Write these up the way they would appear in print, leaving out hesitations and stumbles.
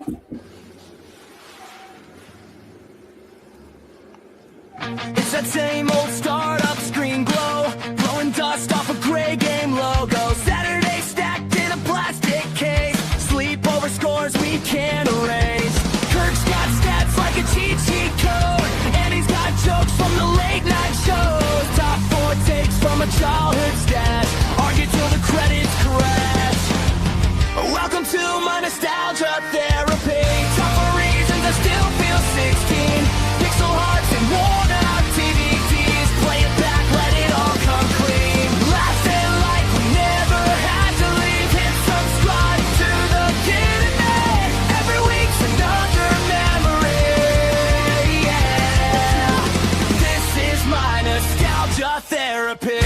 It's that same old startup screen glow, blowing dust off a gray game logo. Saturday stacked in a plastic case, sleepover scores we can't erase. Kirk's got stats like a cheat sheet code, and he's got jokes from the late night shows. Top 4 takes from a childhood stash, argue till the credits crash. Welcome to my nostalgia therapy. Top 4 reasons I still feel 16. Pixel hearts and worn out TVs. Play it back, let it all come clean. Laughing like we never had to leave. Hit subscribe to the Kid and Me. Every week's another memory. Yeah, this is my nostalgia therapy.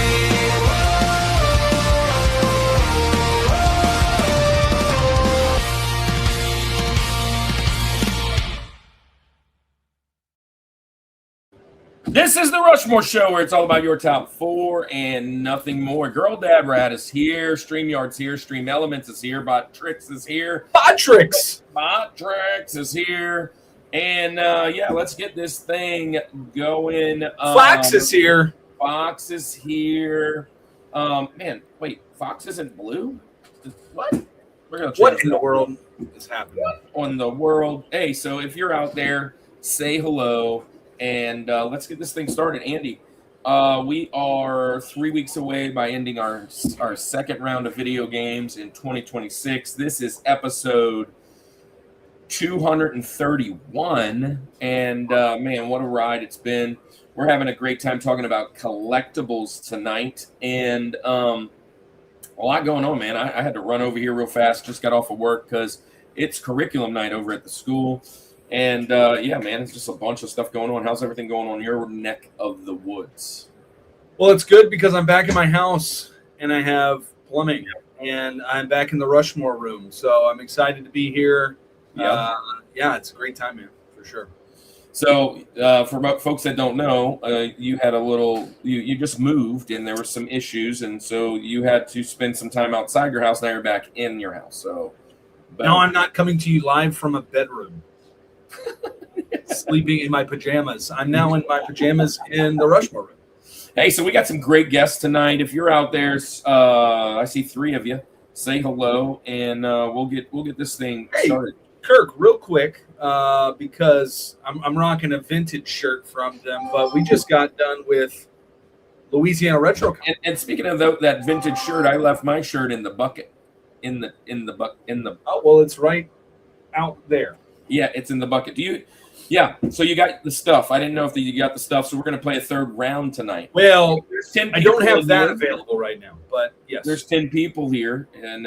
This is the Rushmore Show, where it's all about your top 4 and nothing more. Girl Dad Rat is here. StreamYard's here. Stream Elements is here. Botrix is here. Botrix is here. And, yeah, let's get this thing going. Fox is here. Fox is here. Man, wait. Fox isn't blue? What? We're gonna What in the world is happening? On the world. Hey, so if you're out there, say hello. And let's get this thing started. Andy, we are 3 weeks away by ending our second round of video games in 2026. This is episode 231. And, man, what a ride it's been. We're having a great time talking about collectibles tonight. And a lot going on, man. I had to run over here real fast. Just got off of work because it's curriculum night over at the school. And, yeah, man, it's just a bunch of stuff going on. How's everything going on your neck of the woods? Well, it's good because I'm back in my house and I have plumbing and I'm back in the Rushmore room. So I'm excited to be here. Yeah, it's a great time, man, for sure. So for folks that don't know, you had a little you just moved and there were some issues. And so you had to spend some time outside your house. Now you're back in your house. So now I'm not coming to you live from a bedroom. Sleeping in my pajamas. I'm now in my pajamas in the Rushmore room. Hey, so we got some great guests tonight. If you're out there, I see 3 of you. Say hello, and we'll get this thing started. Kirk, real quick, because I'm rocking a vintage shirt from them, but we just got done with Louisiana Retro. And speaking of that vintage shirt, I left my shirt in the bucket. Oh well, it's right out there. Yeah, it's in the bucket. So you got the stuff. I didn't know if you got the stuff, so we're going to play a third round tonight. Well, I don't have that available right now, but yes. There's 10 people here, and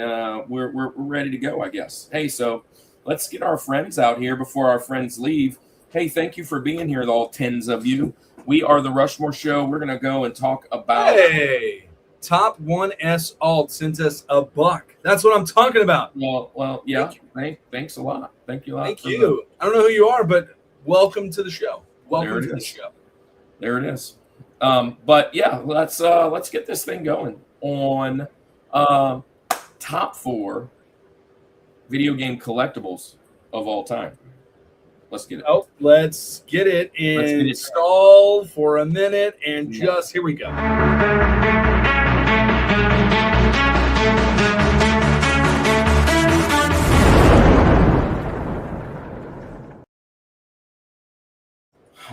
we're ready to go, I guess. Hey, so let's get our friends out here before our friends leave. Hey, thank you for being here, all 10s of you. We are the Rushmore Show. We're going to go and talk about... Hey! Top 1S Alt sent us $1. That's what I'm talking about. Well, yeah. Thanks a lot. Thank you a lot. Thank you. I don't know who you are, but welcome to the show. Welcome to the show. There it is. But yeah, let's get this thing going on top 4 video game collectibles of all time. Let's get it. Oh, let's get it installed for a minute and just here we go.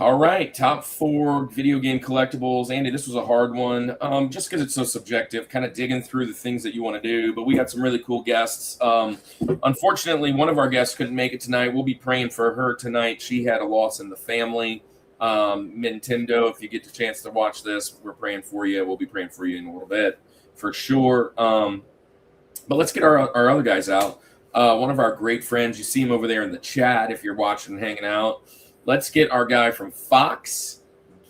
All right, top 4 video game collectibles. Andy, this was a hard one, just because it's so subjective, kind of digging through the things that you want to do. But we got some really cool guests. Unfortunately, one of our guests couldn't make it tonight. We'll be praying for her tonight. She had a loss in the family. Nintendo, if you get the chance to watch this, we're praying for you. We'll be praying for you in a little bit, for sure. But let's get our other guys out. One of our great friends, you see him over there in the chat if you're watching and hanging out. Let's get our guy from Fox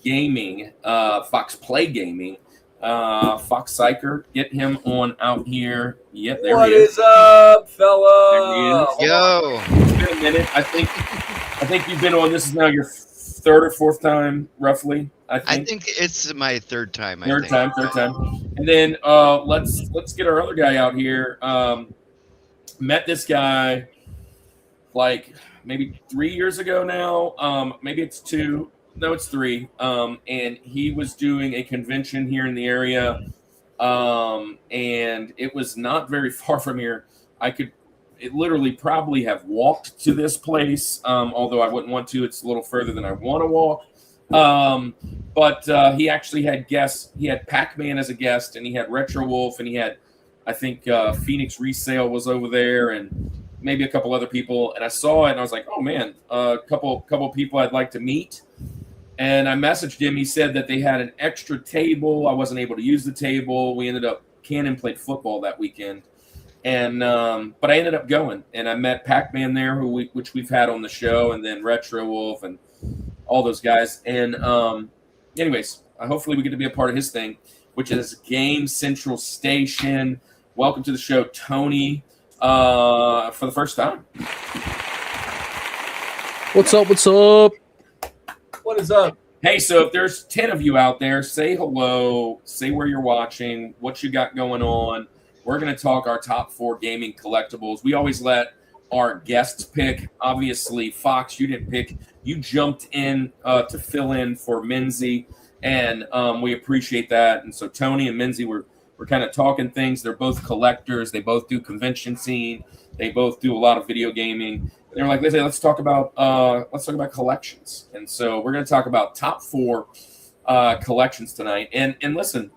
Gaming, Fox Play Gaming, Fox Psycher. Get him on out here. Yep, there he is. What is up, fella? Yo. It's been a minute. I think you've been on. This is now your 3rd or 4th time, roughly. I think it's my 3rd time. Third time. And then let's get our other guy out here. Met this guy like maybe 3 years ago now. Maybe it's 2. No, it's 3. And he was doing a convention here in the area. And it was not very far from here. It literally probably have walked to this place. Although I wouldn't want to, it's a little further than I want to walk. But he actually had guests. He had Pac-Man as a guest, and he had Retro Wolf, and he had, I think, Phoenix Resale was over there, and maybe a couple other people. And I saw it, and I was like, oh man, a couple people I'd like to meet. And I messaged him. He said that they had an extra table. I wasn't able to use the table. We ended up, Cannon played football that weekend. And but I ended up going, and I met Pac-Man there, which we've had on the show, and then Retro Wolf and all those guys. And anyways, hopefully we get to be a part of his thing, which is Game Central Station. Welcome to the show, Tony, for the first time. What's up? What's up? What is up? Hey, so if there's 10 of you out there, say hello, say where you're watching, what you got going on. We're going to talk our top 4 gaming collectibles. We always let our guests pick. Obviously, Fox, you didn't pick. You jumped in to fill in for Minzy, and we appreciate that. And so Tony and Minzy we're kind of talking things. They're both collectors. They both do convention scene. They both do a lot of video gaming. They're like, let's talk about collections. And so we're going to talk about top 4 collections tonight. And listen,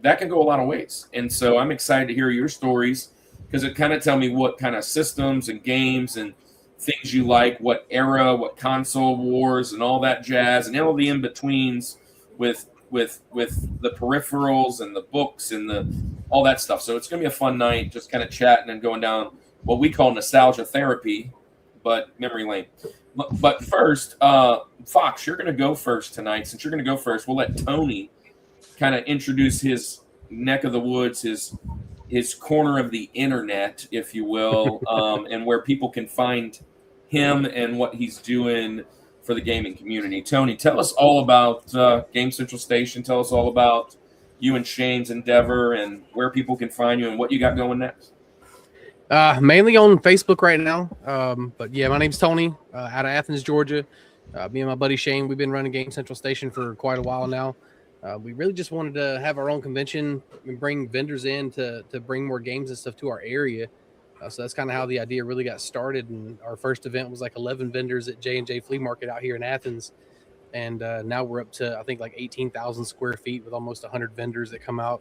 that can go a lot of ways. And so I'm excited to hear your stories, because it kind of tell me what kind of systems and games and things you like, what era, what console wars and all that jazz, and all the in-betweens with the peripherals and the books and all that stuff. So it's going to be a fun night, just kind of chatting and going down what we call nostalgia therapy, but memory lane. But first, Fox, you're going to go first tonight. Since you're going to go first, we'll let Tony kind of introduce his neck of the woods, his corner of the internet, if you will, and where people can find him and what he's doing for the gaming community. Tony, tell us all about Game Central Station. Tell us all about you and Shane's endeavor and where people can find you and what you got going next. Mainly on Facebook right now. But yeah, my name's Tony, out of Athens, Georgia. Me and my buddy Shane, we've been running Game Central Station for quite a while now. We really just wanted to have our own convention and bring vendors in to bring more games and stuff to our area. So that's kind of how the idea really got started. And our first event was like 11 vendors at J&J Flea Market out here in Athens. And now we're up to, I think, like 18,000 square feet with almost 100 vendors that come out.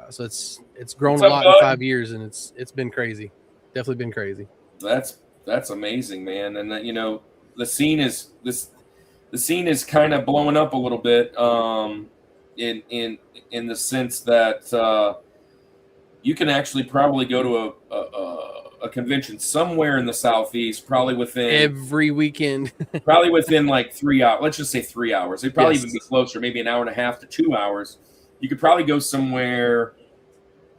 So it's grown a lot in 5 years, and it's been crazy. Definitely been crazy. That's amazing, man. And the scene is kind of blowing up a little bit in the sense that you can actually probably go to a convention somewhere in the Southeast, probably within every weekend, probably within like 3 hours. Let's just say 3 hours. It'd probably even be closer, maybe an hour and a half to 2 hours. You could probably go somewhere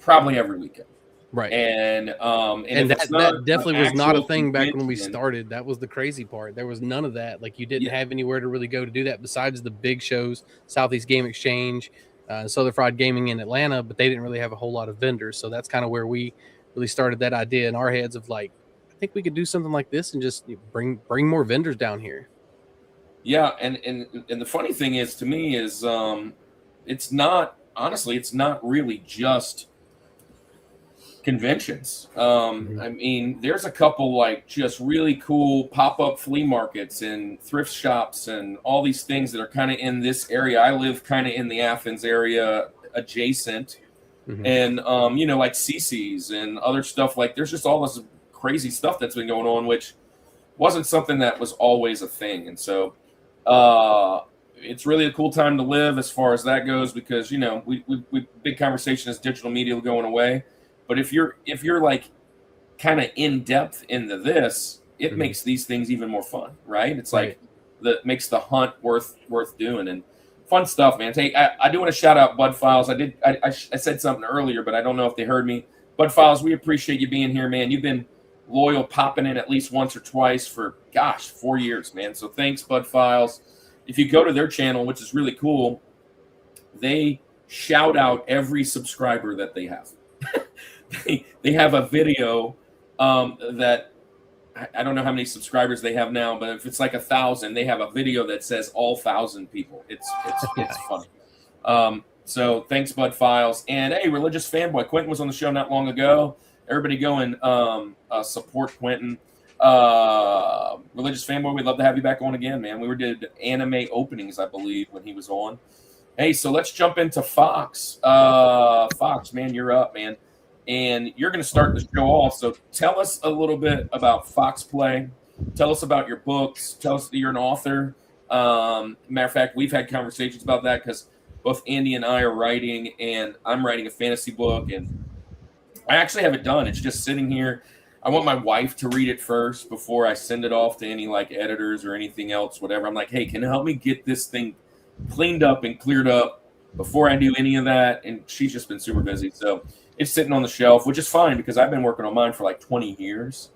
probably every weekend. Right. And that definitely was not a thing back when we started. That was the crazy part. There was none of that. Like, you didn't have anywhere to really go to do that besides the big shows, Southeast Game Exchange, Southern Fried Gaming in Atlanta, but they didn't really have a whole lot of vendors. So that's kind of where we really started that idea in our heads of like, I think we could do something like this and just bring more vendors down here. Yeah. And the funny thing is, to me, is it's not really just conventions. I mean, there's a couple like just really cool pop-up flea markets and thrift shops and all these things that are kind of in this area. I live kind of in the Athens area adjacent. And like CC's and other stuff. Like, there's just all this crazy stuff that's been going on, which wasn't something that was always a thing. And so it's really a cool time to live as far as that goes, because we big conversation is digital media going away. But if you're like kind of in depth into this, it makes these things even more fun, right? It's like that makes the hunt worth doing, and fun stuff, man. Hey, I do want to shout out Bud Files. I said something earlier, but I don't know if they heard me. Bud Files, we appreciate you being here, man. You've been loyal, popping in at least once or twice for 4 years, man. So thanks, Bud Files. If you go to their channel, which is really cool, they shout out every subscriber that they have. They have a video that I don't know how many subscribers they have now, but if it's like 1,000, they have a video that says all 1,000 people. It's funny. So thanks, Bud Files. And hey, Religious Fanboy, Quentin was on the show not long ago. Everybody go and support Quentin. Religious Fanboy, we'd love to have you back on again, man. We did anime openings, I believe, when he was on. Hey, so let's jump into Fox. Fox, man, you're up, man. And you're going to start the show off. So tell us a little bit about Fox Play. Tell us about your books. Tell us that you're an author. Matter of fact, we've had conversations about that because both Andy and I are writing, and I'm writing a fantasy book. And I actually have it done. It's just sitting here. I want my wife to read it first before I send it off to any like editors or anything else, whatever. I'm like, hey, can you help me get this thing cleaned up and cleared up before I do any of that? And she's just been super busy. So it's sitting on the shelf, which is fine because I've been working on mine for like 20 years.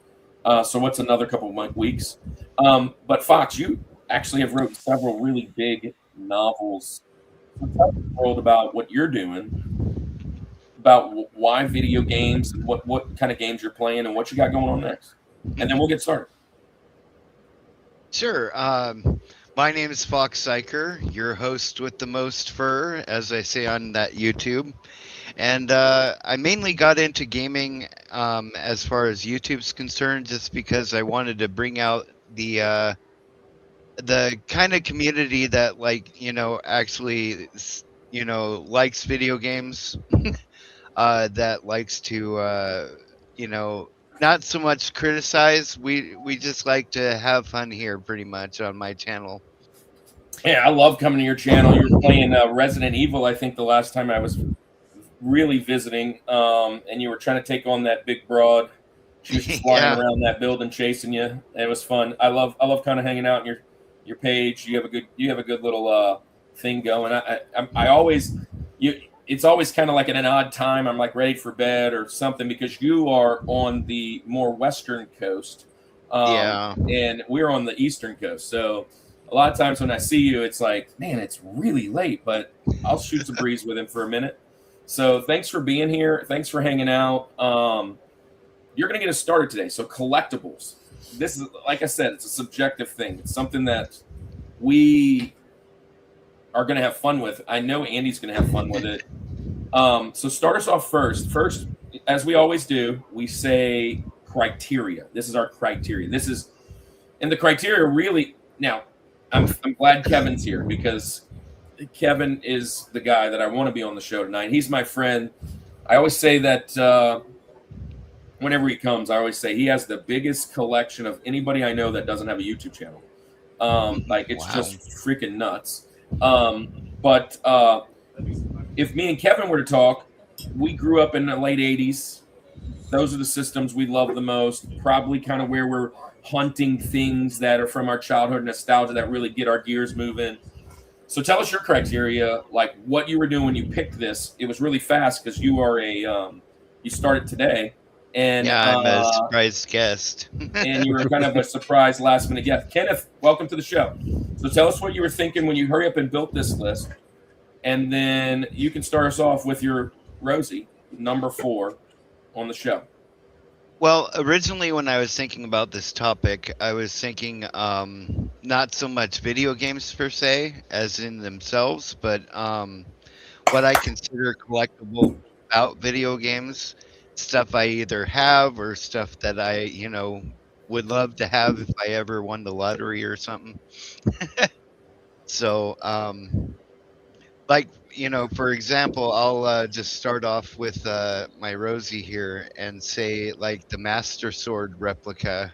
So what's another couple of weeks? But Fox, you actually have wrote several really big novels. So tell the world about what you're doing, about why video games, and what kind of games you're playing, and what you got going on next. And then we'll get started. Sure. My name is Fox Syker, your host with the most fur, as I say on that YouTube. And I mainly got into gaming as far as YouTube's concerned, just because I wanted to bring out the kind of community that, like, actually, likes video games, that likes to, not so much criticize. We just like to have fun here, pretty much, on my channel. Yeah, I love coming to your channel. You were playing Resident Evil, I think, the last time I was really visiting, and you were trying to take on that big broad. She was flying around that building, chasing you. It was fun. I love kind of hanging out in your page. You have a good little thing going. I always it's always kind of like at an odd time. I'm like ready for bed or something because you are on the more western coast, and we're on the eastern coast. So a lot of times when I see you, it's like, man, it's really late, but I'll shoot some breeze with him for a minute. So thanks for being here. Thanks for hanging out. You're going to get us started today. So collectibles. This is, like I said, it's a subjective thing. It's something that we are going to have fun with. I know Andy's going to have fun with it. So start us off first. First, as we always do, we say criteria. This is our criteria. And the criteria really, now, I'm glad Kevin's here because Kevin is the guy that I want to be on the show tonight. He's my friend. I always say that whenever he comes, I always say he has the biggest collection of anybody I know that doesn't have a YouTube channel. Like it's just freaking nuts. But if me and Kevin were to talk, we grew up in the late 80s. Those are the systems we love the most. Probably kind of where we're hunting things that are from our childhood nostalgia that really get our gears moving. So tell us your criteria, like what you were doing when you picked this. It was really fast because you are you started today. And I'm a surprise guest. And you were kind of a surprise last minute guest. Kenneth, welcome to the show. So tell us what you were thinking when you hurry up and built this list. And then you can start us off with your Rosie, number 4 on the show. Well, originally when I was thinking about this topic, I was thinking not so much video games per se as in themselves, but what I consider collectible about video games, stuff I either have or stuff that I, would love to have if I ever won the lottery or something. So, like, for example, I'll just start off with my Rosie here and say, like, the Master Sword replica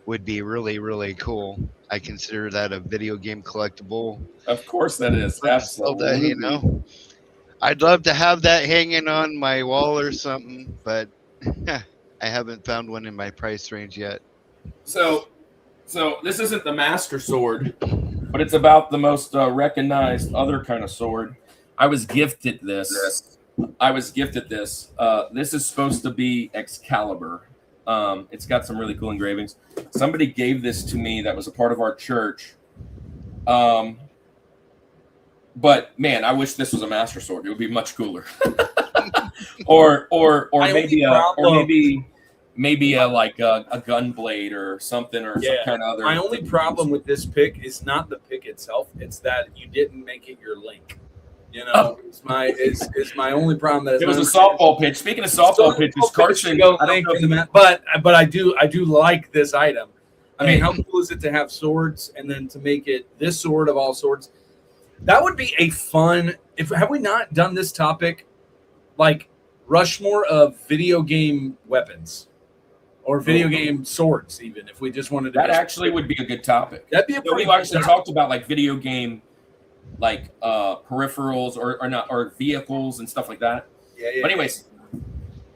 would be really, really cool. I consider that a video game collectible. Of course that is. Absolutely. I'd love to have that hanging on my wall or something, but I haven't found one in my price range yet. So this isn't the Master Sword, but it's about the most recognized other kind of sword. I was gifted this. This is supposed to be Excalibur. It's got some really cool engravings. Somebody gave this to me that was a part of our church. But man, I wish this was a Master Sword. It would be much cooler. or maybe maybe a gun blade or something, or some kind of other. My only problem with this pick is not the pick itself; it's that you didn't make it your link. You know, it's my only problem. That it was a softball pitch. Speaking of softball pitches, Carson. But I do like this item. I mean, how cool is it to have swords and then to make it this sword of all swords? That would be a fun. Have we not done this topic, like Rushmore of video game weapons or video game swords? Even if we just wanted to, that actually would be a good topic. That'd be a pretty. We actually talked about like video game, like peripherals or vehicles and stuff like that. Yeah. But anyways,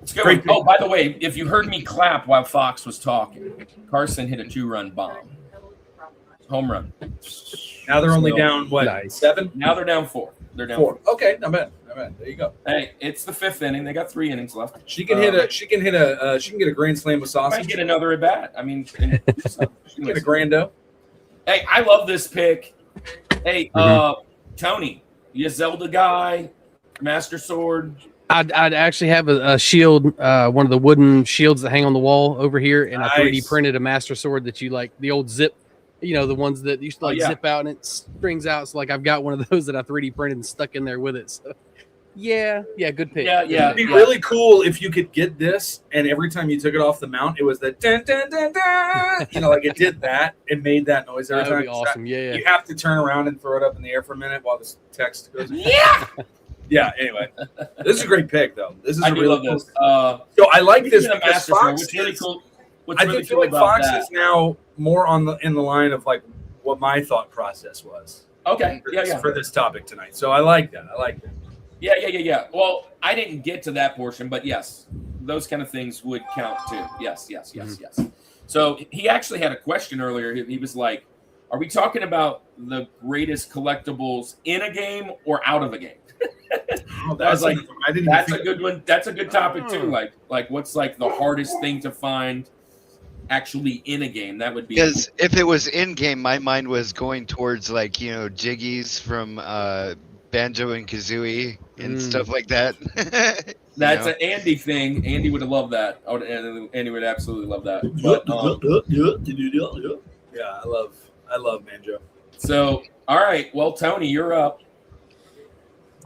let's go. Oh, by the way, if you heard me clap while Fox was talking, Carson hit a 2-run bomb, home run. Now they're only down 7. Now they're down 4. They're down 4. Okay, not bad. There you go. Hey, it's the 5th inning. They got 3 innings left. She can get a grand slam with sausage. Might get another at bat. I mean, she can get a grando. Hey, I love this pick. Hey, Tony, you a Zelda guy? Master Sword. I'd actually have a shield, one of the wooden shields that hang on the wall over here, and I 3D printed a Master Sword that you like, the old zip, you know, the ones that used to zip out and it springs out. So like I've got one of those that I 3D printed and stuck in there with it. So yeah, good pick. Yeah. It'd be really cool if you could get this, and every time you took it off the mount, it was that dun, dun, dun, dun, you know, like it did that. It made that noise every time. That would be awesome. Yeah. You have to turn around and throw it up in the air for a minute while this text goes. Yeah. Anyway, this is a great pick, though. This is I do love this. So I like this because Fox. What's really cool. I feel like Fox is now more in the line of like what my thought process was. Okay. For this topic tonight. So I like that. Yeah. Well, I didn't get to that portion, but yes, those kind of things would count too. Yes. So he actually had a question earlier. He was like, "Are we talking about the greatest collectibles in a game or out of a game?" That's a good one. That's a good topic too. Like what's like the hardest thing to find actually in a game? That would be, because if it was in game, my mind was going towards like, you know, Jiggies from Banjo and Kazooie and stuff like that. That's an Andy thing. Andy would have loved that. Andy would absolutely love that. But, yeah, I love Banjo. So, all right. Well, Tony, you're up.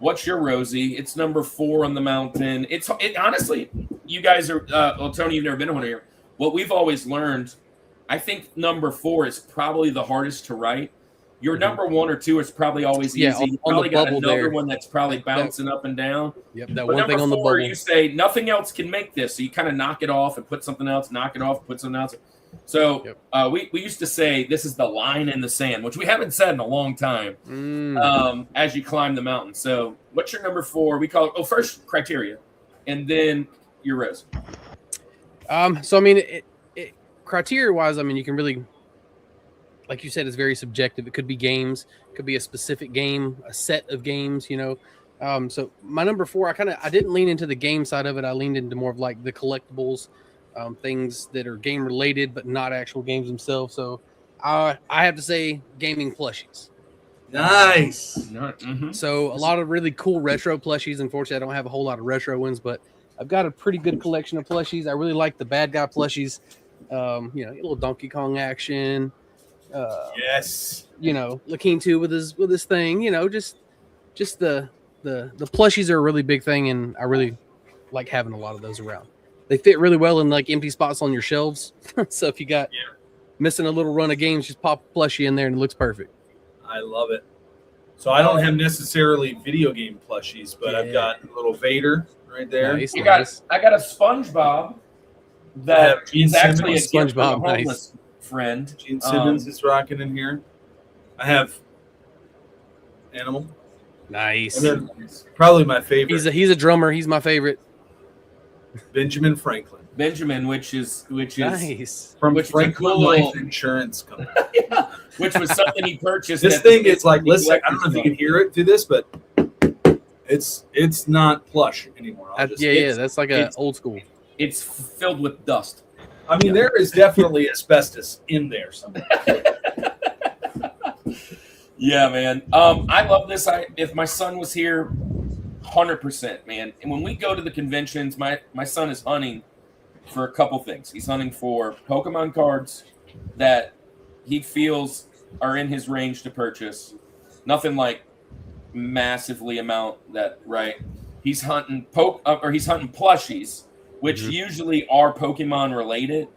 What's your Rosie? It's number 4 on the mountain. It honestly, you guys are. Well, Tony, you've never been on here. What we've always learned, I think number 4 is probably the hardest to write. Your number 1 or 2 is probably always easy. You probably got another one that's probably bouncing up and down. Yep, that one thing on the bubble. You say nothing else can make this, so you kind of knock it off and put something else. Knock it off, put something else. So we used to say this is the line in the sand, which we haven't said in a long time. As you climb the mountain. So what's your number 4? We call it first criteria, and then your Rose. So I mean, criteria wise, I mean, you can really, like you said, it's very subjective. It could be games, it could be a specific game, a set of games, you know. So my number 4, I didn't lean into the game side of it. I leaned into more of like the collectibles, things that are game related but not actual games themselves. So I have to say gaming plushies. Nice. So a lot of really cool retro plushies. Unfortunately, I don't have a whole lot of retro ones, but I've got a pretty good collection of plushies. I really like the bad guy plushies. You know, a little Donkey Kong action. Yes. You know, Lakin 2 with his thing. You know, just the plushies are a really big thing, and I really like having a lot of those around. They fit really well in like empty spots on your shelves. So if you got missing a little run of games, just pop a plushie in there and it looks perfect. I love it. So I don't have necessarily video game plushies, but I've got a little Vader right there. Nice, I got a SpongeBob that is actually a SpongeBob, homeless friend. Gene Simmons is rocking in here. I have Animal. Nice. And then probably my favorite. He's a drummer. He's my favorite. Benjamin Franklin. Benjamin, which is nice. From Franklin Life Insurance Company. Which was something he purchased. This thing is like, listen, I don't know if you can hear it through this, but it's not plush anymore. That's like an old school. It's filled with dust. I mean, there is definitely asbestos in there somewhere. Yeah, man. I love this. If my son was here, 100%, man. And when we go to the conventions, my son is hunting for a couple things. He's hunting for Pokemon cards that he feels are in his range to purchase. Nothing like massively amount that, right? He's hunting he's hunting plushies, which usually are Pokemon related.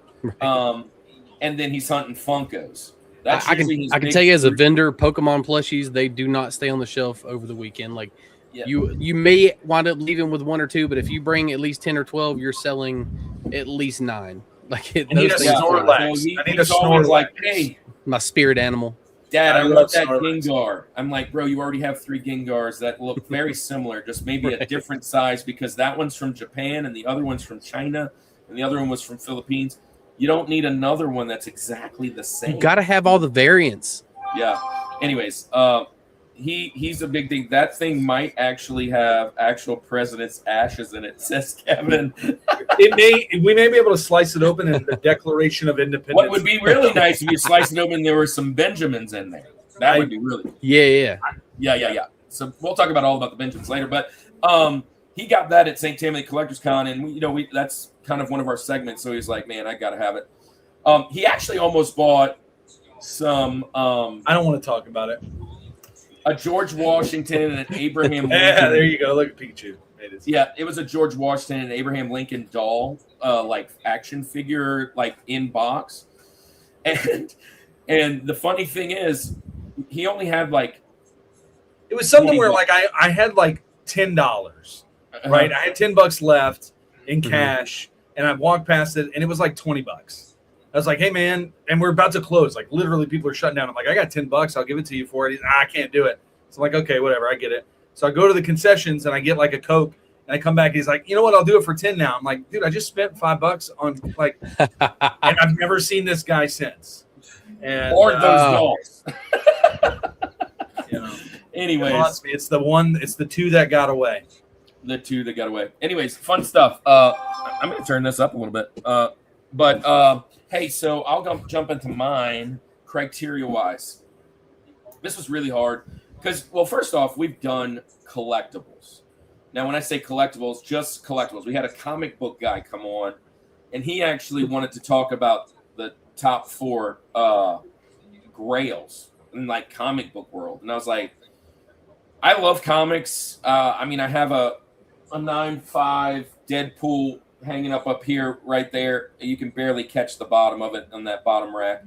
And then he's hunting Funkos. I can tell you as a vendor, Pokemon plushies, they do not stay on the shelf over the weekend. Like you may wind up leaving with 1 or 2, but if you bring at least 10 or 12, you're selling at least 9. Like I need a Snorlax. I need a Snorlax. Like, hey, my spirit animal. Dad, I love that Gengar. I'm like, bro, you already have 3 Gengars that look very similar, just maybe a different size, because that one's from Japan and the other one's from China and the other one was from Philippines. You don't need another one that's exactly the same. You got to have all the variants. Yeah. Anyways, he's a big thing. That thing might actually have actual president's ashes in it, says Kevin. We may be able to slice it open in the Declaration of Independence. What would be really nice if you slice it open, there were some Benjamins in there. That would be really cool. Yeah. So we'll talk all about the Benjamins later. But he got that at St. Tammany Collectors Con, and we that's kind of one of our segments. So he's like, man, I got to have it. He actually almost bought some. I don't want to talk about it. A George Washington and an Abraham Lincoln. Yeah, there you go. Look at Pikachu. It was a George Washington and Abraham Lincoln doll, like action figure, like in box. And the funny thing is, he only had like. It was something where like I had like $10, right? I had $10 left in cash, and I walked past it, and it was like $20. I was like, hey, man, and we're about to close. Like, literally, people are shutting down. I'm like, I got $10. I'll give it to you for it. He's, I can't do it. So I'm like, okay, whatever. I get it. So I go to the concessions, and I get, like, a Coke, and I come back. He's like, you know what? I'll do it for 10 now. I'm like, dude, I just spent $5 on, like, and I've never seen this guy since. And, or those dolls. You know, anyways. It's the 2 that got away. The 2 that got away. Anyways, fun stuff. I'm going to turn this up a little bit. Hey, so I'll jump into mine criteria-wise. This was really hard because, well, first off, we've done collectibles. Now, when I say collectibles, just collectibles. We had a comic book guy come on, and he actually wanted to talk about the top 4 grails in, like, comic book world. And I was like, I love comics. I mean, I have a 9.5 Deadpool hanging up here, right there. You can barely catch the bottom of it on that bottom rack.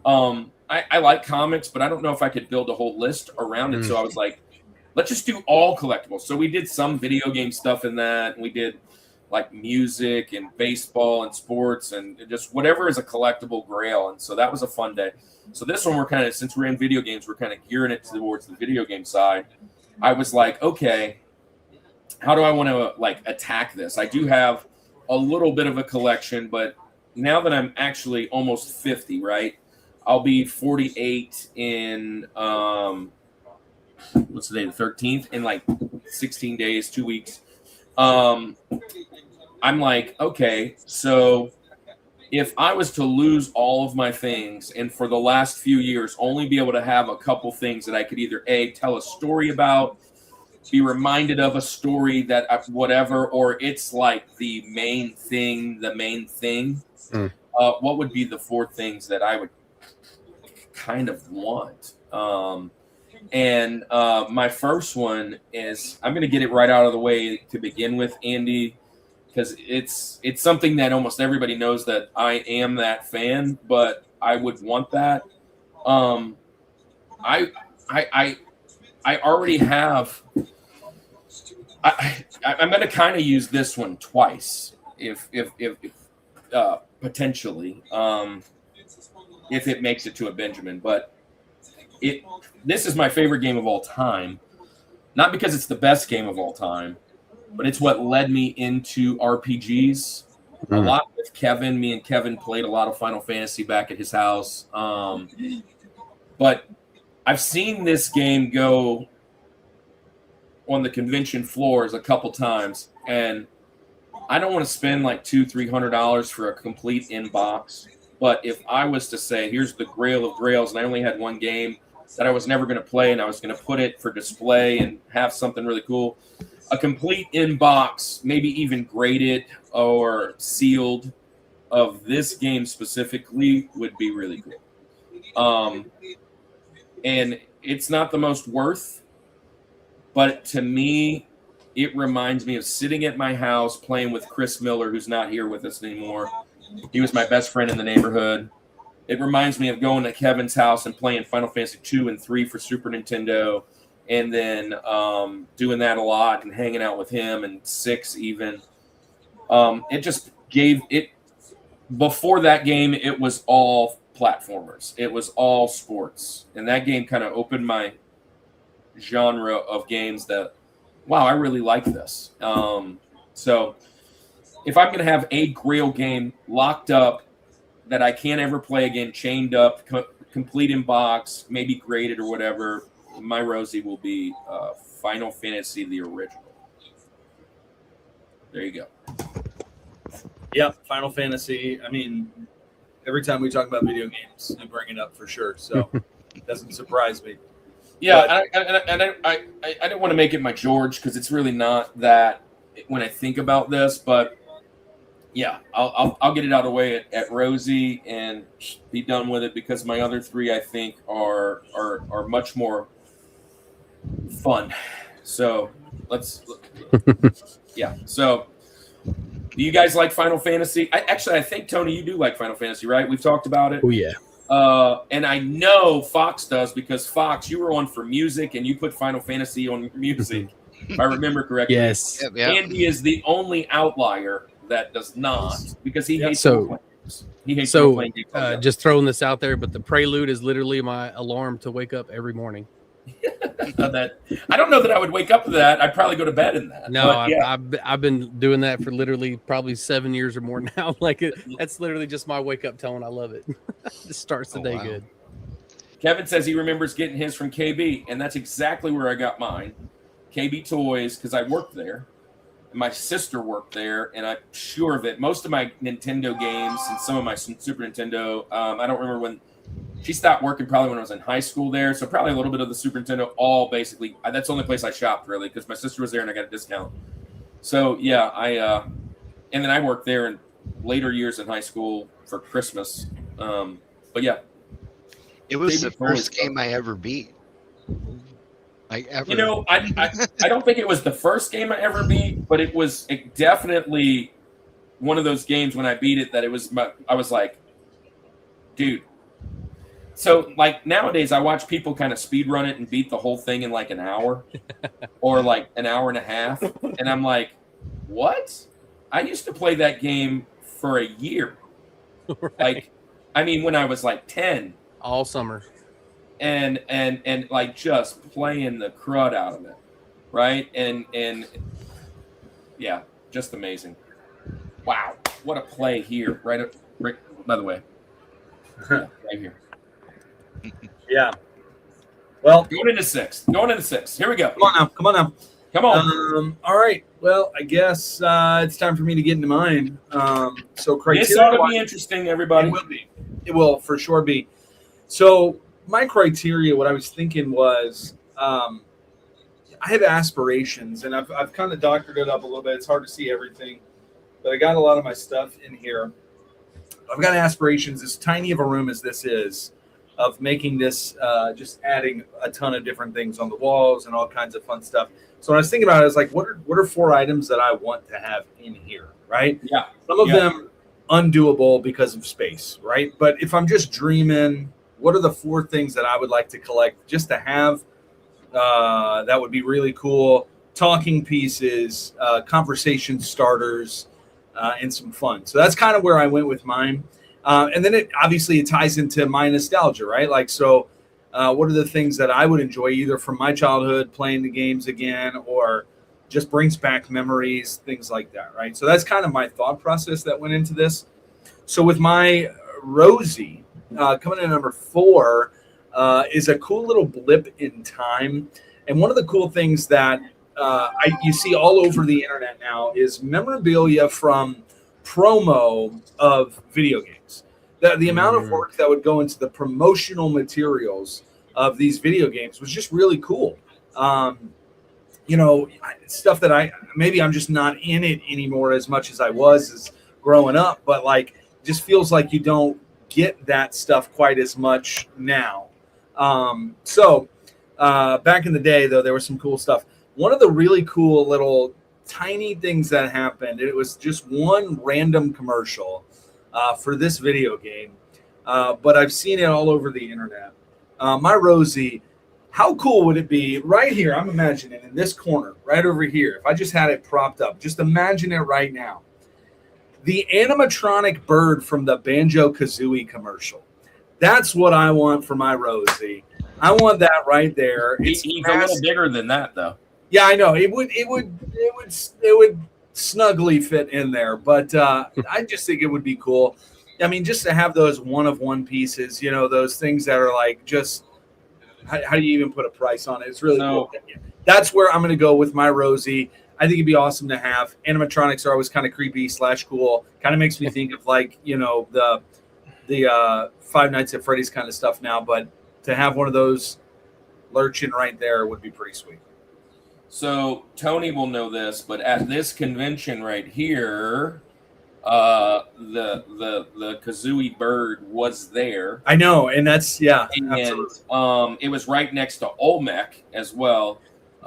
I like comics, but I don't know if I could build a whole list around it. So I was like, let's just do all collectibles. So we did some video game stuff in that, and we did like music and baseball and sports and just whatever is a collectible grail. And so that was a fun day. So this one, we're kind of, since we're in video games, we're kind of gearing it towards the video game side. I was like, okay, how do I want to like attack this? I do have a little bit of a collection, but now that I'm actually almost 50, right? I'll be 48 in what's the day? The 13th, in like 16 days, 2 weeks. I'm like, okay, so if I was to lose all of my things and for the last few years only be able to have a couple things that I could either tell a story about, be reminded of a story that whatever, or it's like the main thing. What would be the 4 things that I would kind of want? And my first one is, I'm going to get it right out of the way to begin with, Andy, because it's something that almost everybody knows that I am that fan, but I would want that. I already have. I'm going to kind of use this one twice, if potentially, if it makes it to a Benjamin. But this is my favorite game of all time, not because it's the best game of all time, but it's what led me into RPGs. A lot with Kevin. Me and Kevin played a lot of Final Fantasy back at his house. But I've seen this game go on the convention floors a couple times, and I don't want to spend like $200-300 for a complete in-box. But if I was to say, here's the grail of grails, and I only had one game that I was never going to play, and I was going to put it for display and have something really cool, a complete in-box, maybe even graded or sealed of this game specifically would be really cool. And it's not the most worth, but to me, it reminds me of sitting at my house playing with Chris Miller, who's not here with us anymore. He was my best friend in the neighborhood. It reminds me of going to Kevin's house and playing Final Fantasy 2 and 3 for Super Nintendo, and then doing that a lot and hanging out with him, and 6 even. It just gave it. Before that game, it was all platformers. It was all sports, and that game kind of opened my genre of games that, wow, I really like this. So if I'm going to have a Grail game locked up that I can't ever play again, chained up, complete in box, maybe graded or whatever, my Rosie will be Final Fantasy the original. There you go. Yep, Final Fantasy. I mean, every time we talk about video games, I bring it up for sure. So it doesn't surprise me. Yeah, I didn't want to make it my George because it's really not that when I think about this, but yeah, I'll get it out of the way at Rosie and be done with it, because my other 3 I think are much more fun. So let's yeah. So do you guys like Final Fantasy? I think Tony, you do like Final Fantasy, right? We've talked about it. Oh yeah. And I know Fox does, because Fox, you were on for music and you put Final Fantasy on music, if I remember correctly. Yes. Yep, yep. Andy is the only outlier that does not, because he hates So- role-playing games. He hates So role-playing games. just throwing this out there, but the prelude is literally my alarm to wake up every morning. I don't know that I would wake up to that. I'd probably go to bed in that. No, But, yeah. I've been doing that for literally probably 7 years or more now. Like that's literally just my wake up tone. I love it. It starts the day wow. good. Kevin says he remembers getting his from KB, and that's exactly where I got mine. KB Toys, because I worked there. My sister worked there, and I'm sure of it. Most of my Nintendo games and some of my Super Nintendo, I don't remember when she stopped working, probably when I was in high school there. So probably a little bit of the Super Nintendo, all basically. That's the only place I shopped, really, because my sister was there and I got a discount. So, yeah, and then I worked there in later years in high school for Christmas. But, yeah. It was Baby the first Toys, game I ever beat. Like ever. You know, I don't think it was the first game I ever beat, but it was definitely one of those games when I beat it that I was like, dude. So like nowadays I watch people kind of speed run it and beat the whole thing in like an hour or like an hour and a half. And I'm like, what? I used to play that game for a year. Right. Like, I mean, when I was like 10. All summer. And like just playing the crud out of it, right? And yeah, just amazing. Wow, what a play here, right by the way, yeah, right here. Yeah. Well, Going into six. Here we go. come on now. Come on. All right. Well, I guess it's time for me to get into mine. So criteria. This ought to be interesting, everybody. It will be. It will for sure be. So my criteria, what I was thinking was, I have aspirations, and I've kind of doctored it up a little bit. It's hard to see everything, but I got a lot of my stuff in here. I've got aspirations, as tiny of a room as this is, of making this, just adding a ton of different things on the walls and all kinds of fun stuff. So when I was thinking about it, I was like, what are 4 items that I want to have in here, right? Yeah. Some of them undoable because of space, right? But if I'm just dreaming, what are the 4 things that I would like to collect just to have that would be really cool? Talking pieces, conversation starters, and some fun. So that's kind of where I went with mine. And then it ties into my nostalgia, right? Like, so what are the things that I would enjoy either from my childhood playing the games again, or just brings back memories, things like that, right? So that's kind of my thought process that went into this. So with my Rosie, coming in at number 4 is a cool little blip in time. And one of the cool things that you see all over the internet now is memorabilia from promo of video games. The amount of work that would go into the promotional materials of these video games was just really cool. Stuff that I'm just not in it anymore as much as I was as growing up, but like just feels like you don't get that stuff quite as much now. Back in the day, though, there was some cool stuff. One of the really cool little tiny things that happened, it was just one random commercial for this video game, but I've seen it all over the internet. My Rosie, how cool would it be right here? I'm imagining in this corner, right over here. If I just had it propped up, just imagine it right now. The animatronic bird from the Banjo-Kazooie commercial. That's what I want for my Rosie. I want that right there. He's a little bigger than that, though. Yeah, I know. It would snugly fit in there, but I just think it would be cool. I mean, just to have those one-of-one pieces, you know, those things that are like just how do you even put a price on it? It's really cool. That's where I'm going to go with my Rosie. I think it'd be awesome to have. Animatronics are always kind of creepy / cool. Kind of makes me think of like, you know, the Five Nights at Freddy's kind of stuff now, but to have one of those lurching right there would be pretty sweet. So Tony will know this, but at this convention right here, the Kazooie bird was there. I know, and that's and absolutely. It was right next to Olmec as well.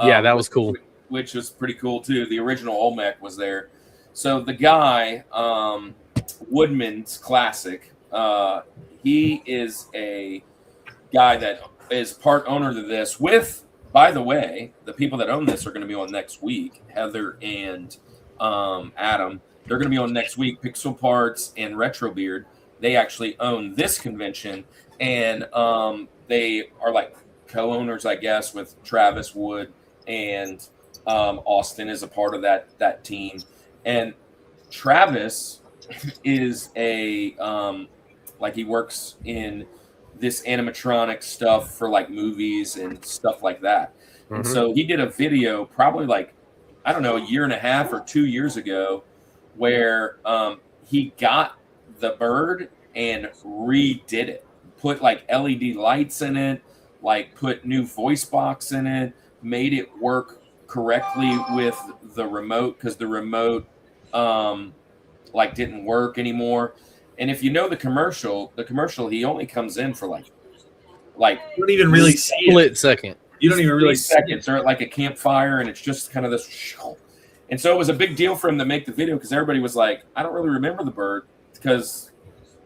Yeah, that was cool. Which was pretty cool too. The original Olmec was there. So the guy, Woodman's Classic, he is a guy that is part owner to this with, by the way, the people that own this are going to be on next week. Heather and Adam. They're going to be on next week. Pixel Parts and Retrobeard. They actually own this convention, and they are like co-owners, I guess, with Travis Wood, and Austin is a part of that team. And Travis is a like he works in this animatronic stuff for like movies and stuff like that. Mm-hmm. And so he did a video probably like, I don't know, a year and a half or 2 years ago where he got the bird and redid it, put like LED lights in it, like put new voice box in it, made it work correctly with the remote because the remote like didn't work anymore. And if you know the commercial he only comes in for like you don't even really see split second. You don't even really see seconds. They're at like a campfire, and it's just kind of this. And so it was a big deal for him to make the video because everybody was like, I don't really remember the bird because,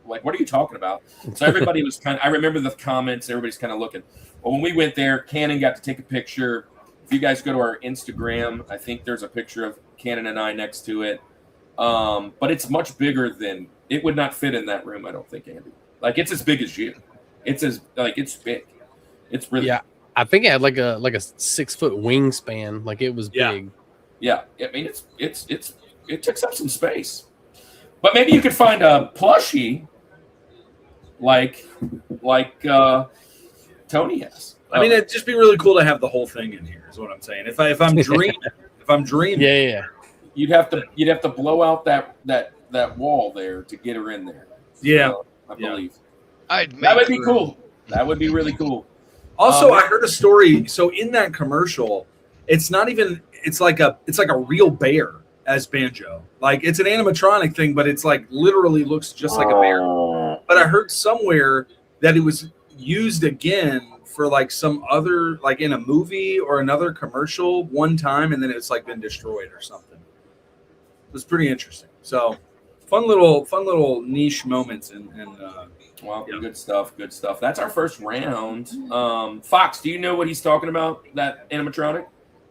like, what are you talking about? So everybody was I remember the comments. Everybody's kind of looking. Well, when we went there, Cannon got to take a picture. If you guys go to our Instagram, I think there's a picture of Cannon and I next to it. But it's much bigger than it would not fit in that room. I don't think, Andy. Like it's as big as you. It's big. It's really I think it had like a 6 foot wingspan. Like it was big. Yeah. I mean it takes up some space. But maybe you could find a plushie like Tony has. I mean, it'd just be really cool to have the whole thing in here. Is what I'm saying. If I'm dreaming, yeah. You'd have to blow out that wall there to get her in there. Yeah, I believe. That would be cool. That would be really cool. Also, I heard a story. So in that commercial, it's not even. It's like a real bear as Banjo. Like it's an animatronic thing, but it's like literally looks just like a bear. But I heard somewhere that it was used again for like some other, like in a movie or another commercial one time, and then it's like been destroyed or something. It was pretty interesting. So fun little niche moments and good stuff. That's our first round. Fox, do you know what he's talking about? That animatronic?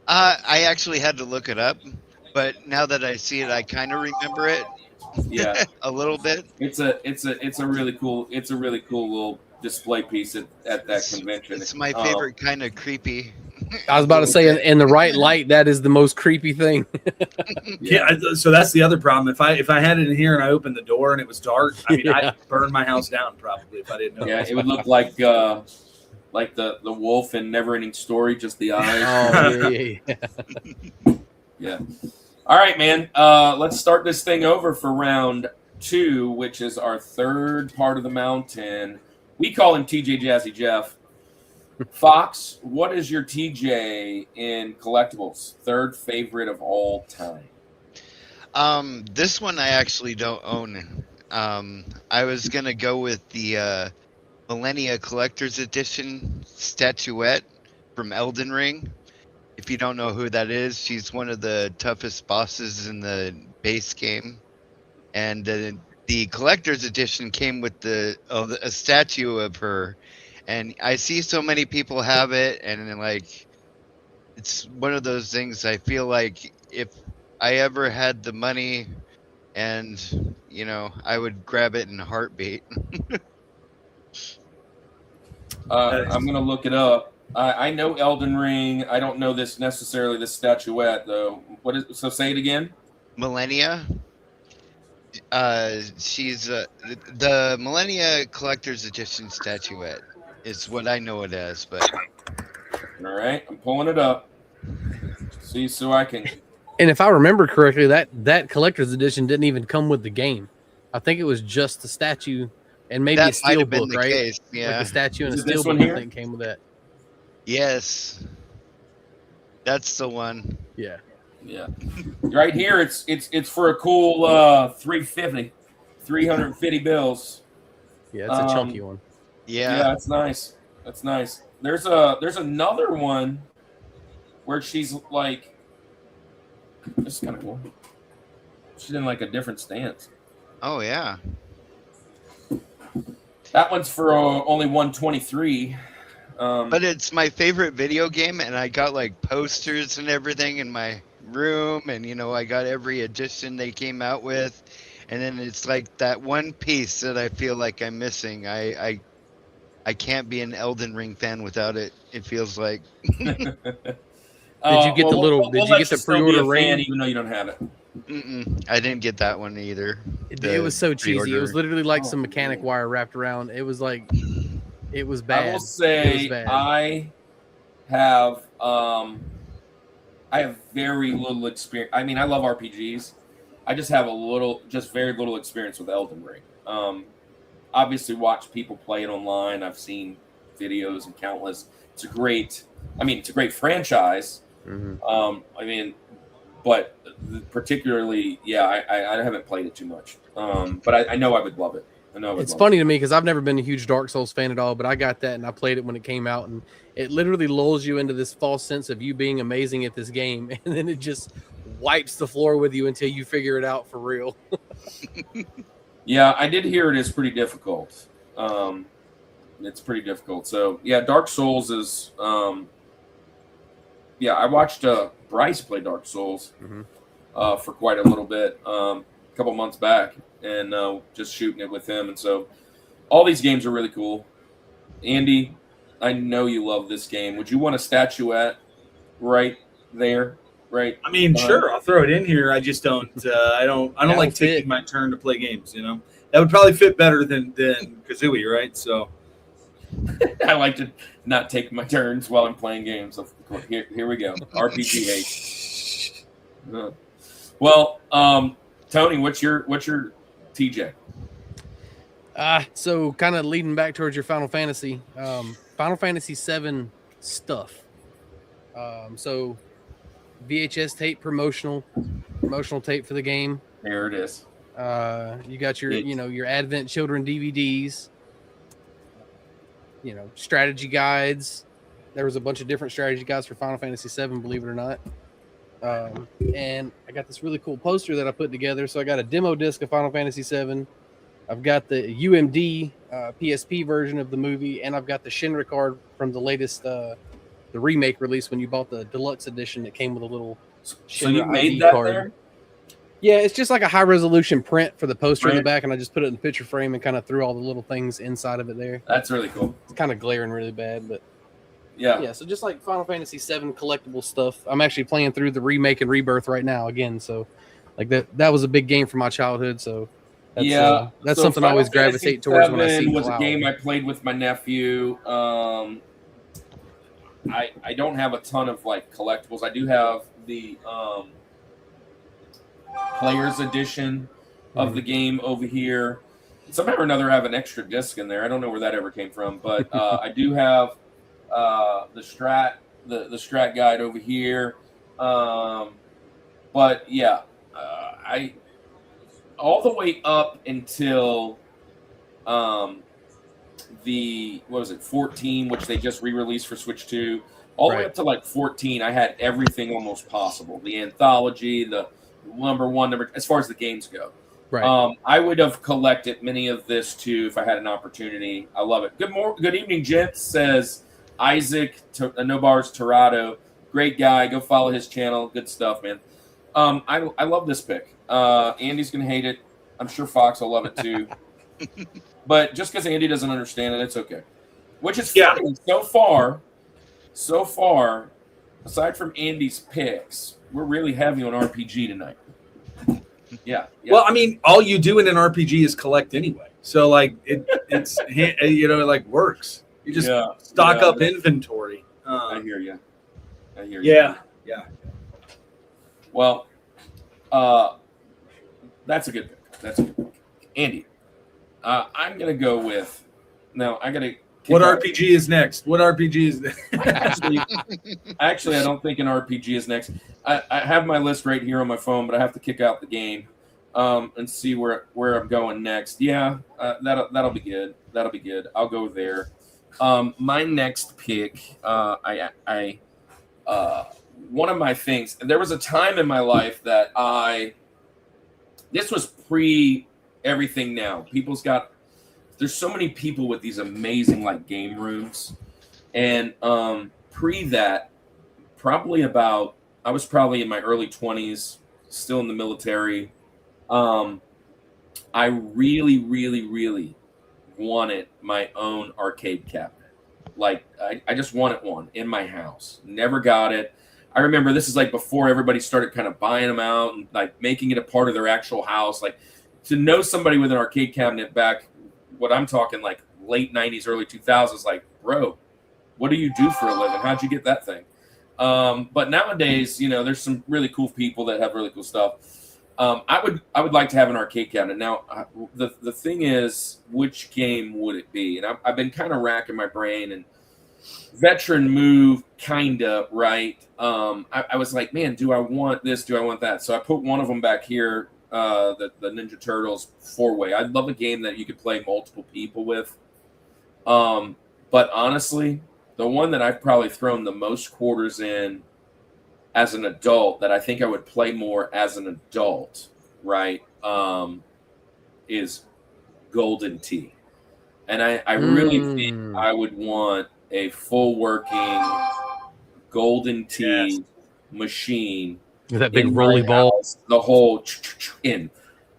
I actually had to look it up, but now that I see it, I kind of remember it. Yeah, a little bit. It's a really cool little display piece at that convention. It's my favorite kind of creepy. I was about to say, in the right light, that is the most creepy thing. Yeah. So that's the other problem. If I had it in here and I opened the door and it was dark, I mean, I'd burn my house down probably if I didn't know. Yeah, it would look like the wolf in Neverending Story, just the eyes. Oh, Yeah. All right, man. Let's start this thing over for round 2, which is our third part of the mountain. We call him TJ Jazzy Jeff. Fox, what is your TJ in collectibles? Third favorite of all time? This one I actually don't own. I was gonna go with the Millennia Collector's Edition statuette from Elden Ring. If you don't know who that is, she's one of the toughest bosses in the base game. And the collector's edition came with a statue of her. And I see so many people have it, and like it's one of those things. I feel like if I ever had the money, and I would grab it in a heartbeat. I'm gonna look it up. I know Elden Ring. I don't know this necessarily. This statuette though. What is? So say it again. Millennia. She's the Millennia Collector's Edition statuette is what I know it as, but All right, I'm pulling it up. See, so I can. And if I remember correctly, that collector's edition didn't even come with the game. I think it was just the statue and maybe a that might steel have been book, the right? case. Yeah. Like a statue and a Is it this steel one book. here? I think came with that. Yes, that's the one. Yeah. Yeah, right here. It's for a cool 350 bills. Yeah, it's a chunky one. Yeah. Yeah, that's nice. That's nice. There's another one where she's like, this is kind of cool. She's in like a different stance. Oh yeah. That one's for only 123. But it's my favorite video game, and I got like posters and everything in my room, and I got every edition they came out with, and then it's like that one piece that I feel like I'm missing. I can't be an Elden Ring fan without it. It feels like. Did you get the little? Did you get the pre-order ring? Even though you don't have it. I didn't get that one either. It was so cheesy. pre-order. It was literally like some mechanic wire wrapped around. It was like, it was bad. I will say I have very little experience. I mean, I love RPGs. I just have very little experience with Elden Ring. Obviously, watch people play it online. I've seen videos and countless. It's a great franchise. Mm-hmm. But particularly, yeah, I haven't played it too much. But I know I would love it. It's funny to me because I've never been a huge Dark Souls fan at all, but I got that and I played it when it came out, and it literally lulls you into this false sense of you being amazing at this game, and then it just wipes the floor with you until you figure it out for real. Yeah, I did hear it is pretty difficult. It's pretty difficult. So yeah, Dark Souls is. Yeah, I watched Bryce play Dark Souls for quite a little bit, a couple months back, and just shooting it with him. And so, all these games are really cool. Andy, I know you love this game. Would you want a statuette right there? Right. I mean, sure, I'll throw it in here. I just don't. I don't like fit. taking my turn to play games. That would probably fit better than Kazooie, right? So I like to not take my turns while I'm playing games. Of course, here we go. RPG hate. Well, Tony, what's your TJ? So kind of leading back towards your Final Fantasy, Final Fantasy 7 stuff. So VHS tape, promotional tape for the game. There it is. You got your your Advent Children DVDs. Strategy guides. There was a bunch of different strategy guides for Final Fantasy 7, believe it or not. And I got this really cool poster that I put together. So I got a demo disc of Final Fantasy 7. I've got the UMD PSP version of the movie, and I've got the Shinra card from the latest the remake release when you bought the deluxe edition that came with a little So you Shinra made ID that card. there? Yeah, it's just like a high resolution print for the poster in the Right. back, and I just put it in the picture frame and kind of threw all the little things inside of it there. That's really cool. It's kind of glaring really bad, but Yeah. yeah. So just like Final Fantasy 7 collectible stuff, I'm actually playing through the remake and rebirth right now again. So like that was a big game for my childhood. So that's, that's so something I always Final gravitate Fantasy towards when I see VII was Cloud. a game I played with my nephew. I don't have a ton of like collectibles. I do have the player's edition of the game over here. Somehow or another, I have an extra disc in there. I don't know where that ever came from, but I do have the strat guide over here. But yeah, all the way up until the 14, which they just re-released for Switch 2. All the way Right. up to like 14, I had everything almost possible. The anthology, the number as far as the games go. Right. I would have collected many of this too if I had an opportunity. I love it. Good evening, gents, says Isaac Nobars Torado. Great guy. Go follow his channel. Good stuff, man. I love this pick. Andy's gonna hate it. I'm sure Fox will love it too. But just because Andy doesn't understand it, it's okay. Which is funny. So far, aside from Andy's picks, we're really heavy on RPG tonight. Yeah. Well, I mean, all you do in an RPG is collect anyway. So like it's it like works. You just stock up inventory. I hear you. Yeah. Well, that's a good pick. That's a good pick. Andy, I'm gonna go with. Now I gotta. What RPG is next? What RPG is next? Actually, I don't think an RPG is next. I have my list right here on my phone, but I have to kick out the game and see where I'm going next. Yeah, that'll be good. That'll be good. I'll go there. My next pick, one of my things. There was a time in my life that this was pre everything now. There's so many people with these amazing like game rooms, and pre that, I was probably in my early 20s, still in the military. I really, really, really wanted my own arcade cabinet. Like I just wanted one in my house. Never got it. I remember this is like before everybody started kind of buying them out and like making it a part of their actual house. Like to know somebody with an arcade cabinet back, what I'm talking like late 90s, early 2000s, like, bro, what do you do for a living? How'd you get that thing? But nowadays, there's some really cool people that have really cool stuff. I would like to have an arcade cabinet. Now, the thing is, which game would it be? And I've been kind of racking my brain, and veteran move, kinda, right? I was like, man, do I want this? Do I want that? So I put one of them back here, the Ninja Turtles 4-way. I'd love a game that you could play multiple people with. But honestly, the one that I've probably thrown the most quarters in as an adult, that I think I would play more as an adult, right, is Golden Tee. And I really think I would want a full working Golden Tee machine. That big rolly ball. The whole in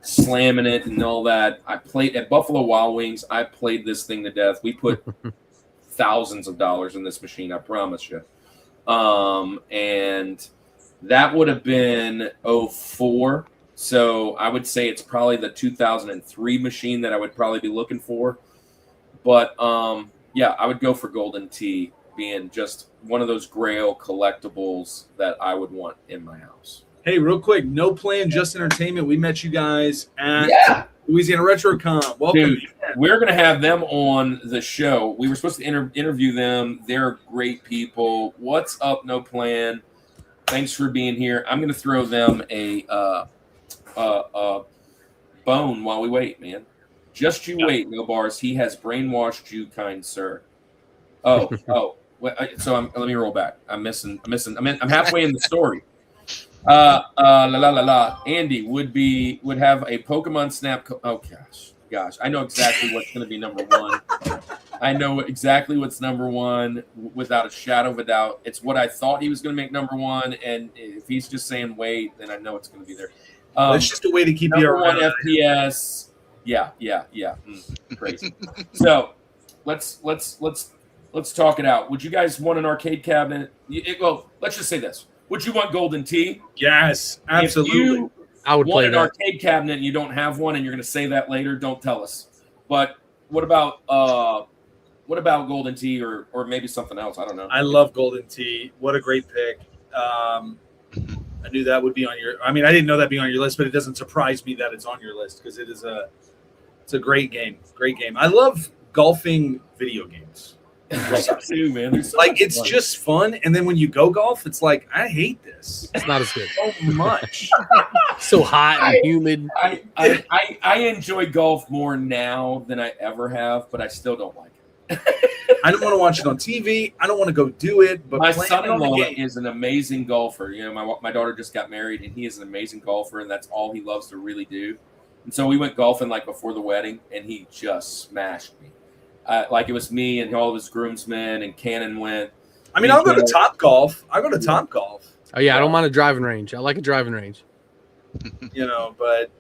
slamming it and all that. I played at Buffalo Wild Wings. I played this thing to death. We put thousands of dollars in this machine, I promise you. And that would have been 04. So I would say it's probably the 2003 machine that I would probably be looking for. But yeah, I would go for Golden Tee being just one of those grail collectibles that I would want in my house. Hey, real quick, No Plan, Just Entertainment. We met you guys at Louisiana RetroCon. Welcome. Dude, we're going to have them on the show. We were supposed to interview them. They're great people. What's up, No Plan? Thanks for being here. I'm going to throw them a bone while we wait, man. Just you wait, No Bars. He has brainwashed you, kind sir. Oh. So let me roll back. I'm halfway in the story. Andy would have a Pokemon Snap. Oh gosh. I know exactly what's going to be number one. I know exactly what's number one without a shadow of a doubt. It's what I thought he was going to make number one, and if he's just saying wait, then I know it's going to be there. It's just a way to keep you number around. One FPS. Yeah. Crazy. So let's talk it out. Would you guys want an arcade cabinet? Well, let's just say this. Would you want Golden Tee? Yes, absolutely. I would play an arcade cabinet and you don't have one and you're going to say that later, don't tell us. But what about Golden Tee or maybe something else? I don't know. I love Golden Tee. What a great pick. I knew that would be on your. I mean, I didn't know that'd be on your list, but it doesn't surprise me that it's on your list because it's a great game. Great game. I love golfing video games. too, man. There's so Like much it's fun. just fun, and then when you go golf, it's like I hate this It's not as good. so much. So hot and humid. I enjoy golf more now than I ever have, but I still don't like it. I don't want to watch it on TV. I don't want to go do it. But My playing it on the son-in-law game- is an amazing golfer. You know, my daughter just got married, and he is an amazing golfer, and that's all he loves to really do. And so we went golfing like before the wedding, and he just smashed me. Like it was me and all of his groomsmen, and Cannon went. I mean, I'll go to Top Golf. I'll go to Top Golf. Oh yeah, I don't mind a driving range. I like a driving range. You know, but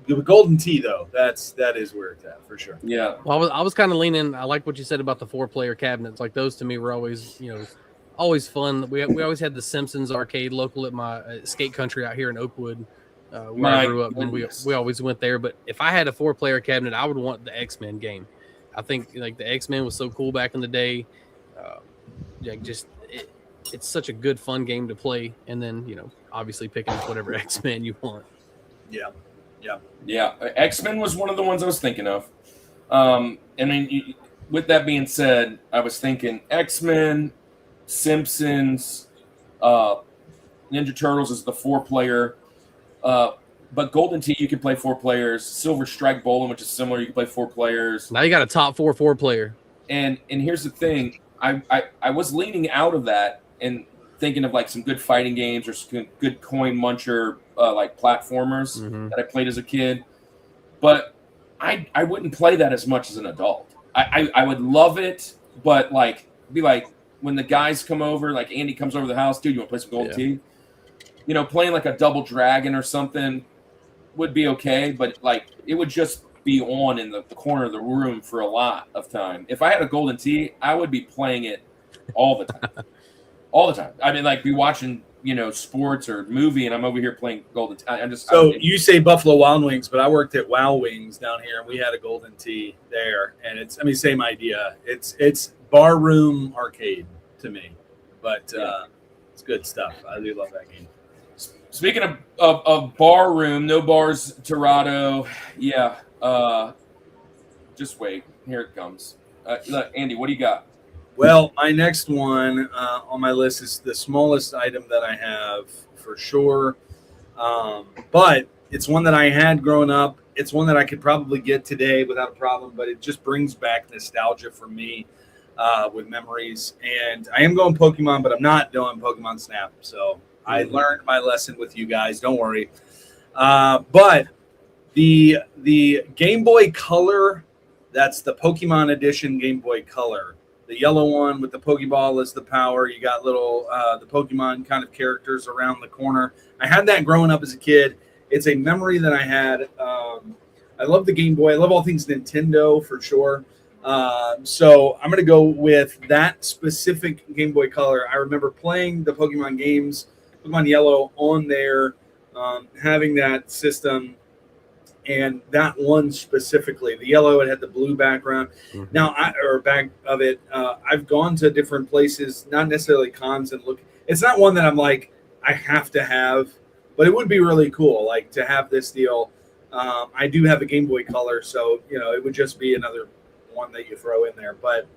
the Golden Tee though, that is where it's at for sure. Yeah. Well, I was kind of leaning. I like what you said about the 4-player cabinets. Like those to me were always, always fun. We always had the Simpsons arcade local at my skate country out here in Oakwood, where I grew up, and we always went there. But if I had a 4-player cabinet, I would want the X-Men game. I think like the X-Men was so cool back in the day. It's such a good fun game to play, and then obviously picking up whatever X-Men you want. Yeah. X-Men was one of the ones I was thinking of. I mean, with that being said, I was thinking X-Men, Simpsons, Ninja Turtles is the 4-player. But Golden Tee, you can play 4 players. Silver Strike Bowling, which is similar, you can play 4 players. Now you got a top 4-player. And here's the thing, I was leaning out of that and thinking of like some good fighting games or some good coin muncher like platformers that I played as a kid. But I wouldn't play that as much as an adult. I would love it, but be like when the guys come over, like Andy comes over the house, dude, you want to play some Golden Tee? Playing like a Double Dragon or something would be okay, but like it would just be on in the corner of the room for a lot of time. If I had a Golden Tee, I would be playing it all the time. All the time. I mean, like be watching, sports or movie, and I'm over here playing Golden Tee. You say Buffalo Wild Wings, but I worked at Wow Wings down here, and we had a Golden Tee there, and same idea. It's bar room arcade to me, but it's good stuff. I do love that game. Speaking of bar room, no bars, Torado. Yeah. Just wait. Here it comes. Look, Andy, what do you got? Well, my next one on my list is the smallest item that I have for sure. But it's one that I had growing up. It's one that I could probably get today without a problem, but it just brings back nostalgia for me with memories. And I am going Pokemon, but I'm not doing Pokemon Snap. So I learned my lesson with you guys. Don't worry. But the Game Boy Color, that's the Pokemon Edition Game Boy Color. The yellow one with the Pokeball is the power. You got little the Pokemon kind of characters around the corner. I had that growing up as a kid. It's a memory that I had. I love the Game Boy. I love all things Nintendo for sure. So I'm going to go with that specific Game Boy Color. I remember playing the Pokemon games, Pokemon Yellow on there, having that system. And that one specifically, the yellow, it had the blue background. Now, back of it, I've gone to different places, not necessarily cons, and look. It's not one that I'm like, I have to have, but it would be really cool, like to have this deal. I do have a Game Boy Color, so it would just be another one that you throw in there. But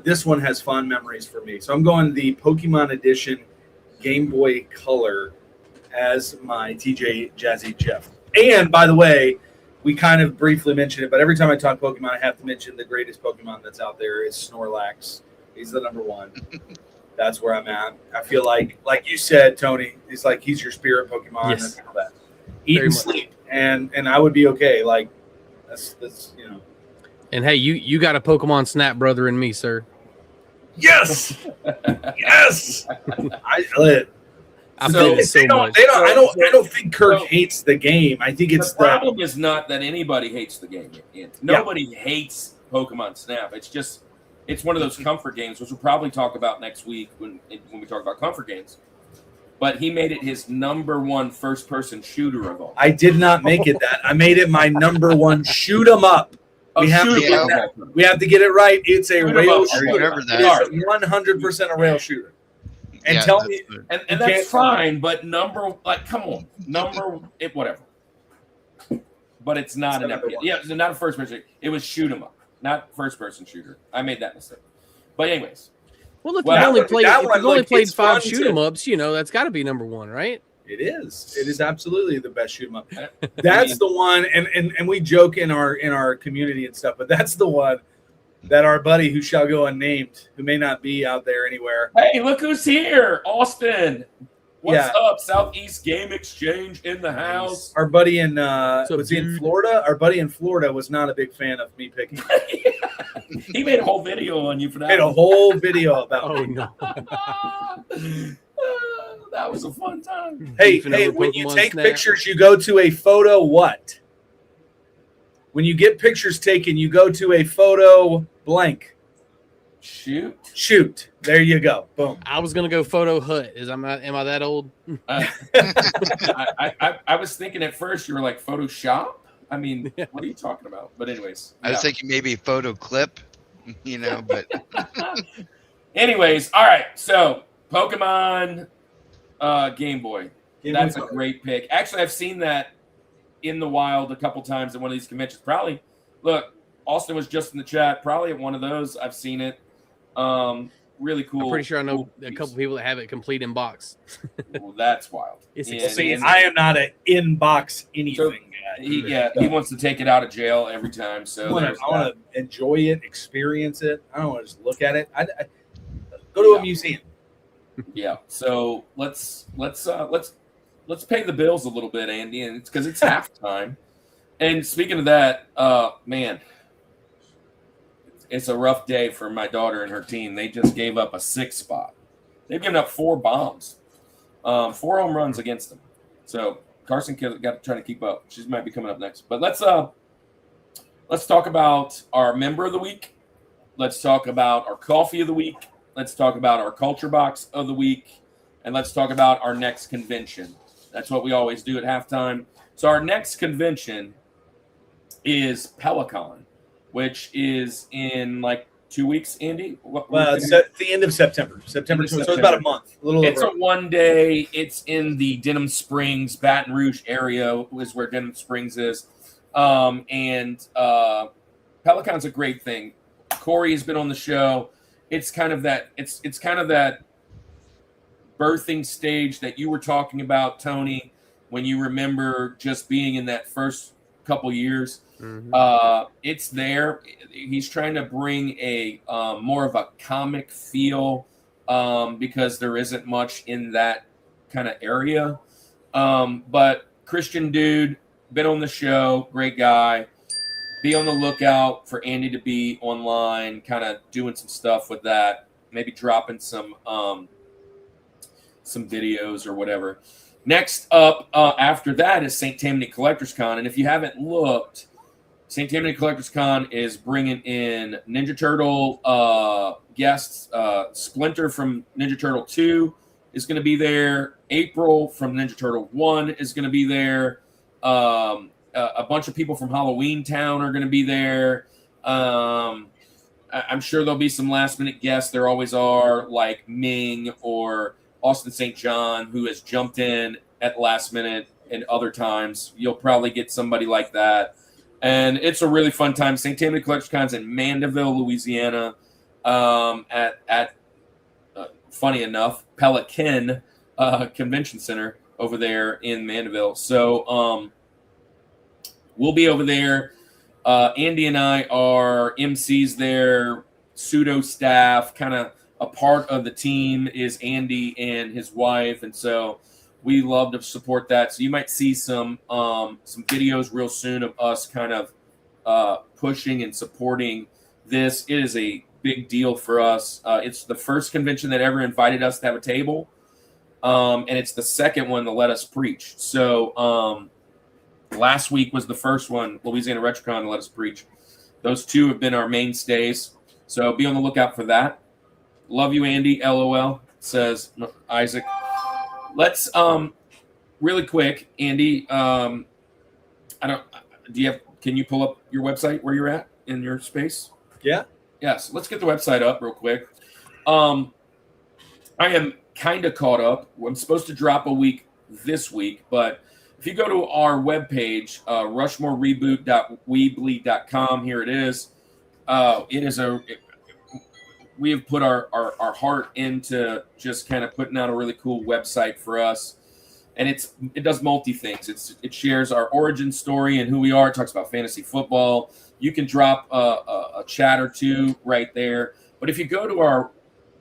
this one has fond memories for me, so I'm going the Pokemon Edition Game Boy Color as my TJ Jazzy Jeff. And by the way, we kind of briefly mentioned it, but every time I talk Pokemon, I have to mention the greatest Pokemon that's out there is Snorlax. He's the number one. That's where I'm at. I feel like you said, Tony, he's your spirit Pokemon. Yes. And all that. Eat and sleep, and I would be okay. Like that's. And hey, you got a Pokemon Snap brother in me, sir. Yes, yes. I feel it so much. I don't think Kirk hates the game. I think it's the problem is not that anybody hates the game. Nobody hates Pokemon Snap. It's one of those comfort games, which we'll probably talk about next week when we talk about comfort games. But he made it his number one first-person shooter of all. I did not make it that. I made it my number one shoot 'em up. We have to get it right. It's a rail shooter. It's 100% a rail shooter. And tell me, and that's fine, but come on, whatever. But it's not an FPS. Yeah, it's not a first person. It was shoot 'em up, not first person shooter. I made that mistake. But anyways, Well, if Well, you've only that played, one- if you've only like, played it's 5 fun shoot 'em ups, that's got to be number 1, right? It is. It is absolutely the best shoot 'em up. That's the one, and we joke in our community and stuff, but that's the one that our buddy who shall go unnamed, who may not be out there anywhere. hey, look who's here, Austin. What's Yeah. up, Southeast Game Exchange in the house? Our buddy in up, was he in dude? Florida? Our buddy in Florida was not a big fan of me picking. He made a whole video on you for that. Made a whole video about Oh me. no! That was a fun time. Hey, Beefing over when you Pokemon take Snap. pictures, you go to a photo what? When you get pictures taken, you go to a photo blank. Shoot. Shoot. There you go. Boom. I was gonna go photo hut. Am I that old? I was thinking at first you were like Photoshop. I mean, what are you talking about? But anyways, I was thinking maybe photo clip, but anyways, all right. So Pokemon Game Boy. Game That's Boy a great pick. Actually, I've seen that in the wild a couple times at one of these conventions. Probably, look, Austin was just in the chat. Probably at one of those. I've seen it. Really cool. I'm pretty sure I know cool a couple piece. people that have it complete in box. Well, that's wild. It's And- See, expensive. I am not an inbox anything guy. he wants to take it out of jail every time. So I want there's to enjoy it, experience it. I don't want to just look at it. I go to a museum. yeah. So let's pay the bills a little bit, Andy, and it's because it's halftime. And speaking of that, man, it's a rough day for my daughter and her team. They just gave up a 6 spot. They've given up 4 bombs, 4 home runs against them. So Carson got to try to keep up. She might be coming up next. But let's talk about our member of the week. Let's talk about our coffee of the week. Let's talk about our culture box of the week. And let's talk about our next convention. That's what we always do at halftime. So our next convention is Pelicon, which is in like 2 weeks, Andy? Well, it's at the end of September. September 20th. So it's about a month. A little It's over. a 1 day. It's in the Denham Springs, Baton Rouge area is where Denham Springs is. And Pelicon's a great thing. Corey has been on the show. It's kind of that birthing stage that you were talking about, Tony, when you remember just being in that first couple years. Mhm. It's there. He's trying to bring a more of a comic feel because there isn't much in that kind of area. But Christian dude, been on the show, great guy. Be on the lookout for Andy to be online, kind of doing some stuff with that. Maybe dropping some videos or whatever. Next up after that is St. Tammany Collectors Con. And if you haven't looked, St. Tammany Collectors Con is bringing in Ninja Turtle guests. Splinter from Ninja Turtle 2 is going to be there. April from Ninja Turtle 1 is going to be there. A bunch of people from Halloween Town are going to be there. I'm sure there'll be some last-minute guests. There always are, like Ming or Austin St. John, who has jumped in at last minute and other times. You'll probably get somebody like that. And it's a really fun time. St. Tammany Collectors Con's in Mandeville, Louisiana, at funny enough, Pelican Convention Center over there in Mandeville. So we'll be over there. Andy and I are MCs there, pseudo staff, kind of a part of the team is Andy and his wife. And so we love to support that. So you might see some videos real soon of us kind of pushing and supporting this. It is a big deal for us. It's the first convention that ever invited us to have a table. And it's the second one to let us preach. So last week was the first one, Louisiana RetroCon, to let us preach. Those two have been our mainstays. So be on the lookout for that. Love you, Andy. LOL, says Isaac. Let's really quick, Andy. Can you pull up your website where you're at in your space? Yeah. Yes. Let's get the website up real quick. I am kind of caught up. I'm supposed to drop a week this week, but if you go to our webpage, rushmorereboot.weebly.com, here it is. we have put our heart into just kind of putting out a really cool website for us. And it does multi things. It shares our origin story and who we are. It talks about fantasy football. You can drop a chat or two right there. But if you go to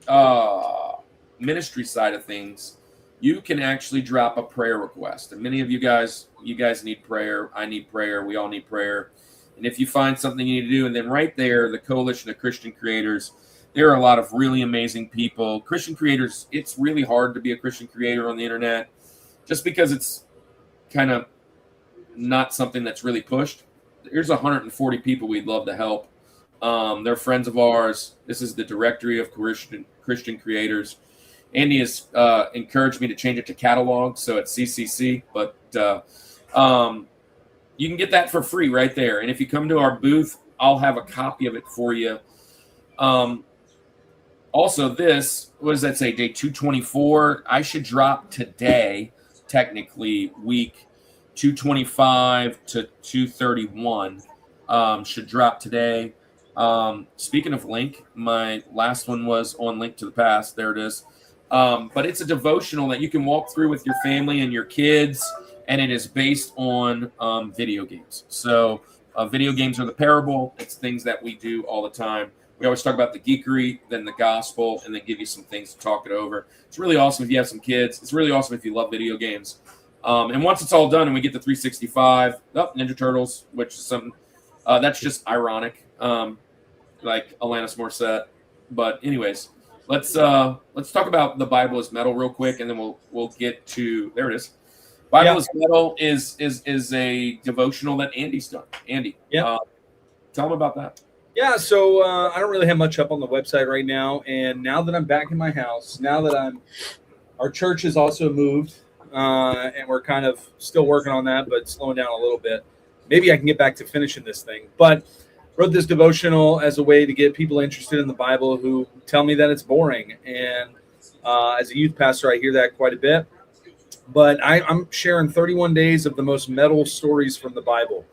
our ministry side of things, you can actually drop a prayer request. And many of you guys need prayer. I need prayer. We all need prayer. And if you find something you need to do, and then right there, the Coalition of Christian Creators, there are a lot of really amazing people. Christian creators, it's really hard to be a Christian creator on the internet just because it's kind of not something that's really pushed. There's 140 people we'd love to help. They're friends of ours. This is the directory of Christian creators. Andy has encouraged me to change it to catalog, so it's CCC. But you can get that for free right there. And if you come to our booth, I'll have a copy of it for you. Also, this, what does that say, day 224? I should drop today, technically, week 225 to 231 should drop today. Speaking of link, my last one was on Link to the Past. There it is. But it's a devotional that you can walk through with your family and your kids, and it is based on video games. So video games are the parable. It's things that we do all the time. We always talk about the geekery, then the gospel, and then give you some things to talk it over. It's really awesome if you have some kids. It's really awesome if you love video games. And once it's all done and we get the 365, Ninja Turtles, which is something that's just ironic, like Alanis Morissette. But anyways, let's talk about the Bible is Metal real quick, and then we'll get to, there it is. Bible is Metal is a devotional that Andy's done. Andy, tell them about that. Yeah, so I don't really have much up on the website right now, and now that I'm back in my house, now that our church has also moved, and we're kind of still working on that, but slowing down a little bit. Maybe I can get back to finishing this thing. But wrote this devotional as a way to get people interested in the Bible who tell me that it's boring. And as a youth pastor, I hear that quite a bit. But I'm sharing 31 days of the most metal stories from the Bible.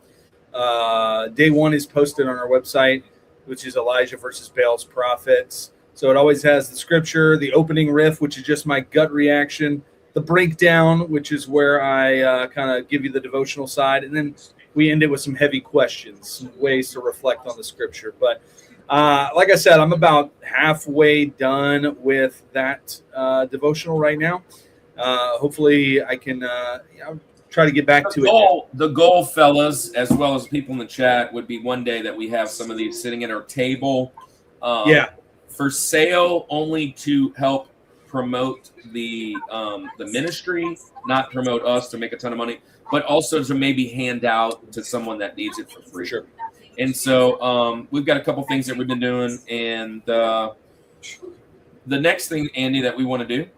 Day one is posted on our website, which is Elijah versus Baal's prophets. So it always has the scripture, the opening riff, which is just my gut reaction, the breakdown, which is where I kind of give you the devotional side, and then we end it with some heavy questions, some ways to reflect on the scripture. But like I said, I'm about halfway done with that devotional right now. Hopefully I can try to get back to it. The goal, fellas, as well as people in the chat, would be one day that we have some of these sitting at our table. For sale, only to help promote the ministry, not promote us to make a ton of money, but also to maybe hand out to someone that needs it for free. Sure. And so we've got a couple things that we've been doing, and the next thing, Andy, that we want to do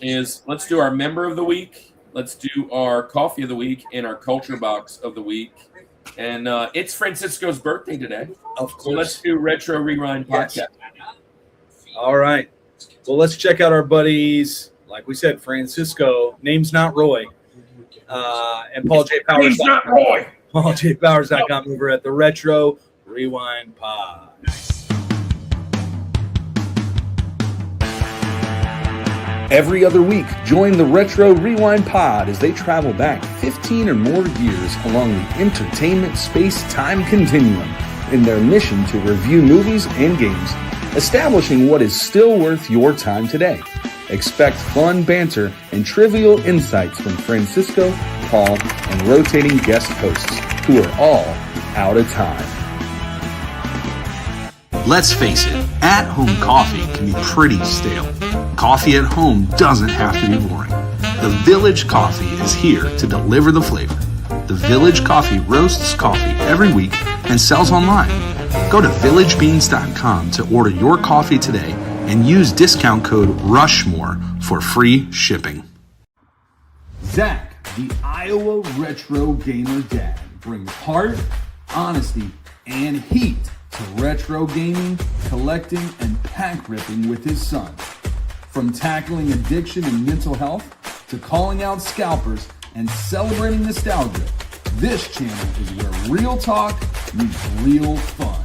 is let's do our member of the week, let's do our coffee of the week, and our culture box of the week. And it's Francisco's birthday today. Of course. So let's do Retro Rewind Podcast. Yes. All right. Well, let's check out our buddies. Like we said, Francisco, name's not Roy. And Paul J. Powers. Name's not Roy. Paul J. Powers.com over at the Retro Rewind Pod. Every other week, join the Retro Rewind Pod as they travel back 15 or more years along the entertainment space-time continuum in their mission to review movies and games, establishing what is still worth your time today. Expect fun banter and trivial insights from Francisco, Paul, and rotating guest hosts who are all out of time. Let's face it, at-home coffee can be pretty stale. Coffee at home doesn't have to be boring. The Village Coffee is here to deliver the flavor. The Village Coffee roasts coffee every week and sells online. Go to villagebeans.com to order your coffee today and use discount code Rushmore for free shipping. Zach, the Iowa Retro Gamer Dad, brings heart, honesty, and heat to retro gaming, collecting, and pack ripping with his son. From tackling addiction and mental health to calling out scalpers and celebrating nostalgia, this channel is where real talk meets real fun.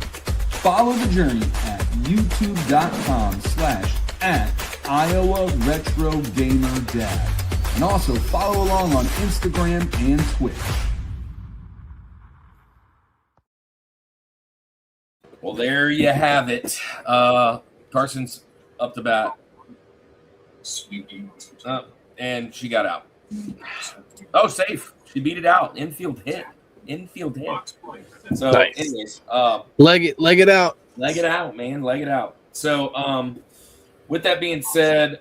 Follow the journey at youtube.com/@IowaRetroGamerDad. And also follow along on Instagram and Twitch. Well, there you have it. Carson's up to bat. And she got out. Oh, safe. She beat it out. Infield hit. So, Nice. anyways, leg it out. leg it out, man. Leg it out. So, with that being said,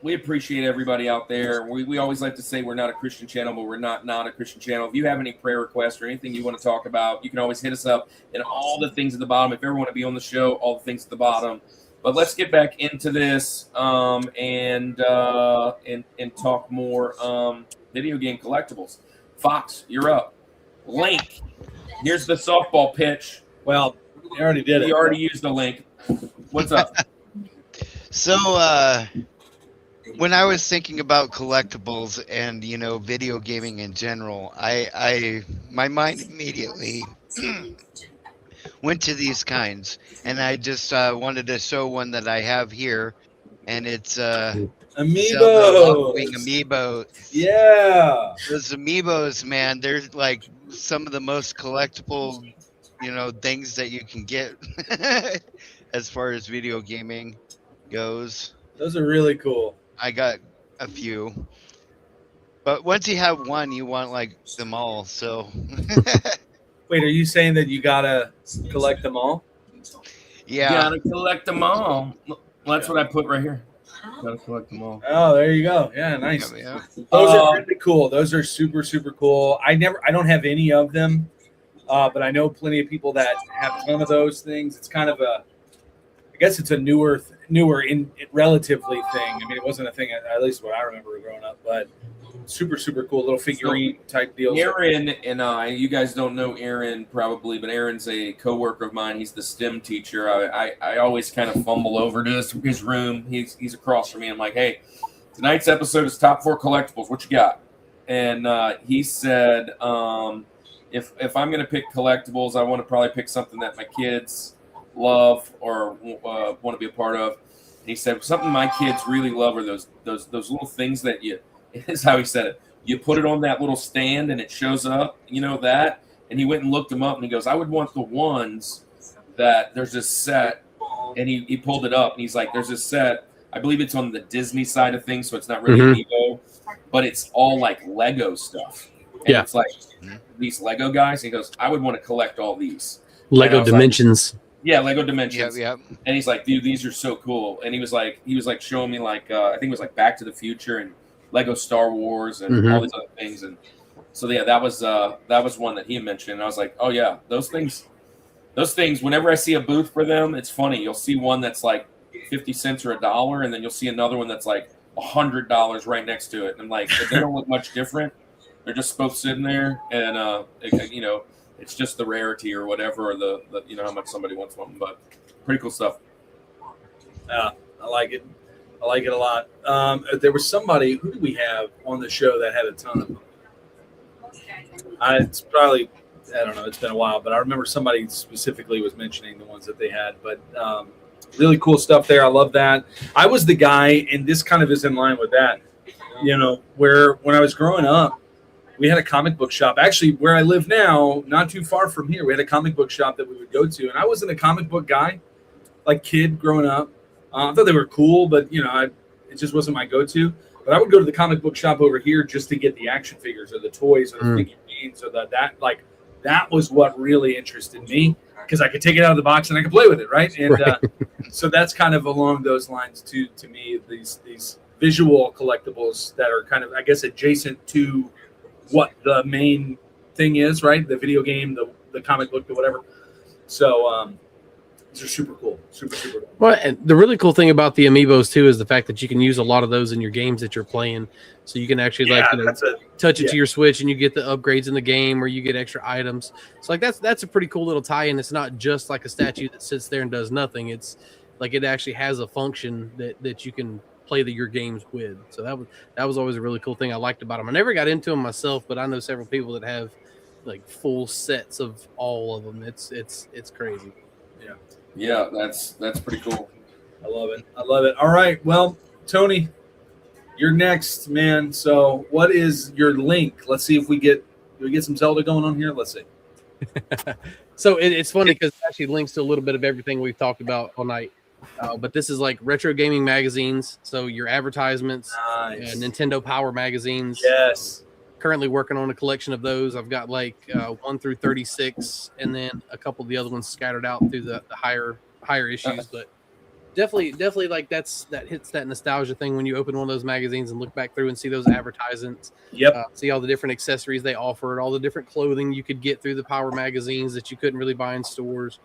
we appreciate everybody out there. We always like to say we're not a Christian channel, but we're not a Christian channel. If you have any prayer requests or anything you want to talk about, you can always hit us up in all the things at the bottom. If you ever want to be on the show, all the things at the bottom. But let's get back into this and talk more video game collectibles. Fox, you're up. Link, here's the softball pitch. Well, you already did it. You already used the link. What's up? So, when I was thinking about collectibles and video gaming in general, my mind immediately went to these kinds, and I just wanted to show one that I have here, and it's Amiibo. Amiibo. Yeah. Those Amiibos, man, they're like some of the most collectible, things that you can get as far as video gaming goes. Those are really cool. I got a few, but once you have one, you want like them all. So, Wait, are you saying that you gotta collect them all? yeah, Gotta collect them all. Well, that's what I put right here. Gotta collect them all. Oh, there you go. Yeah, nice. yeah. Those are really cool. Those are super, super cool. I don't have any of them, but I know plenty of people that have a ton of those things. It's kind of I guess it's a newer in relatively thing. I mean, it wasn't a thing at least what I remember growing up, but super, super cool little figurine type deal. Aaron and I, you guys don't know Aaron probably, but Aaron's a coworker of mine. He's the STEM teacher. I always kind of fumble over to his room. He's across from me. I'm like, hey, tonight's episode is top 4 collectibles. What you got? And he said, if I'm going to pick collectibles, I want to probably pick something that my kids love or want to be a part of. And he said something my kids really love are those little things that you. Is how he said it. You put it on that little stand and it shows up, that. And he went and looked them up and he goes, I would want the ones that there's this set. And he pulled it up and he's like, there's this set. I believe it's on the Disney side of things, so it's not really Amiibo, but it's all like Lego stuff. And it's like these Lego guys. And he goes, I would want to collect all these. Lego Dimensions. Yeah, Lego Dimensions. Yep. And he's like, dude, these are so cool. And he was like showing me like I think it was like Back to the Future and Lego Star Wars and all these other things. And so yeah, that was one that he mentioned. And I was like, oh yeah, those things, whenever I see a booth for them, it's funny. You'll see one that's like 50 cents or $1, and then you'll see another one that's like $100 right next to it. And like, they don't look much different. They're just both sitting there, and it's just the rarity or whatever, or the how much somebody wants one. But pretty cool stuff. Yeah, I like it. I like it a lot. There was somebody, who did we have on the show that had a ton of them? It's probably, I don't know, it's been a while, but I remember somebody specifically was mentioning the ones that they had. But really cool stuff there. I love that. I was the guy, and this kind of is in line with that, where when I was growing up, we had a comic book shop. Actually, where I live now, not too far from here, we had a comic book shop that we would go to. And I wasn't a comic book guy, like kid growing up. I thought they were cool, but it just wasn't my go-to. But I would go to the comic book shop over here just to get the action figures or the toys or the figurines or that was what really interested me, because I could take it out of the box and I could play with it, right? And so that's kind of along those lines too. To me, these visual collectibles that are kind of, I guess, adjacent to what the main thing is, right? The video game, the comic book, the whatever. So. These are super cool. Super, super cool. Well, and the really cool thing about the Amiibos, too, is the fact that you can use a lot of those in your games that you're playing. So you can actually touch it to your Switch and you get the upgrades in the game, or you get extra items. So like that's a pretty cool little tie-in. It's not just like a statue that sits there and does nothing. It's like it actually has a function that you can play your games with. So that was always a really cool thing I liked about them. I never got into them myself, but I know several people that have like full sets of all of them. It's crazy. Yeah. Yeah, that's pretty cool. I love it. I love it. All right. Well, Tony, you're next, man. So what is your link? Let's see if we get some Zelda going on here. Let's see. So it's funny because it actually links to a little bit of everything we've talked about all night. But this is like retro gaming magazines. So your advertisements, Nice. Nintendo Power magazines. Yes. Currently working on a collection of those. I've got like 1 through 36, and then a couple of the other ones scattered out through the higher issues. But definitely like that hits that nostalgia thing when you open one of those magazines and look back through and see those advertisements. Yep. See all the different accessories they offered, all the different clothing you could get through the Power magazines that you couldn't really buy in stores.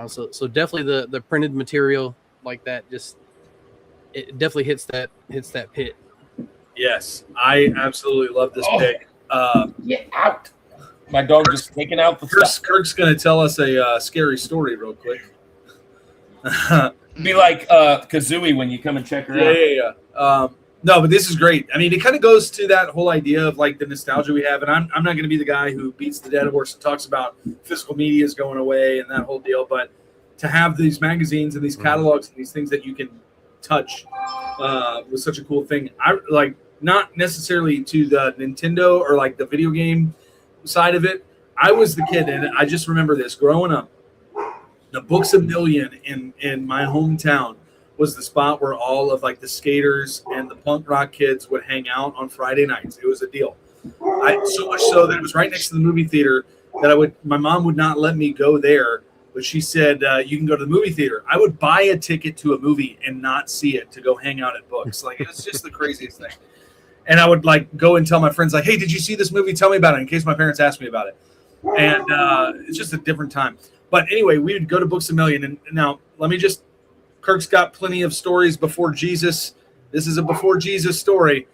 So definitely the printed material like that, it definitely hits that pit. Yes, I absolutely love this pick. Get out! My dog just taking out the stuff. Kirk's going to tell us a scary story real quick. Be like Kazooie when you come and check her out. Yeah. No, but this is great. I mean, it kind of goes to that whole idea of like the nostalgia we have. And I'm not going to be the guy who beats the dead horse and talks about physical media is going away and that whole deal. But to have these magazines and these catalogs and these things that you can touch was such a cool thing. I like not necessarily to the Nintendo or like the video game side of it. I was the kid, and I just remember this growing up. The Books A Million in my hometown was the spot where all of like the skaters and the punk rock kids would hang out on Friday nights. It was a deal. So much so that it was right next to the movie theater that my mom would not let me go there, but she said, you can go to the movie theater. I would buy a ticket to a movie and not see it to go hang out at Books. Like, it was just the craziest thing. And I would like go and tell my friends like, hey, did you see this movie? Tell me about it in case my parents asked me about it. And it's just a different time. But anyway, we would go to Books A Million. And now Kirk's got plenty of stories before Jesus. This is a before Jesus story.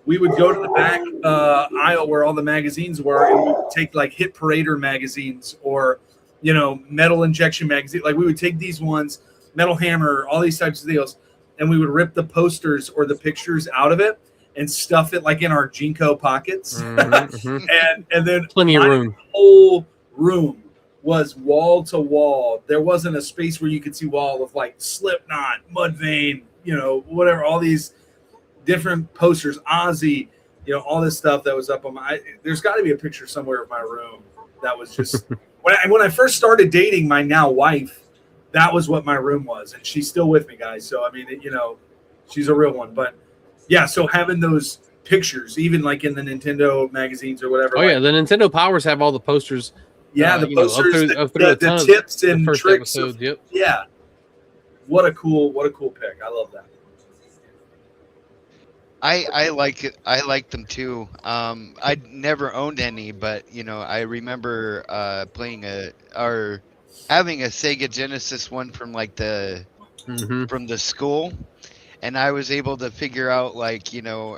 We would go to the back aisle where all the magazines were, and we would take like Hit Parader magazines or, Metal Injection magazine. Like we would take these ones, Metal Hammer, all these types of deals, and we would rip the posters or the pictures out of it and stuff it like in our Jinko pockets. and then plenty of room. Whole room was wall to wall. There wasn't a space where you could see wall of like Slipknot, Mudvayne, whatever, all these different posters, Ozzy, all this stuff that was up on there's got to be a picture somewhere of my room that was just when I first started dating my now wife, that was what my room was, and she's still with me, guys. So I mean, she's a real one. But yeah, so having those pictures, even like in the Nintendo magazines or whatever. Oh yeah, the Nintendo Powers have all the posters. Yeah, the posters, the tips and tricks. Yep. Yeah, what a cool pick. I love that. I like it. I like them too. I never owned any, but I remember having a Sega Genesis one from like from the school, and I was able to figure out like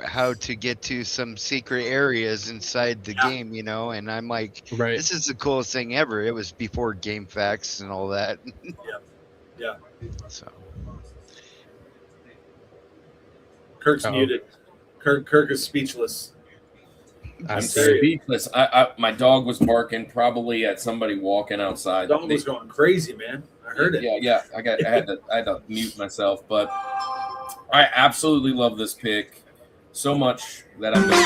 how to get to some secret areas inside the game. And I'm like, this is the coolest thing ever. It was before Game Facts and all that. Yeah. So. Kirk's muted. Kirk is speechless. I'm speechless. My dog was barking probably at somebody walking outside. The dog was going crazy, man. I heard it. Yeah. I had to mute myself, but I absolutely love this pick so much that I'm going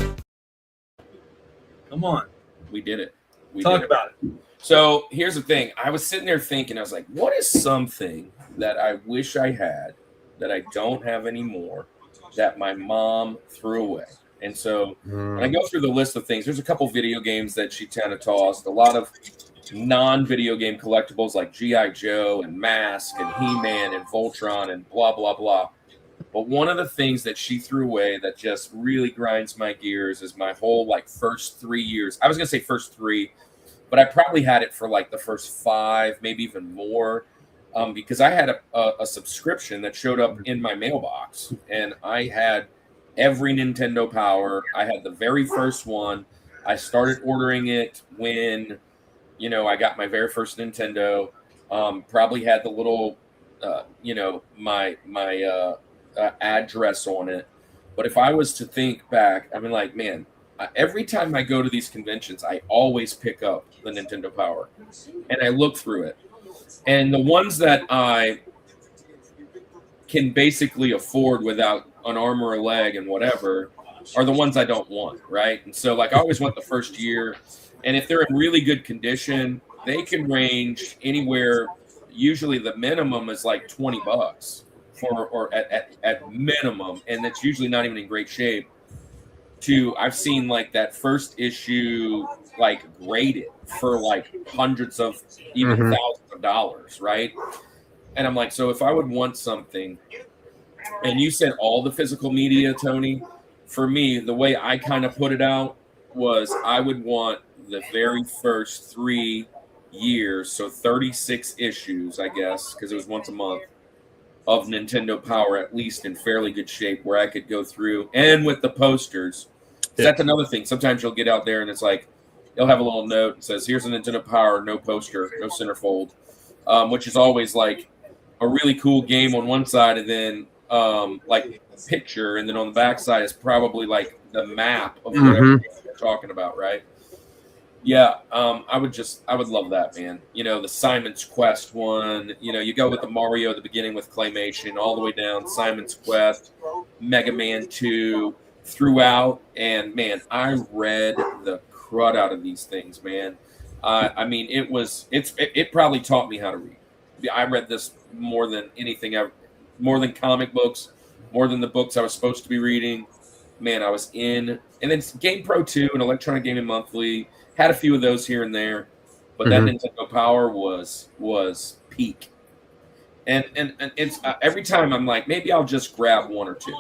to. Come on. We did it. Talk about it. So here's the thing. I was sitting there thinking, I was like, what is something that I wish I had that I don't have anymore that my mom threw away? And so when I go through the list of things, there's a couple video games that she kind of tossed, a lot of non-video game collectibles like G.I. Joe and Mask and He-Man and Voltron and blah, blah, blah. But one of the things that she threw away that just really grinds my gears is my whole like first 3 years. I was going to say first 3, but I probably had it for like the first 5, maybe even more. Because I had a subscription that showed up in my mailbox, and I had every Nintendo Power. I had the very first one. I started ordering it when, I got my very first Nintendo. Probably had the little, my address on it. But if I was to think back, I mean, like, man, every time I go to these conventions, I always pick up the Nintendo Power, and I look through it, and the ones that I can basically afford without an arm or a leg and whatever are the ones I don't want, right? And so, like, I always want the first year, and if they're in really good condition, they can range anywhere. Usually, the minimum is like $20 or at minimum, and it's usually not even in great shape. I've seen like that first issue like graded for like hundreds of even thousands of dollars, right? And I'm like, so if I would want something, and you said all the physical media, Tony, for me, the way I kind of put it out was I would want the very first 3 years, so 36 issues, I guess, because it was once a month, of Nintendo Power, at least in fairly good shape, where I could go through, and with the posters. Yeah. That's another thing. Sometimes you'll get out there and it's like, you'll have a little note that says, here's a Nintendo Power, no poster, no centerfold, which is always like a really cool game on one side, and then like a picture, and then on the back side is probably like the map of whatever you're talking about, right? Yeah, I would love that, man. You know, the Simon's Quest one, you know, you go with the Mario at the beginning with Claymation, all the way down, Simon's Quest, Mega Man 2, throughout, and man, I read the crud out of these things, man. I mean, it probably taught me how to read. I read this more than anything ever, more than comic books, more than the books I was supposed to be reading. Man, I was in, and then Game Pro 2 and Electronic Gaming Monthly, had a few of those here and there, but that Nintendo Power was peak. And it's every time I'm like, maybe I'll just grab one or two.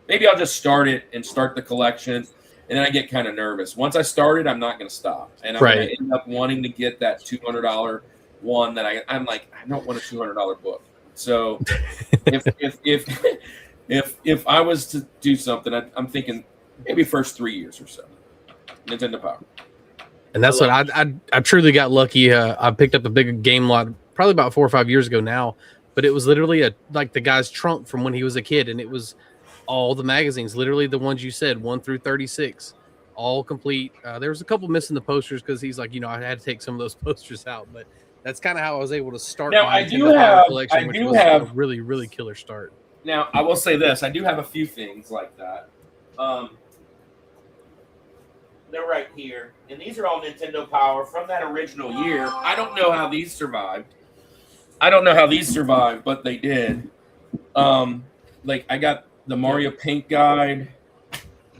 Maybe I'll just start the collection, and then I get kind of nervous. Once I start it, I'm not going to stop, and I'm going to end up wanting to get that $200 one that I'm like, I don't want a $200 book. So if I was to do something, I'm thinking maybe first 3 years or so, Nintendo Power. And that's what I truly got lucky. I picked up a big game lot probably about 4 or 5 years ago now, but it was literally like the guy's trunk from when he was a kid, and it was all the magazines, literally the ones you said, 1 through 36, all complete. There was a couple missing the posters because he's like, you know, I had to take some of those posters out, but that's kind of how I was able to start. Now I do have a really, really killer start. Now I will say this: I do have a few things like that. They're right here, and these are all Nintendo Power from that original year. I don't know how these survived. But they did. Like I got the Mario Paint Guide,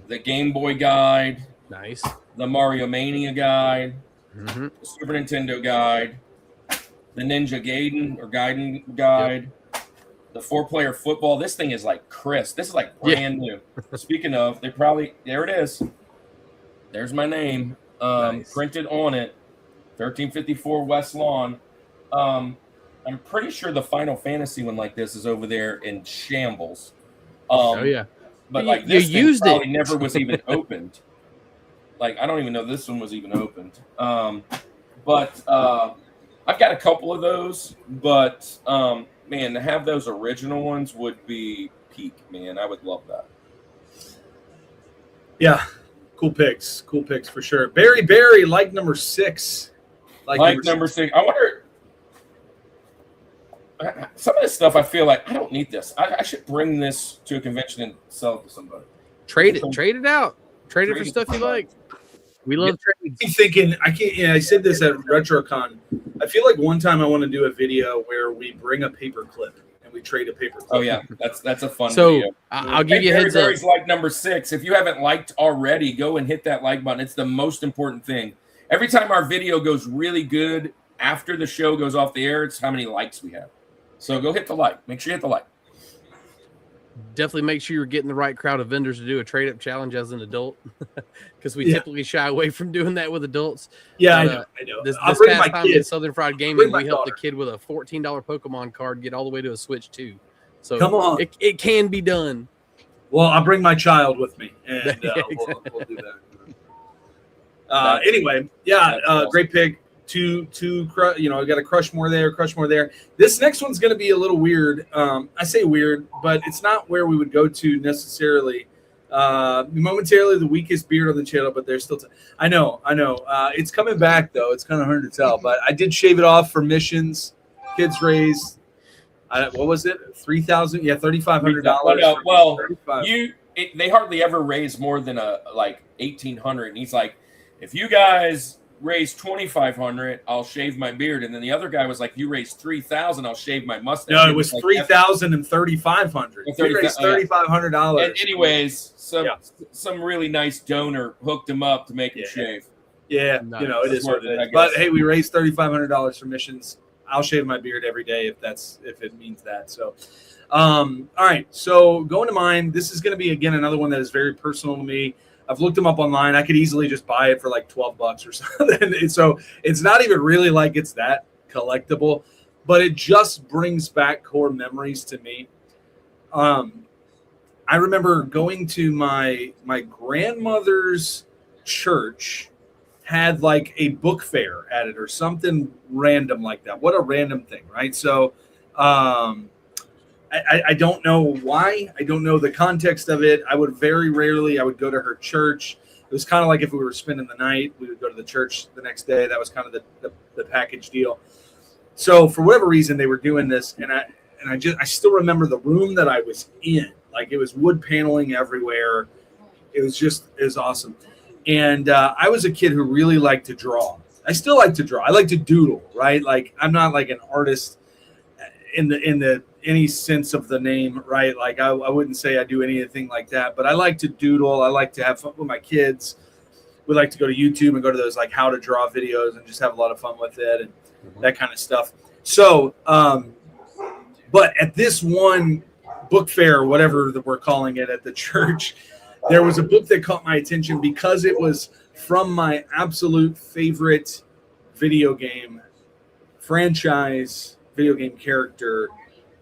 the Game Boy Guide, nice, the Mario Mania Guide, the Super Nintendo Guide, the Ninja Gaiden Guide, the 4-player football. This thing is like crisp. This is like brand new. Speaking of, there it is. There's my name printed on it, 1354 West Lawn. I'm pretty sure the Final Fantasy one like this is over there in shambles. But like this thing probably never was even opened. Like I don't even know this one was even opened. But I've got a couple of those. But man, to have those original ones would be peak. Man, I would love that. Yeah, cool picks for sure. Barry, like number 6. Like number 6. I wonder. Some of this stuff, I feel like I don't need this. I should bring this to a convention and sell it to somebody. Trade it out. Trade it for stuff you like. We love trades. I'm thinking, I said this at RetroCon. I feel like one time I want to do a video where we bring a paper clip and we trade a paper clip. Oh yeah, that's a fun video. I'll give you a heads up. Like number 6. If you haven't liked already, go and hit that like button. It's the most important thing. Every time our video goes really good after the show goes off the air, it's how many likes we have. So go hit the like. Make sure you hit the like. Definitely make sure you're getting the right crowd of vendors to do a trade-up challenge as an adult, because we typically shy away from doing that with adults. Yeah, I know. This past time in Southern Fried Gaming, we helped a kid with a $14 Pokemon card get all the way to a Switch 2. So come on, it can be done. Well, I'll bring my child with me, and we'll do that. Anyway, great pick. I got a Rushmore there. This next one's going to be a little weird. I say weird, but it's not where we would go to necessarily Momentarily the weakest beard on the channel, but there's still. I know. It's coming back though. It's kind of hard to tell, but I did shave it off for missions. Kids raised. What was it? 3,000? Yeah, $3,500. Well, they hardly ever raise more than like 1,800. And he's like, if you guys raise 2,500, I'll shave my beard. And then the other guy was like, you raised 3,000, I'll shave my mustache. No, it was 3,000 and 3,500. He raised $3,500. And anyways, some really nice donor hooked him up to make him shave. Yeah, Nice. it is what it is. But hey, we raised $3,500 for missions. I'll shave my beard every day if it means that. So, all right. So going to mine, this is going to be again another one that is very personal to me. I've looked them up online. I could easily just buy it for like $12 or something. So it's not even really like it's that collectible, but it just brings back core memories to me. I remember going to my grandmother's church. Had like a book fair at it or something random like that. What a random thing, right? So I don't know why. I don't know the context of it. I would very rarely, I would go to her church. It was kind of like if we were spending the night, we would go to the church the next day. That was kind of the package deal. So for whatever reason, they were doing this. And I still remember the room that I was in. Like it was wood paneling everywhere. It was awesome. And I was a kid who really liked to draw. I still like to draw. I like to doodle, right? Like I'm not like an artist in the any sense of the name, right? Like I wouldn't say I do anything like that, but I like to doodle. I like to have fun with my kids. We like to go to YouTube and go to those like how to draw videos and just have a lot of fun with it and that kind of stuff. So, but at this one book fair, or whatever that we're calling it at the church, there was a book that caught my attention because it was from my absolute favorite video game franchise, video game character.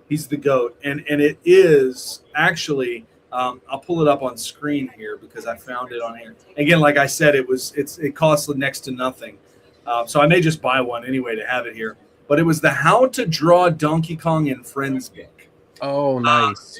He's the GOAT. And it is actually, I'll pull it up on screen here because I found it on here. Again, like I said, it costs next to nothing. So I may just buy one anyway to have it here. But it was the How to Draw Donkey Kong and Friends book. Oh, nice.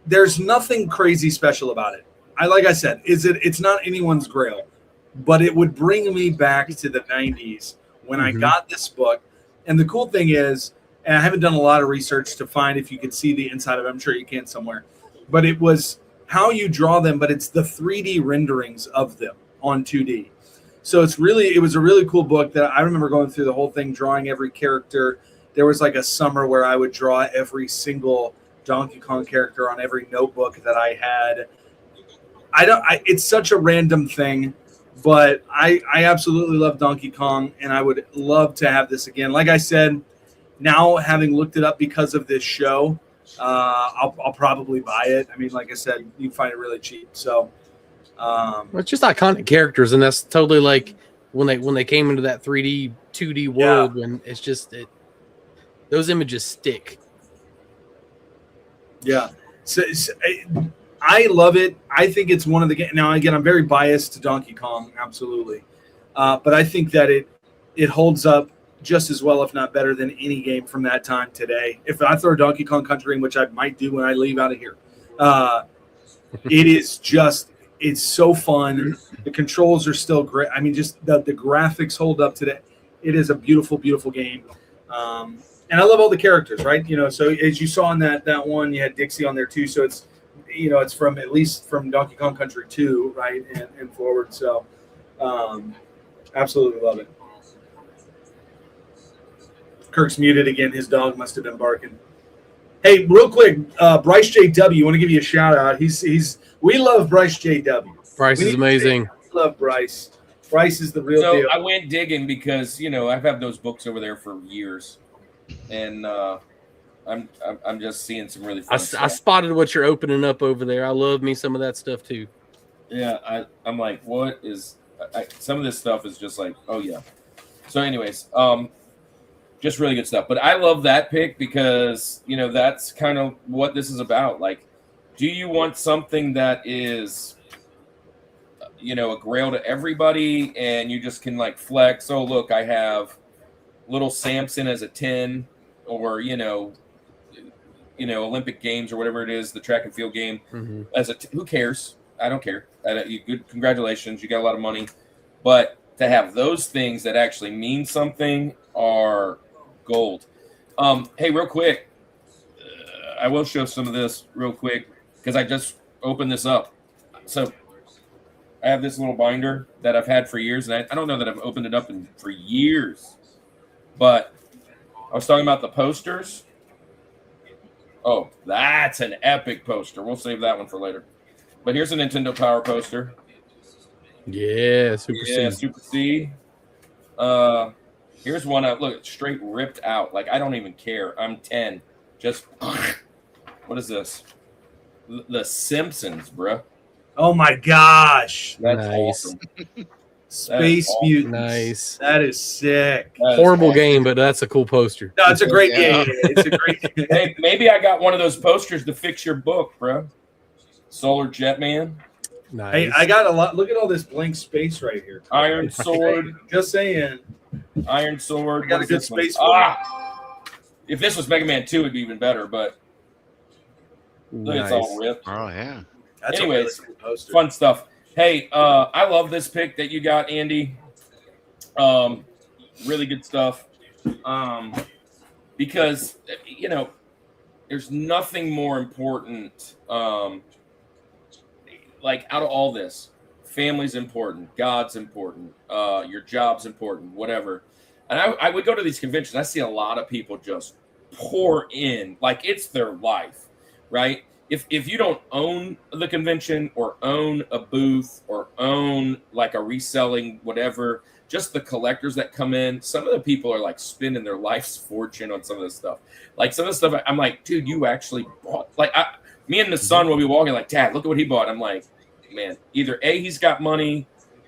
There's nothing crazy special about it. Like I said, it's not anyone's grail, but it would bring me back to the 90s when I got this book. And the cool thing is, and I haven't done a lot of research to find if you could see the inside of it. I'm sure you can somewhere. But it was how you draw them, but it's the 3D renderings of them on 2D. So it was a really cool book that I remember going through the whole thing, drawing every character. There was like a summer where I would draw every single Donkey Kong character on every notebook that I had. It's such a random thing, but I absolutely love Donkey Kong, and I would love to have this again. Like I said, now having looked it up because of this show, I'll probably buy it. I mean, like I said, you can find it really cheap. So It's just iconic characters, and that's totally like when they came into that 3D, 2D world, and it's just those images stick. Yeah, so I love it. I think it's one of the now. Again, I'm very biased to Donkey Kong, absolutely, but I think that it holds up just as well, if not better, than any game from that time today. If I throw Donkey Kong Country in, which I might do when I leave out of here, it's so fun. The controls are still great. I mean, just the graphics hold up today. It is a beautiful, beautiful game. And I love all the characters, right? So as you saw in that one, you had Dixie on there too. So it's, it's from at least from Donkey Kong Country 2, right, and forward. So absolutely love it. Kirk's muted again. His dog must have been barking. Hey, real quick, Bryce JW, want to give you a shout out. We love Bryce JW. Bryce is amazing. We love Bryce. Bryce is the real deal. I went digging because I've had those books over there for years, and I'm just seeing some really fun stuff. I spotted what you're opening up over there. I love me some of that stuff too. Yeah, I'm like, what is? Some of this stuff is just like, oh yeah. So, anyways, just really good stuff. But I love that pick because that's kind of what this is about. Like, do you want something that is a grail to everybody, and you just can like flex? Oh, look, I have little Samson as a 10, or Olympic Games or whatever it is, the track and field game. Who cares? I don't care. Good, congratulations, you got a lot of money, but to have those things that actually mean something are gold. Hey, real quick, I will show some of this real quick because I just opened this up. So I have this little binder that I've had for years, and I don't know that I've opened it up for years, but I was talking about the posters. Oh, that's an epic poster. We'll save that one for later. But here's a Nintendo Power poster. Yeah, Super C. Super C. Here's one. Look, straight ripped out. Like, I don't even care. I'm 10. Just, what is this? The Simpsons, bro. Oh my gosh! That's Nice. awesome. Space awesome. Mutants. Nice. That is sick. That is Horrible awesome. game, but that's a cool poster. No, it's a great game. It's a great game. Hey, maybe I got one of those posters to fix your book, bro. Solar Jetman. Nice. Hey, I got a lot. Look at all this blank space right here. Iron Sword. Just saying. Iron Sword. I got What a is good this one? space one. If this was Mega Man 2, it'd be even better, but look, it's all ripped. Oh yeah. That's Anyways, a really cool poster. Fun stuff. Hey, I love this pick that you got, Andy. Really good stuff. Because, there's nothing more important, like out of all this. Family's important. God's important. Your job's important. Whatever. And I would go to these conventions. I see a lot of people just pour in like it's their life, right? If you don't own the convention or own a booth or own like a reselling whatever, just the collectors that come in, some of the people are like spending their life's fortune on some of this stuff. Like some of the stuff, I'm like, dude, you actually bought. Like me and the son will be walking like, Dad, look at what he bought. I'm like, man, either A, he's got money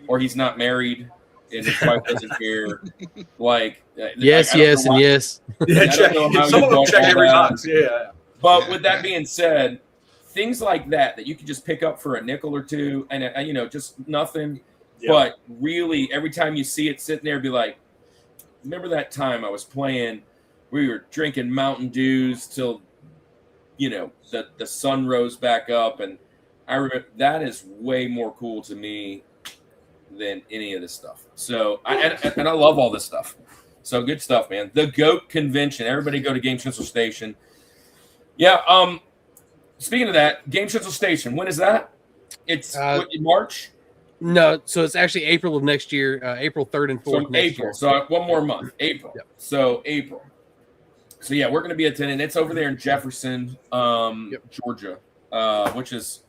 or he's not married and his wife doesn't care. Like, Yes, like, yes, and yes. Yeah, I don't know how some you of them bought check all every that. box. Yeah. But with that being said, things like that you can just pick up for a nickel or two and just nothing. Yeah. But really, every time you see it sitting there, be like, remember that time I was playing, we were drinking Mountain Dews till, the sun rose back up. And I remember that is way more cool to me than any of this stuff. So, I love all this stuff. So good stuff, man. The GOAT Convention. Everybody go to Game Central Station. Yeah. Speaking of that, Game Central Station. When is that? It's in March. No, so it's actually April of next year, April 3rd and 4th. So April. So one more month, April. Yep. So April. So yeah, we're going to be attending. It's over there in Jefferson, Georgia, which is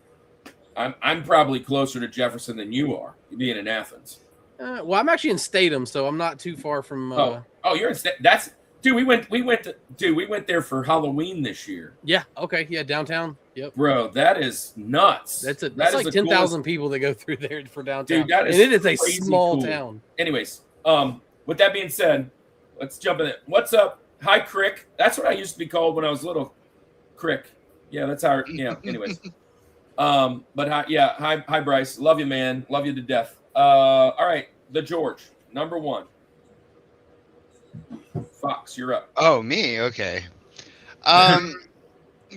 I'm probably closer to Jefferson than you are. You being in Athens. Well, I'm actually in Statham, so I'm not too far from. You're in Statham. That's dude. We went there for Halloween this year. Yeah. Okay. Yeah. Downtown. Yep. Bro, that is nuts. That's like 10,000 people that go through there for downtown. Dude, that is and it is a small cool. town. Anyways, with that being said, let's jump in it. What's up? Hi, Crick. That's what I used to be called when I was little. Crick. Yeah, that's how. Yeah. Anyways. But hi, Bryce. Love you, man. Love you to death. All right, the George, number 1. Fox, you're up. Oh, me? Okay.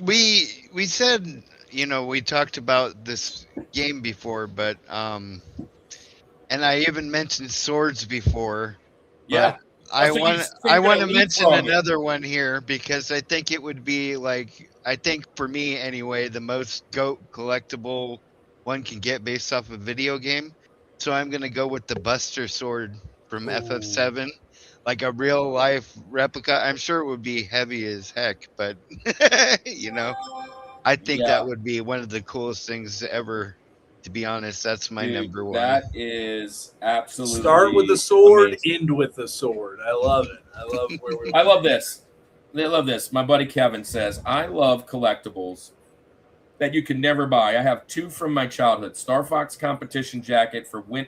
We said, we talked about this game before, but and I even mentioned swords before. Yeah. I want to mention another one here because I think it would be I think for me anyway, the most GOAT collectible one can get based off a video game. So I'm going to go with the Buster sword from FF7, like a real life replica. I'm sure it would be heavy as heck, but I think that would be one of the coolest things ever. To be honest, that's my number 1. That is absolutely. Start with the sword, amazing. end with the sword. I love it. I love where we're. I love this. I love this. My buddy Kevin says, I love collectibles that you can never buy. I have 2 from my childhood. Star Fox competition jacket for win.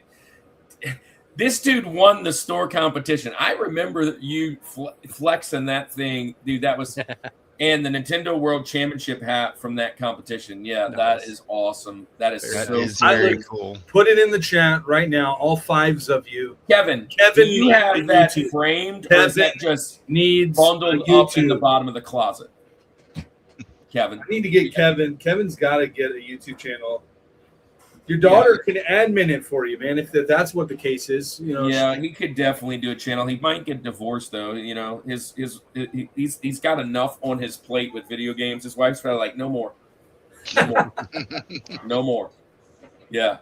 This dude won the store competition. I remember you flexing that thing, dude. That was, and the Nintendo World Championship hat from that competition. Yeah, nice. That is awesome. That is very cool. Put it in the chat right now. All 5s of you. Kevin, do you have that framed, or is that just needs bundled up in the bottom of the closet? Kevin. I need to get Kevin. Kevin's got to get a YouTube channel. Your daughter can admin it for you, man. If that's what the case is, you know. Yeah, he could definitely do a channel. He might get divorced though. You know, he's got enough on his plate with video games. His wife's probably like, no more, no more, no more. Yeah.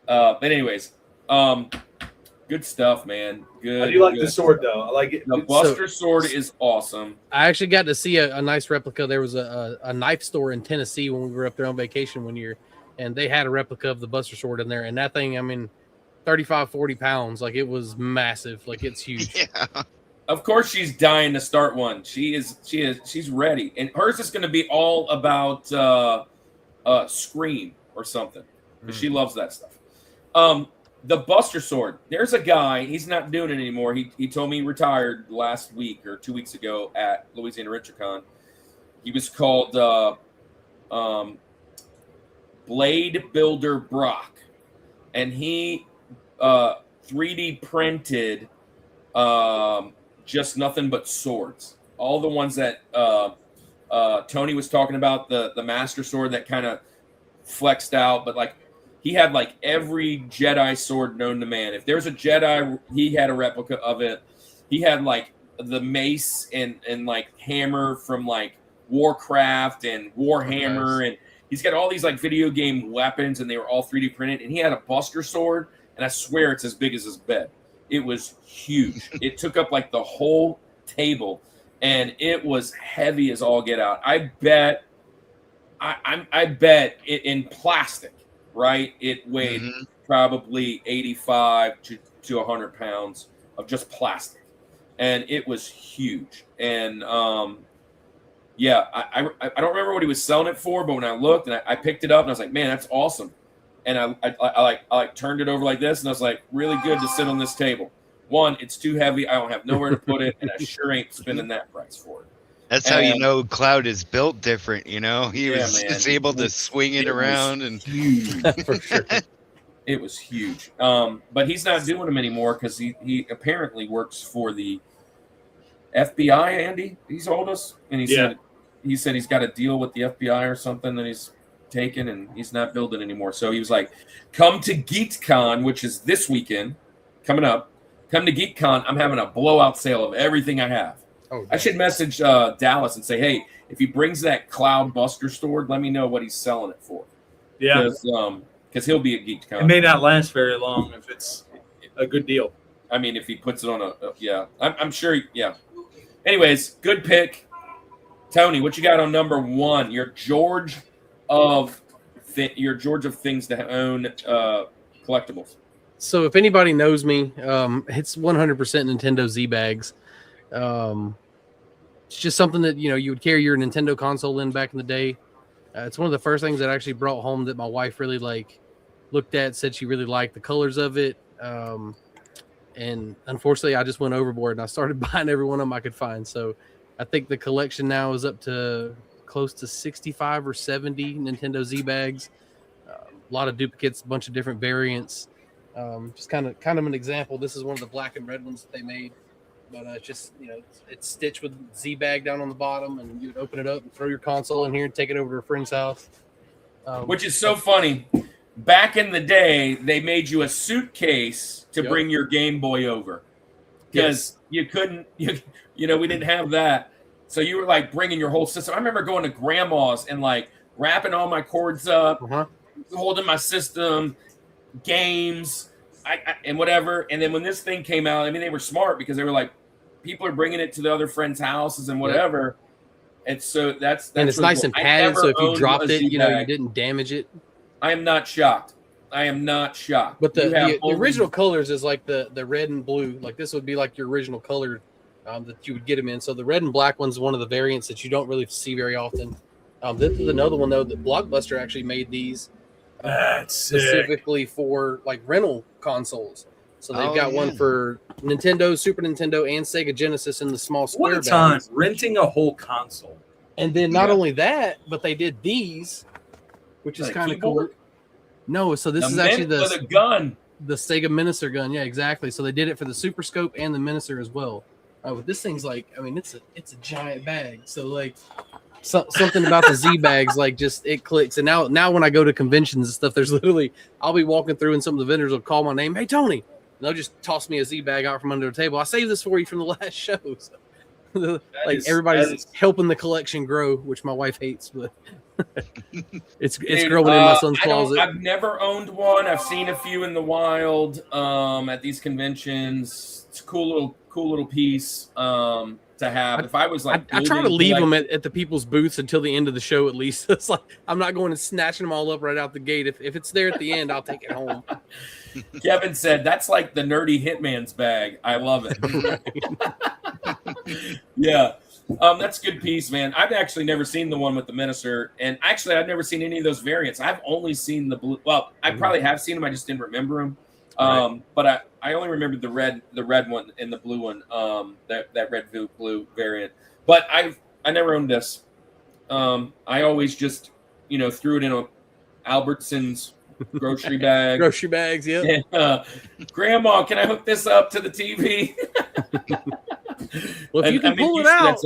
But anyways, good stuff, man. Good. I do like the sword though. I like it. The Buster sword is awesome. I actually got to see a nice replica. There was a knife store in Tennessee when we were up there on vacation one year, and they had a replica of the Buster sword in there. And that thing, I mean, 35, 40 pounds. Like, it was massive. Like, it's huge. Yeah. Of course, she's dying to start one. She's ready. And hers is going to be all about Scream or something. Because she loves that stuff. The Buster sword. There's a guy. He's not doing it anymore. He told me he retired last week or 2 weeks ago at Louisiana RenterCon. He was called Blade Builder Brock, and he 3D printed just nothing but swords. All the ones that Tony was talking about, the Master Sword that kind of flexed out, but like he had like every Jedi sword known to man. If there's a Jedi, he had a replica of it. He had like the mace and like hammer from like Warcraft and Warhammer, and he's got all these like video game weapons, and they were all 3D printed. And he had a Buster sword, and I swear it's as big as his bed. It was huge. It took up like the whole table, and it was heavy as all get out. I bet it in plastic, right? It weighed probably 85 to 100 pounds of just plastic, and it was huge. And yeah, I don't remember what he was selling it for, but when I looked and I picked it up and I was like, man, that's awesome. And I turned it over like this, and I was like, really good to sit on this table. One, it's too heavy. I don't have nowhere to put it, and I sure ain't spending that price for it. That's how you know Cloud is built different, you know? He was man. just able to swing it around. And huge. For sure. It was huge. But he's not doing them anymore because he apparently works for the FBI, Andy. He's told us. And he said he's got a deal with the FBI or something that he's taken, and he's not building anymore. So he was like, come to GeekCon, which is this weekend, coming up. Come to GeekCon. I'm having a blowout sale of everything I have. Oh, I should message Dallas and say, hey, if he brings that Cloud Buster sword, let me know what he's selling it for. Yeah. Because he'll be at GeekCon. It may not last very long if it's a good deal. I mean, if he puts it on I'm sure. Anyways, good pick. Tony, what you got on number one? Your George of things to own collectibles. So if anybody knows me, it's 100% Nintendo Z bags. It's just something that, you know, you would carry your Nintendo console in back in the day. It's one of the first things that I actually brought home that my wife really looked at, said she really liked the colors of it. And unfortunately I just went overboard and I started buying every one of them I could find. So I think the collection now is up to close to 65 or 70 Nintendo Z bags. A lot of duplicates, a bunch of different variants. Just kind of an example. This is one of the black and red ones that they made, but it's just, you know, it's stitched with Z bag down on the bottom, and you would open it up and throw your console in here and take it over to a friend's house. Which is so funny. Back in the day, they made you a suitcase to bring your Game Boy over because you couldn't, we didn't have that. So you were like bringing your whole system. I remember going to grandma's and like wrapping all my cords up, holding my system, games, and whatever. And then when this thing came out, I mean, they were smart because they were like, people are bringing it to the other friends' houses and whatever. And so that's and it's really nice cool. and padded, so if you dropped it, you didn't damage it. I am not shocked. But the original colors is like the red and blue. Like this would be like your original color that you would get them in. So the red and black one's one of the variants that you don't really see very often. This is another one though that Blockbuster actually made these specifically for like rental consoles. So they've got one for Nintendo, Super Nintendo, and Sega Genesis in the small square bags. What a time renting a whole console. And then not only that, but they did these, which is kind of cool. No, so this is actually the gun, the Sega Minister gun. Yeah, exactly. So they did it for the Super Scope and the Minister as well. But this thing's like, I mean, it's a giant bag. So like something about the Z bags, like just it clicks. And now when I go to conventions and stuff, there's literally I'll be walking through and some of the vendors will call my name, hey Tony, and they'll just toss me a Z bag out from under the table. I saved this for you from the last show. So, like everybody's helping the collection grow, which my wife hates, but it's growing in my son's closet. I've never owned one. I've seen a few in the wild at these conventions. It's a cool little piece to have. If I was like, I try to leave them at the people's booths until the end of the show. At least it's like I'm not going and snatching them all up right out the gate. If it's there at the end, I'll take it home. Kevin said that's like the nerdy hitman's bag. I love it. Yeah. That's a good piece, man. I've actually never seen the one with the minister, and actually I've never seen any of those variants. I've only seen the blue. Well, I probably have seen them. I just didn't remember them. But I only remembered the red one and the blue one. That red blue variant. But I never owned this. I always just threw it in a Albertsons grocery bag. Grocery bags, yeah. Grandma, can I hook this up to the TV? Well, if you can pull it out.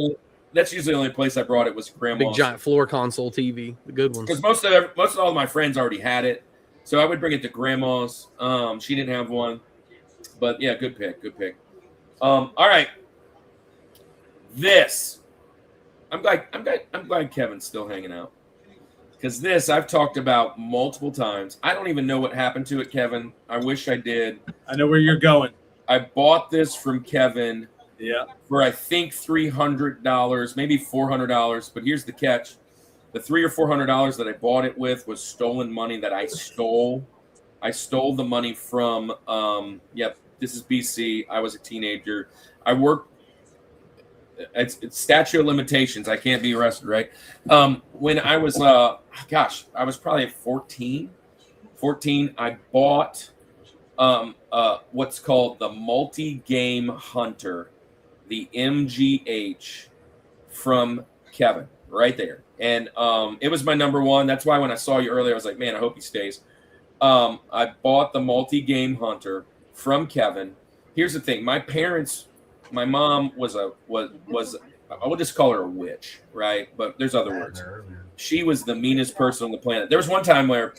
That's usually the only place I brought it was grandma's. Big giant floor console TV, the good ones. Because most of all of my friends already had it, so I would bring it to grandma's. She didn't have one, but yeah, good pick. All right, this I'm glad Kevin's still hanging out, because this I've talked about multiple times. I don't even know what happened to it, Kevin. I wish I did. I know where you're going. I bought this from Kevin. Yeah. For I think $300, maybe $400. But here's the catch: the $300 or $400 that I bought it with was stolen money that I stole. I stole the money from. This is BC. I was a teenager. I worked. It's statute of limitations. I can't be arrested, right? When I was, I was probably 14. I bought what's called the multi-game hunter. The MGH from Kevin right there. And it was my number one. That's why when I saw you earlier, I was like, man, I hope he stays. I bought the multi-game hunter from Kevin. Here's the thing. My mom was I would just call her a witch, right? But there's other words. She was the meanest person on the planet. There was one time where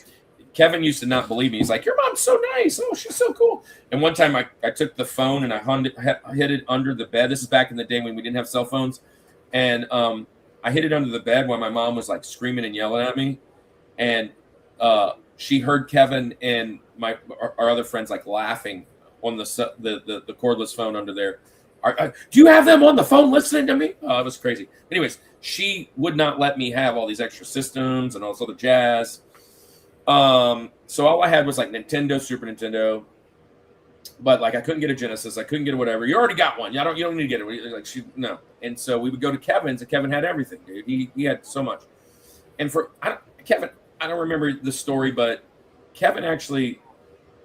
Kevin used to not believe me. He's like, your mom's so nice. Oh, she's so cool. And one time I took the phone and I hid it under the bed. This is back in the day when we didn't have cell phones. And I hid it under the bed while my mom was like screaming and yelling at me. And she heard Kevin and our other friends like laughing on the cordless phone under there. Do you have them on the phone listening to me? Oh, it was crazy. Anyways, she would not let me have all these extra systems and all this other jazz. So all I had was like Nintendo, Super Nintendo, but like I couldn't get a Genesis, I couldn't get a whatever. You already got one. You don't need to get it. Like no. And so we would go to Kevin's, and Kevin had everything, dude. He had so much. And Kevin, I don't remember the story, but Kevin actually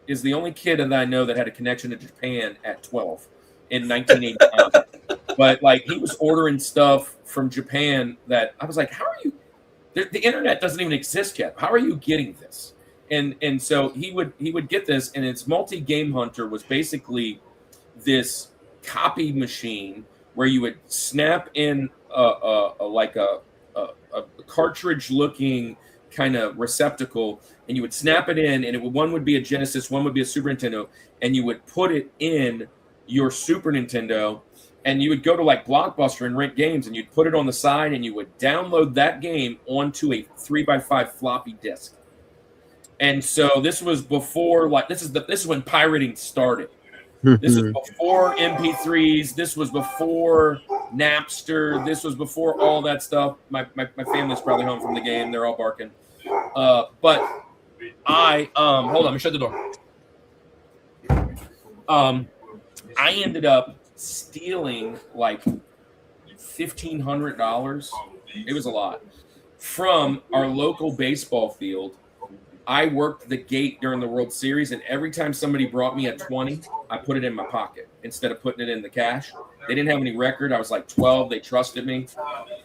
is the only kid that I know that had a connection to Japan at 12 in 1989. But like he was ordering stuff from Japan that I was like, how are you? The internet doesn't even exist yet. How are you getting this? And so he would get this, and its multi-game hunter was basically this copy machine where you would snap in a cartridge-looking kind of receptacle, and you would snap it in, and one would be a Genesis, one would be a Super Nintendo, and you would put it in your Super Nintendo. And you would go to like Blockbuster and rent games, and you'd put it on the side, and you would download that game onto a 3x5 floppy disk. And so this was before, like this is when pirating started. This is before MP3s. This was before Napster. This was before all that stuff. My family's probably home from the game. They're all barking. But I hold on. Let me shut the door. I ended up stealing like $1,500. It was a lot from our local baseball field. I worked the gate during the World Series, and every time somebody brought me a 20, I put it in my pocket instead of putting it in the cash. They didn't have any record. I was like 12. They trusted me.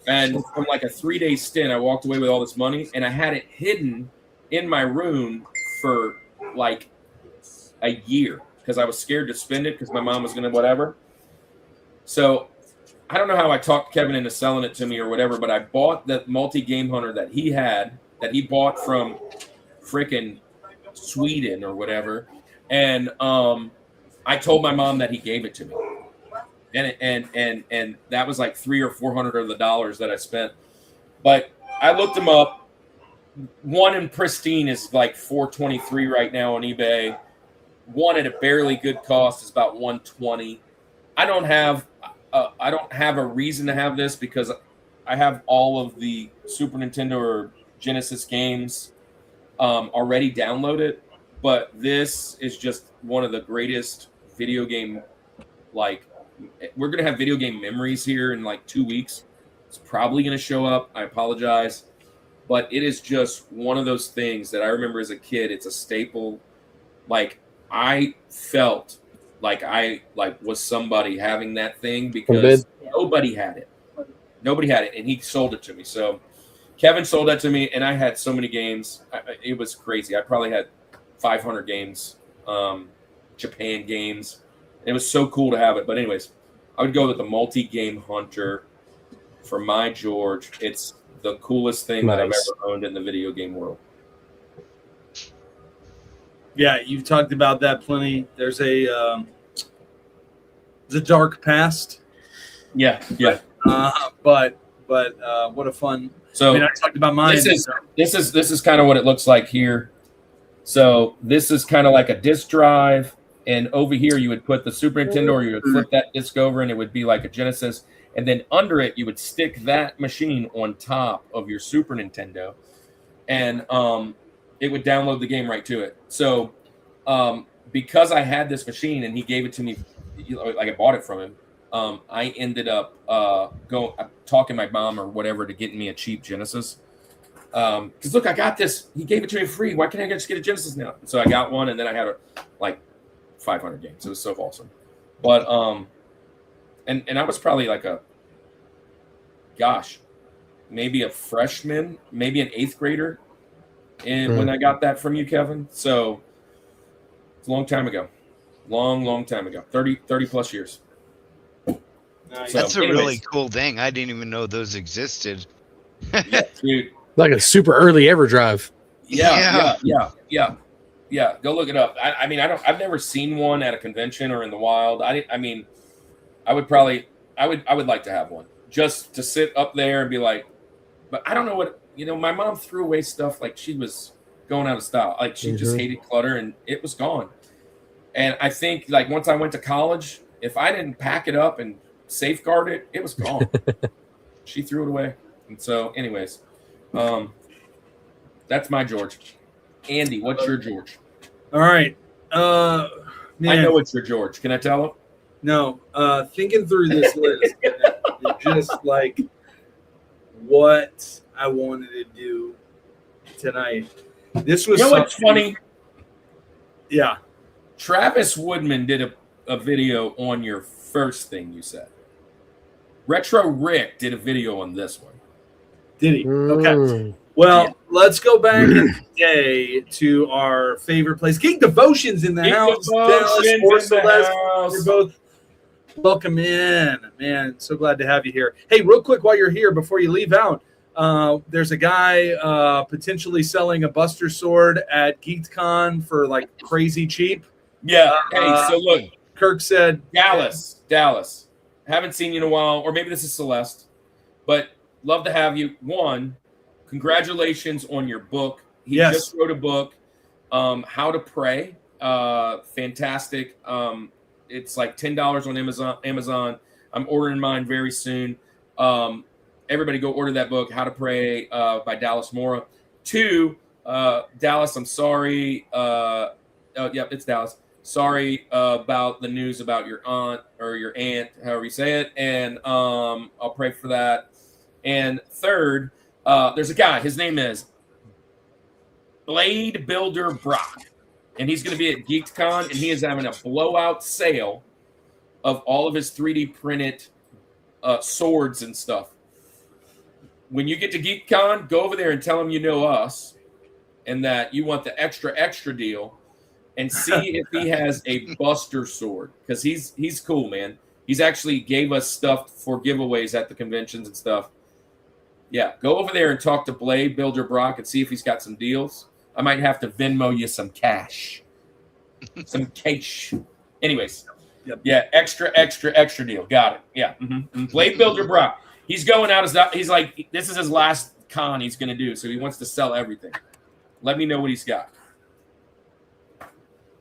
And from like a 3-day stint, I walked away with all this money, and I had it hidden in my room for like a year because I was scared to spend it because my mom was going to whatever. So I don't know how I talked Kevin into selling it to me or whatever, but I bought the multi-game hunter that he had, that he bought from freaking Sweden or whatever. And I told my mom that he gave it to me. And that was like $300 or $400 of the dollars that I spent. But I looked them up. One in pristine is like $423 right now on eBay. One at a barely good cost is about $120. I don't have a reason to have this because I have all of the Super Nintendo or Genesis games already downloaded. But this is just one of the greatest video game, like, we're going to have video game memories here in like 2 weeks. It's probably going to show up. I apologize. But it is just one of those things that I remember as a kid. It's a staple. Like, I felt like I was somebody having that thing because nobody had it. Nobody had it, and he sold it to me. So Kevin sold that to me, and I had so many games. It was crazy. I probably had 500 games, Japan games. It was so cool to have it. But anyways, I would go with the multi-game hunter for my George. It's the coolest thing that I've ever owned in the video game world. Yeah, you've talked about that plenty. There's a dark past. Yeah. But what a fun. So I mean, I talked about mine. This is kind of what it looks like here. So this is kind of like a disc drive, and over here you would put the Super Nintendo, or you would flip that disc over, and it would be like a Genesis. And then under it, you would stick that machine on top of your Super Nintendo, and it would download the game right to it. So because I had this machine and he gave it to me, like I bought it from him, I ended up talking my mom or whatever to get me a cheap Genesis. Because look, I got this. He gave it to me free. Why can't I just get a Genesis now? So I got one, and then I had like 500 games. It was so awesome. But and I was probably like maybe a freshman, maybe an 8th grader, when I got that from you, Kevin. So it's a long time ago. Long time ago. 30 plus years. Nice. That's a really cool thing. I didn't even know those existed. Yeah, dude. Like a super early EverDrive. Yeah. Go look it up. I mean, I've never seen one at a convention or in the wild. I would like to have one just to sit up there and be like, but I don't know what, my mom threw away stuff like she was going out of style. Like she just hated clutter and it was gone. And I think like once I went to college, if I didn't pack it up and safeguard it, it was gone. She threw it away. And so anyways, that's my George. Andy, what's your George? All right. Man. I know it's your George. Can I tell him? No. Thinking through this list, just like what I wanted to do tonight. This was what's funny? Yeah. Travis Woodman did a video on your first thing you said. Retro Rick did a video on this one. Did he? Okay. Well, let's go back in the day to our favorite place. Geek Devotion's in the house. We're both welcome in. Man, so glad to have you here. Hey, real quick while you're here, before you leave out, there's a guy potentially selling a Buster Sword at GeekCon for like crazy cheap. Yeah. Hey, so look. Kirk said Dallas. Haven't seen you in a while, or maybe this is Celeste, but love to have you. One, congratulations on your book. He just wrote a book, How to Pray. Fantastic. It's like $10 on Amazon. I'm ordering mine very soon. Everybody go order that book, How to Pray, by Dallas Mora. 2, Dallas, I'm sorry. It's Dallas. Sorry about the news about your aunt or your aunt, however you say it. And I'll pray for that. And 3rd, there's a guy. His name is Blade Builder Brock. And he's going to be at GeekCon, and he is having a blowout sale of all of his 3D printed swords and stuff. When you get to GeekCon, go over there and tell him you know us and that you want the extra deal, and see if he has a Buster Sword, because he's cool, man. He's actually gave us stuff for giveaways at the conventions and stuff. Yeah, go over there and talk to Blade Builder Brock and see if he's got some deals. I might have to Venmo you some cash. Some cash. Anyways, yeah, extra deal. Got it. Yeah. Blade Builder Brock. He's going out as he's like, this is his last con he's going to do, so he wants to sell everything. Let me know what he's got.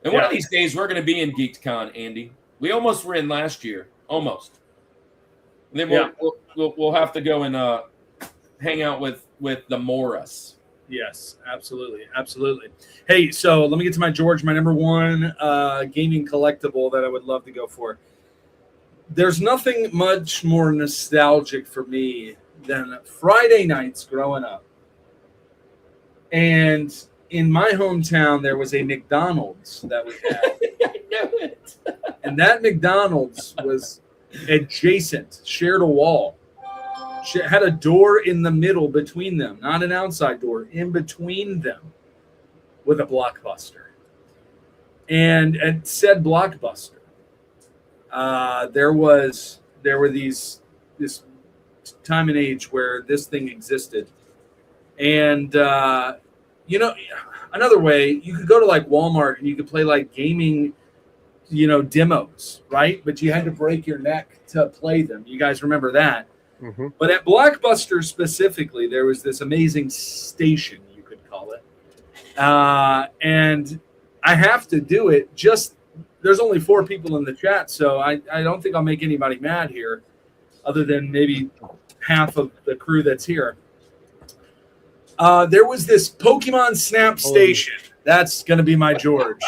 And one of these days, we're going to be in GeekCon, Andy. We almost were in last year. Almost. And then we'll have to go and hang out with the Morris. Yes, absolutely. Hey, so let me get to my George, my number one gaming collectible that I would love to go for. There's nothing much more nostalgic for me than Friday nights growing up. And in my hometown, there was a McDonald's that we had. I know it. And that McDonald's was adjacent, shared a wall. Had a door in the middle between them, not an outside door, in between them, with a Blockbuster. And at said Blockbuster, there were this time and age where this thing existed. And another way, you could go to like Walmart and you could play like gaming, demos, right? But you had to break your neck to play them. You guys remember that? Mm-hmm. But at Blockbuster specifically, there was this amazing station, you could call it. And I have to do it. There's only 4 people in the chat, so I don't think I'll make anybody mad here, other than maybe half of the crew that's here. There was this Pokemon Snap station. That's going to be my George.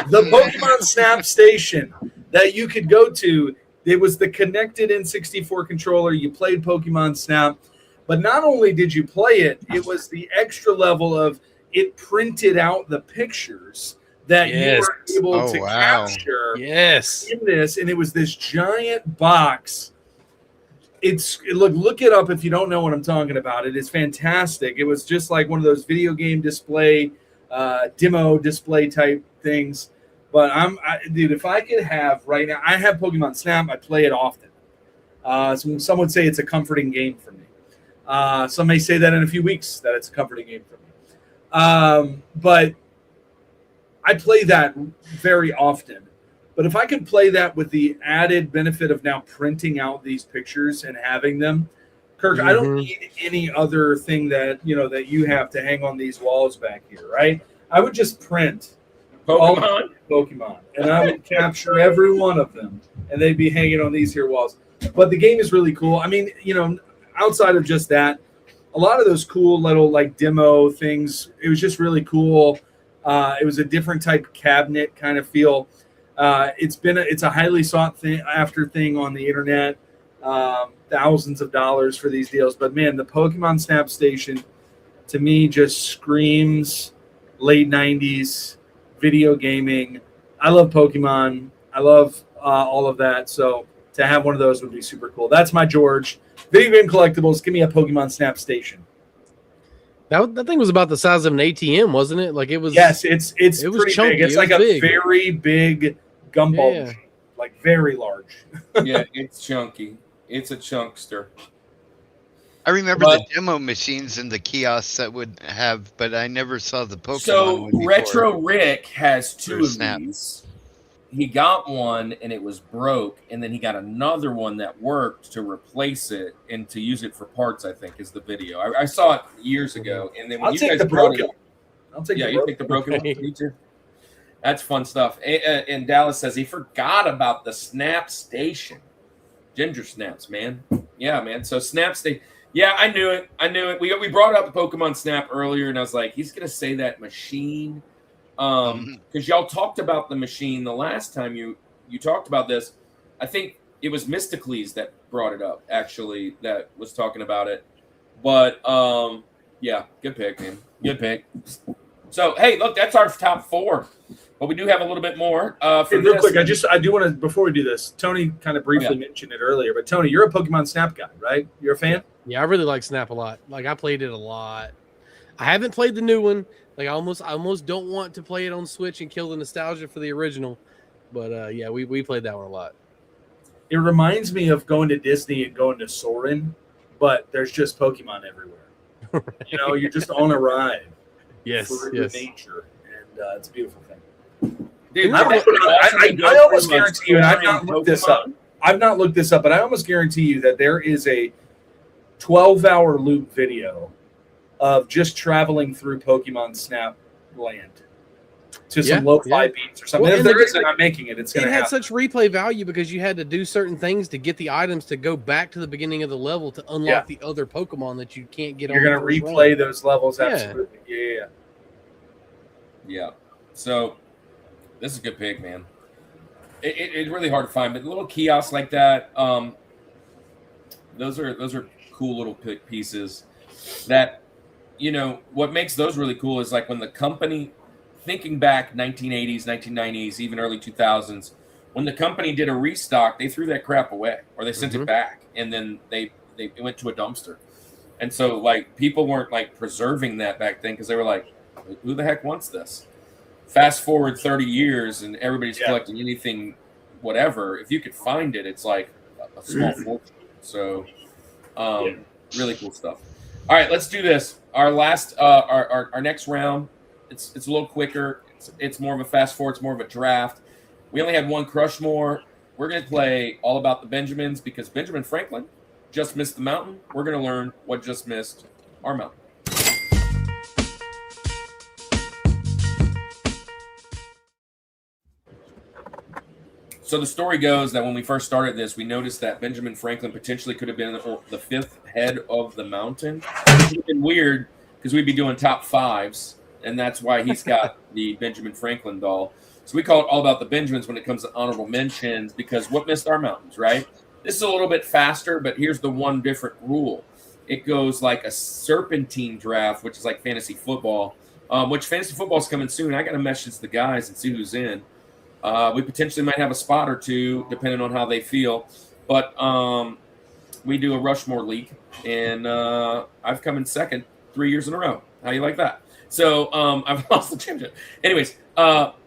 The Pokemon Snap station that you could go to. It was the connected N64 controller. You played Pokemon Snap. But not only did you play it, it was the extra level of it printed out the pictures that you were able to capture in this. And it was this giant box. Look it up if you don't know what I'm talking about. It is fantastic. It was just like one of those video game display, demo display type things. But dude, if I could have right now, I have Pokemon Snap. I play it often. Some would say it's a comforting game for me. Some may say that in a few weeks that it's a comforting game for me. But I play that very often. But if I could play that with the added benefit of now printing out these pictures and having them, Kirk, I don't need any other thing that you have to hang on these walls back here, right? I would just print Pokemon, and I would capture every one of them, and they'd be hanging on these here walls. But the game is really cool. I mean, outside of just that, a lot of those cool little like demo things, it was just really cool. It was a different type of cabinet kind of feel. It's a highly sought after thing on the internet. Thousands of dollars for these deals, but man, the Pokemon Snap Station to me just screams late 90s video gaming. I love Pokemon. I love all of that. So to have one of those would be super cool. That's my George. Video Game Collectibles. Give me a Pokemon Snap Station. That thing was about the size of an ATM, wasn't it? Like it was. Yes, it's pretty chunky. big. It's like a very big gumball machine, like very large. Yeah, it's chunky. It's a chunkster. I remember the demo machines in the kiosks that would have, but I never saw the Pokemon. So Retro Rick has 2 of these. He got one and it was broke, and then he got another one that worked to replace it and to use it for parts. I think is the video. I saw it years ago, and then when you guys brought it, you take the broken one. Me too. That's fun stuff. And Dallas says he forgot about the Snap Station. Ginger Snaps, man. Yeah, man. So Snap Station. Yeah, I knew it. We brought up Pokemon Snap earlier, and I was like, he's going to say that machine. Because y'all talked about the machine the last time you talked about this. I think it was Mysticles that brought it up, actually, that was talking about it. But, yeah, good pick, man. Good pick. So, hey, look, that's our top 4. But we do have a little bit more. Real quick, I do want to, before we do this, Tony kind of briefly mentioned it earlier, but Tony, you're a Pokemon Snap guy, right? You're a fan? Yeah, I really like Snap a lot. Like, I played it a lot. I haven't played the new one. Like, I almost don't want to play it on Switch and kill the nostalgia for the original. But, yeah, we played that one a lot. It reminds me of going to Disney and going to Soarin', but there's just Pokemon everywhere. You know, you're just on a ride. Yes, through yes. nature, and it's a beautiful thing. Dude, I almost guarantee you, and I've not looked this up. But I almost guarantee you that there is a 12-hour loop video of just traveling through Pokemon Snap Land to some lo-fi beats or something. Well, if there isn't, I'm making it. It's going to It had happen. such replay value because you had to do certain things to get the items to go back to the beginning of the level to unlock the other Pokemon that you can't get. You're going to replay those levels, absolutely. Yeah. Yeah. So this is a good pick, man. It's really hard to find, but little kiosks like that, those are cool little pieces that, you know, what makes those really cool is like when the company, thinking back 1980s, 1990s, even early 2000s, when the company did a restock, they threw that crap away or they sent it back, and then it went to a dumpster. And so like people weren't like preserving that back then because they were like, who the heck wants this? Fast forward 30 years and everybody's collecting anything, whatever. If you could find it, it's like a small fortune. So really cool stuff. All right, let's do this. Our last, our next round, it's a little quicker. It's more of a fast forward. It's more of a draft. We only had one Rushmore. We're going to play all about the Benjamins because Benjamin Franklin just missed the mountain. We're going to learn what just missed our mountain. So the story goes that when we first started this, we noticed that Benjamin Franklin potentially could have been the fifth head of the mountain. Which would have been weird because we'd be doing top fives, and that's why he's got the Benjamin Franklin doll. So we call it all about the Benjamins when it comes to honorable mentions because what missed our mountains, right? This is a little bit faster, but here's the one different rule. It goes like a serpentine draft, which is like fantasy football, which fantasy football is coming soon. I got to message the guys and see who's in. We potentially might have a spot or two, depending on how they feel. But we do a Rushmore League, and I've come in second 3 years in a row. How you like that? So I've lost the championship. Anyways,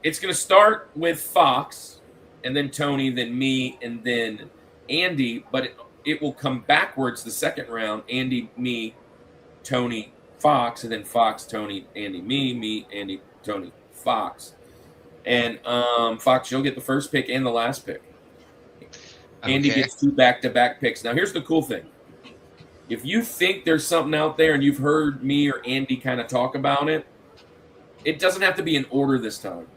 it's going to start with Fox, and then Tony, then me, and then Andy. But it will come backwards the second round. Andy, me, Tony, Fox, and then Fox, Tony, Andy, me, Andy, Tony, Fox. And Fox, you'll get the first pick and the last pick. Andy gets 2 back-to-back picks. Now, here's the cool thing. If you think there's something out there and you've heard me or Andy kind of talk about it, it doesn't have to be in order this time.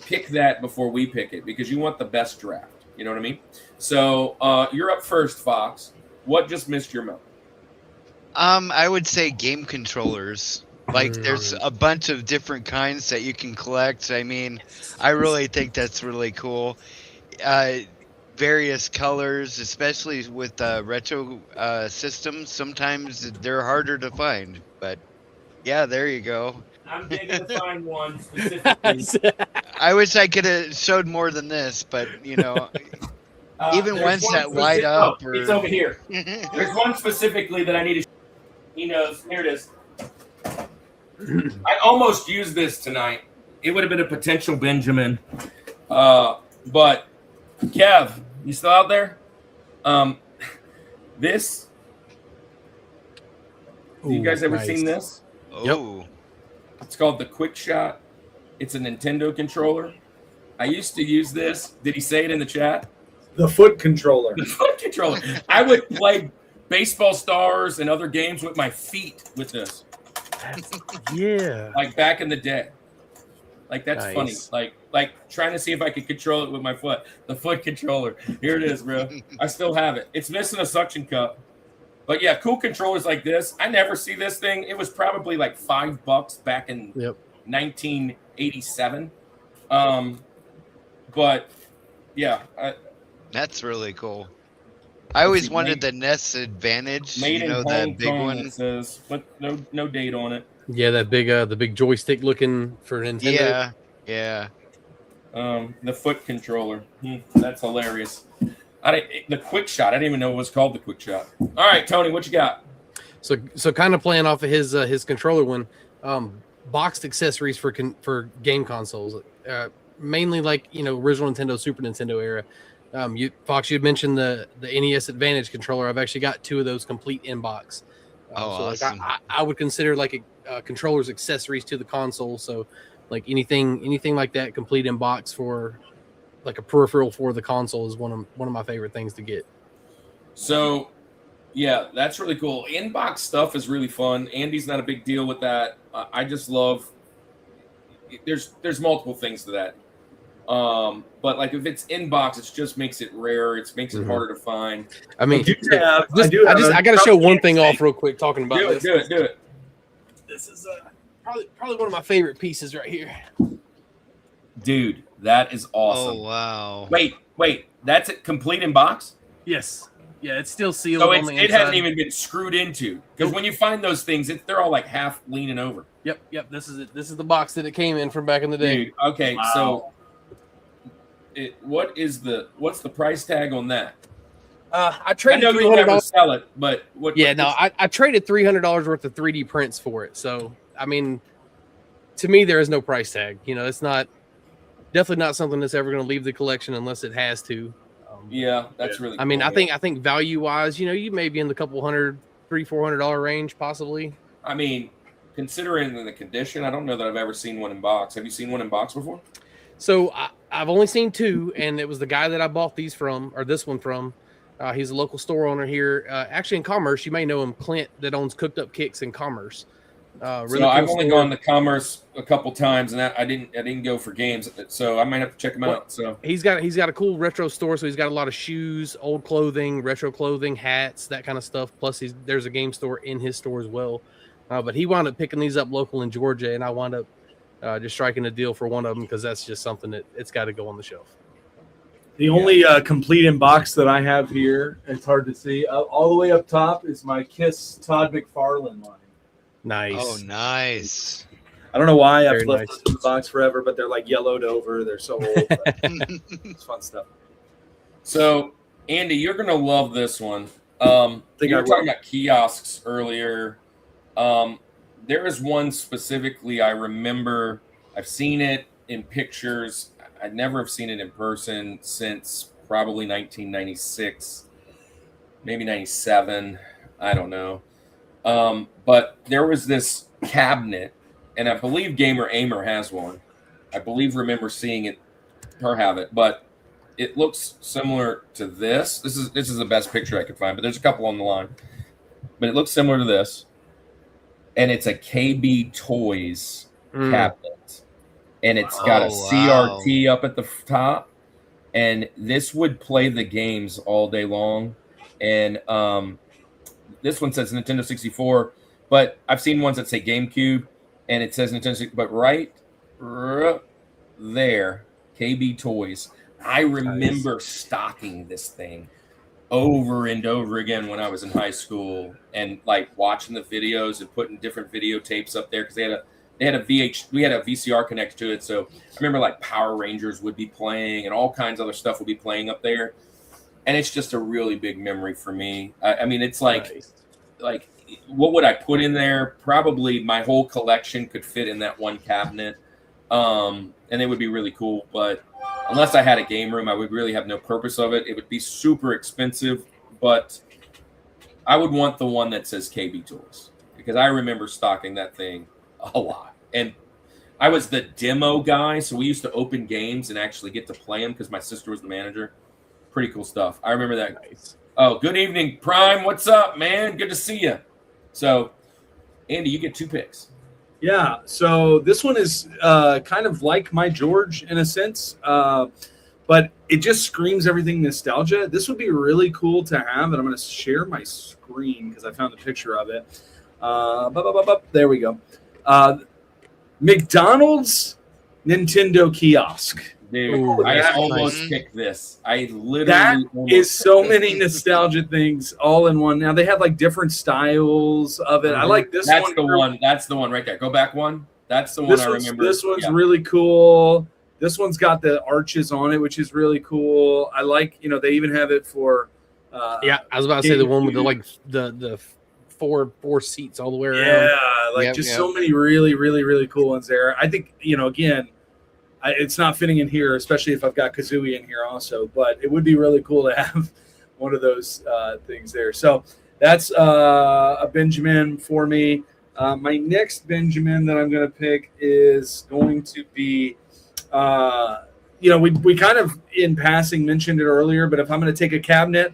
Pick that before we pick it because you want the best draft. You know what I mean? So you're up first, Fox. What just missed your mouth? I would say game controllers. Like, there's a bunch of different kinds that you can collect. I mean, I really think that's really cool. Various colors, especially with retro systems, sometimes they're harder to find. But, yeah, there you go. I'm going to find one specifically. I wish I could have showed more than this, but, you know, even ones that light up. Oh, it's over here. There's one specifically that I need to. He knows. Here it is. I almost used this tonight. It would have been a potential Benjamin. But Kev, you still out there? This. Have you guys ever seen this? Oh. Yep. It's called the Quick Shot. It's a Nintendo controller. I used to use this. Did he say it in the chat? The foot controller. The foot controller. I would play Baseball Stars and other games with my feet with this. Yeah. Like back in the day. Like that's Nice. funny. Like trying to see if I could control it with my foot. The foot controller. Here it is, bro. I still have it. It's missing a suction cup. But yeah, cool controllers like this. I never see this thing. It was probably like $5 back in 1987. But yeah, that's really cool. I always wanted the NES Advantage, made you know, in that Hong big Kong, one. it says, but no date on it. Yeah, that big the big joystick looking for Nintendo. Yeah. The foot controller. That's hilarious. The Quick Shot. I didn't even know it was called the Quick Shot. All right, Tony, what you got? So kind of playing off of his controller one, boxed accessories for game consoles, mainly like original Nintendo, Super Nintendo era. Fox, you had mentioned the NES Advantage controller. I've actually got 2 of those complete in box. Awesome. Like I would consider like a controllers accessories to the console. So like anything like that complete in box for like a peripheral for the console is one of my favorite things to get. So, yeah, that's really cool. Inbox stuff is really fun. Andy's not a big deal with that. I just love. There's multiple things to that. But like if it's inbox, it just makes it rare. It makes it harder to find. I mean, I got to show one thing off real quick. Talking about this. Do it. This is probably one of my favorite pieces right here. Dude, that is awesome. Oh wow! Wait, that's it complete in box? Yes. Yeah, it's still sealed. So on the it inside. hasn't even been screwed into, because when you find those things, they're all like half leaning over. Yep. This is it. This is the box that it came in from back in the day. Dude, okay, wow. So what's the price tag on that? I traded. I know you'll never sell it, but what? Yeah, no, I traded $300 worth of 3D prints for it. So I mean, to me, there is no price tag. You know, it's definitely not something that's ever going to leave the collection unless it has to. Yeah, that's really. I mean, cool, I think value wise, you know, you may be in the couple $300-$400 range possibly. I mean, considering the condition, I don't know that I've ever seen one in box. Have you seen one in box before? So I've only seen 2, and it was the guy that I bought this one from. He's a local store owner here, actually in Commerce. You may know him, Clint, that owns Cooked Up Kicks in Commerce. Really so I've only gone to Commerce a couple times, and I didn't go for games, so I might have to check him out. So he's got a cool retro store, so he's got a lot of shoes, old clothing, retro clothing, hats, that kind of stuff. Plus, there's a game store in his store as well. But he wound up picking these up local in Georgia, and I wound up just striking a deal for one of them because that's just something that it's got to go on the shelf. The only complete in box that I have here, it's hard to see, all the way up top is my Kiss Todd McFarlane line. Nice. Oh, nice. I don't know why I've Very left nice. those in the box forever, but they're like yellowed over. They're so old. But it's fun stuff. So, Andy, you're gonna love this one. You were talking about kiosks earlier. There is one specifically I remember. I've seen it in pictures. I never have seen it in person since probably 1996, maybe 97. I don't know. But there was this cabinet, and I believe Gamer Aimer has one. I remember seeing it, her have it, but it looks similar to this. This is the best picture I could find, but there's a couple on the line. But it looks similar to this, and it's a KB Toys cabinet, and it's got a CRT up at the top, and this would play the games all day long, and this one says Nintendo 64, but I've seen ones that say GameCube, and it says Nintendo 64, but right there, KB Toys. I remember stocking this thing over and over again when I was in high school, and like watching the videos and putting different videotapes up there because we had a VCR connected to it. So I remember like Power Rangers would be playing and all kinds of other stuff would be playing up there. And it's just a really big memory for me. I mean, it's like what would I put in there? Probably my whole collection could fit in that one cabinet. And it would be really cool. But unless I had a game room, I would really have no purpose of it. It would be super expensive. But I would want the one that says KB Toys, because I remember stocking that thing a lot. And I was the demo guy, so we used to open games and actually get to play them because my sister was the manager. Pretty cool stuff. I remember that. Nice. Oh, good evening, Prime. What's up, man? Good to see you. So, Andy, you get 2 picks. Yeah, so this one is kind of like my George in a sense, but it just screams everything nostalgia. This would be really cool to have, and I'm going to share my screen because I found a picture of it. There we go. McDonald's Nintendo kiosk. Dude, Ooh, I that's almost nice. picked this. I literally That almost is so many nostalgia things all in one. Now they have like different styles of it. I like this That's one. the one. That's the one right there. Go back one. That's the one I remember. This one's Yeah. really cool. This one's got the arches on it, which is really cool. I like, they even have it for. Yeah, I was about to say the one with the four seats all the way around. Yeah, like Yep, just yep. so many really, really, really cool ones there. I think, again, it's not fitting in here, especially if I've got Kazooie in here also. But it would be really cool to have one of those things there. So that's a Benjamin for me. My next Benjamin that I'm going to pick is going to be, we kind of in passing mentioned it earlier, but if I'm going to take a cabinet,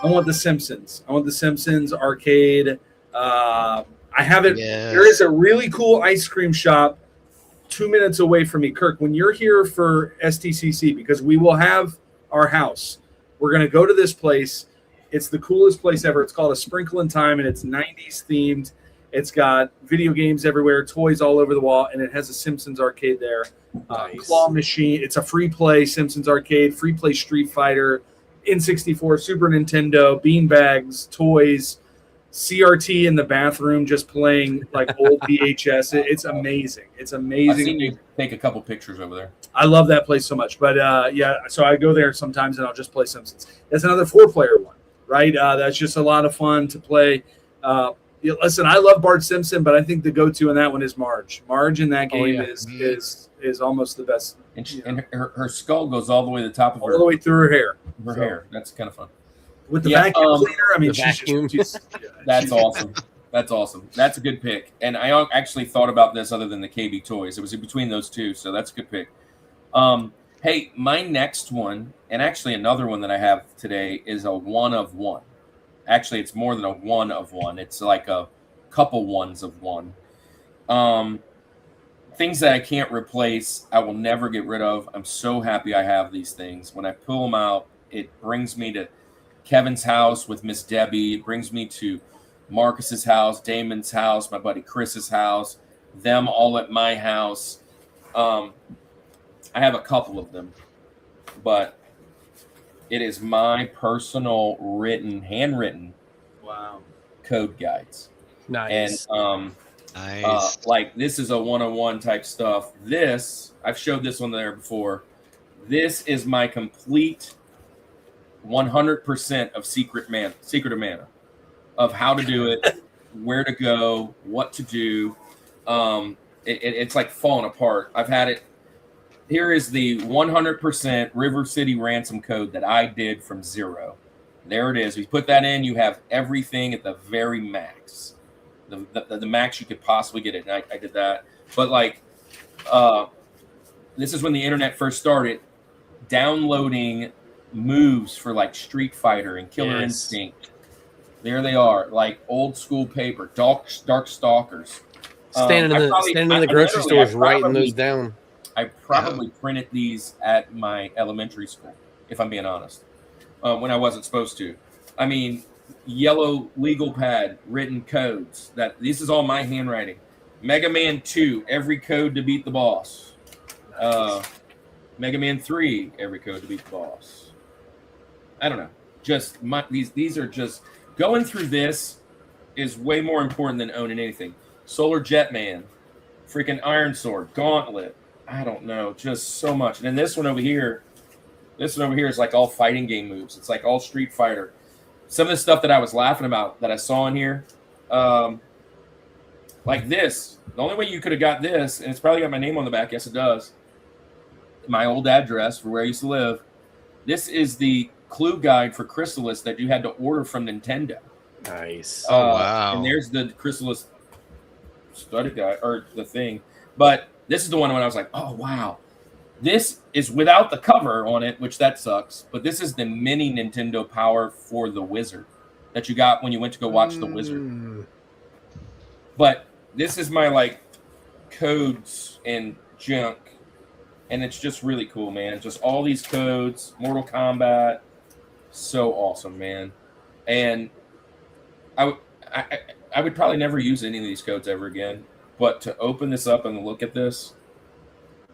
I want the Simpsons. I want the Simpsons arcade. I have it. Yes. There is a really cool ice cream shop 2 minutes away from me. Kirk, when you're here for STCC, because we will have our house, we're going to go to this place. It's the coolest place ever. It's called A Sprinkle in Time, and it's 90s themed. It's got video games everywhere, toys all over the wall, and it has a Simpsons arcade there. Nice. Claw machine. It's a free play Simpsons arcade, free play Street Fighter, N64, Super Nintendo, beanbags, toys, CRT in the bathroom just playing like old VHS. It's amazing. It's amazing. I've seen you take a couple pictures over there. I love that place so much. But so I go there sometimes and I'll just play Simpsons. That's another 4-player one, right? That's just a lot of fun to play. Listen, I love Bart Simpson, but I think the go-to in that one is Marge. Marge in that game is almost the best. And her skull goes all the way to the top of all the way through her hair. Her hair. That's kind of fun. With the vacuum cleaner, I mean, That's awesome. That's awesome. That's a good pick. And I actually thought about this other than the KB toys. It was in between those two, so that's a good pick. Hey, my next one, and actually another one that I have today, is a one of one. Actually, it's more than a one of one. It's like a couple ones of one. Things that I can't replace, I will never get rid of. I'm so happy I have these things. When I pull them out, it brings me to Kevin's house with Miss Debbie. It brings me to Marcus's house, Damon's house, my buddy Chris's house, them all at my house. I have a couple of them, but it is my personal handwritten code guides. Nice. And Nice. like this is a 101 type stuff. This, I've showed this one there before. This is my complete 100% of Secret of Mana, of how to do it, where to go, what to do. It's like falling apart. I've had it. Here is the 100% River City ransom code that I did from zero. There it is. You put that in, you have everything at the very max. The max you could possibly get it. And I did that. But like, this is when the internet first started. Downloading moves for like Street Fighter and Killer Instinct. There they are, like old school paper, dark stalkers. Standing in the grocery stores writing those down. I probably printed these at my elementary school, if I'm being honest, when I wasn't supposed to. I mean, yellow legal pad, written codes. This is all my handwriting. Mega Man 2, every code to beat the boss. Mega Man 3, every code to beat the boss. I don't know. Just these are just going through. This is way more important than owning anything. Solar Jetman, freaking Iron Sword, Gauntlet. I don't know, just so much. And then this one over here is like all fighting game moves. It's like all Street Fighter. Some of the stuff that I was laughing about that I saw in here, like this. The only way you could have got this, and it's probably got my name on the back. Yes, it does. My old address for where I used to live. This is the clue guide for Chrysalis that you had to order from Nintendo. Nice. Wow. And there's the Chrysalis study guide, or the thing. But this is the one when I was like, oh, wow. This is without the cover on it, which that sucks. But this is the mini Nintendo Power for the Wizard that you got when you went to go watch the Wizard. But this is my, like, codes and junk. And it's just really cool, man. Just all these codes, Mortal Kombat. So awesome, man. And I would probably never use any of these codes ever again. But to open this up and look at this,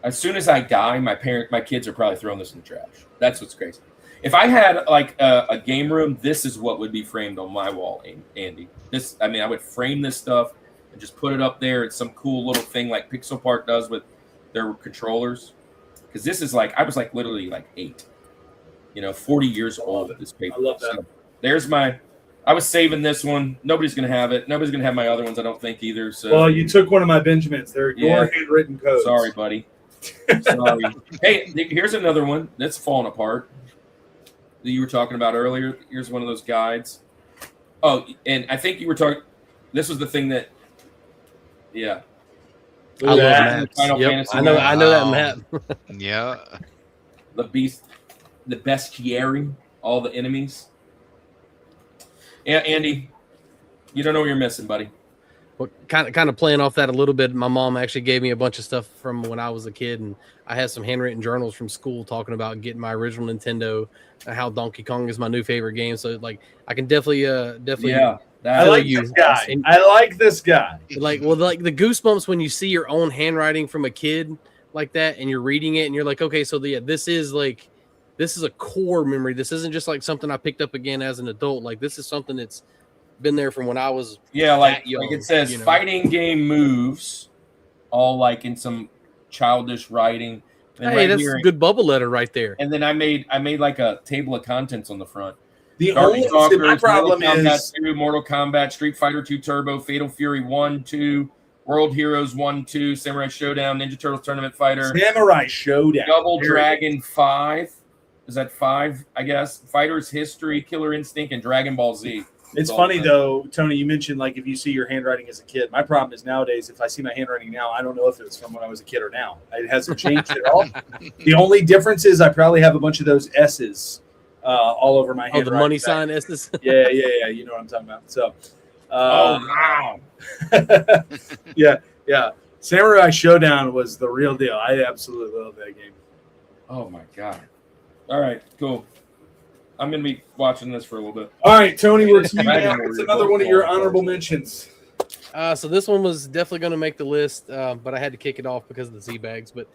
as soon as I die, my kids are probably throwing this in the trash. That's what's crazy. If I had like a game room, this is what would be framed on my wall, Andy. I would frame this stuff and just put it up there. It's some cool little thing like Pixel Park does with their controllers. Because this is like, I was like literally like 8, 40 years old. This paper. I love that. So there's I was saving this one. Nobody's going to have it. Nobody's going to have my other ones, I don't think, either. So. Well, you took one of my Benjamins. They're your handwritten codes. Sorry, buddy. Sorry. Hey, here's another one that's falling apart that you were talking about earlier. Here's one of those guides. Oh, and I think you were talking. This was the thing that. Yeah. I love that. maps. Final Yep. Fantasy I know that Wow. map. Yeah. The beast, the bestiary, all the enemies. Yeah, Andy, you don't know what you're missing, buddy. Well, kind of playing off that a little bit. My mom actually gave me a bunch of stuff from when I was a kid, and I had some handwritten journals from school talking about getting my original Nintendo and how Donkey Kong is my new favorite game. So like, I can definitely Yeah, I that, like you. this guy. And- I like this guy. like the goosebumps when you see your own handwriting from a kid like that, and you're reading it, and you're like, okay, so this is a core memory. This isn't just like something I picked up again as an adult. Like this is something that's been there from when I was like young, it says, you know? fighting game moves, all like in some childish writing. And Hey, right that's here, a good bubble letter right there. And then I made like a table of contents on the front. The Dark only my Stalkers, problem Mortal Kombat is 2, Mortal Kombat, Street Fighter 2 Turbo, Fatal Fury 1, 2, World Heroes 1, 2, Samurai Showdown, Ninja Turtles Tournament Fighter, Samurai Showdown. Double There it Dragon 5. Is that 5? I guess. Fighters History, Killer Instinct, and Dragon Ball Z. It's all funny done. though, Tony. You mentioned like if you see your handwriting as a kid. My problem is nowadays, if I see my handwriting now, I don't know if it's from when I was a kid or now. It hasn't changed at all. The only difference is I probably have a bunch of those S's all over my Oh, handwriting. the money back. sign S's. Yeah. You know what I'm talking about. So, Wow. yeah. Samurai Showdown was the real deal. I absolutely love that game. Oh, my God. All right, cool. I'm going to be watching this for a little bit. All right, Tony, we're to you Dragon now. Warrior It's another one of your Football. honorable mentions. So this one was definitely going to make the list, but I had to kick it off because of the Z bags. But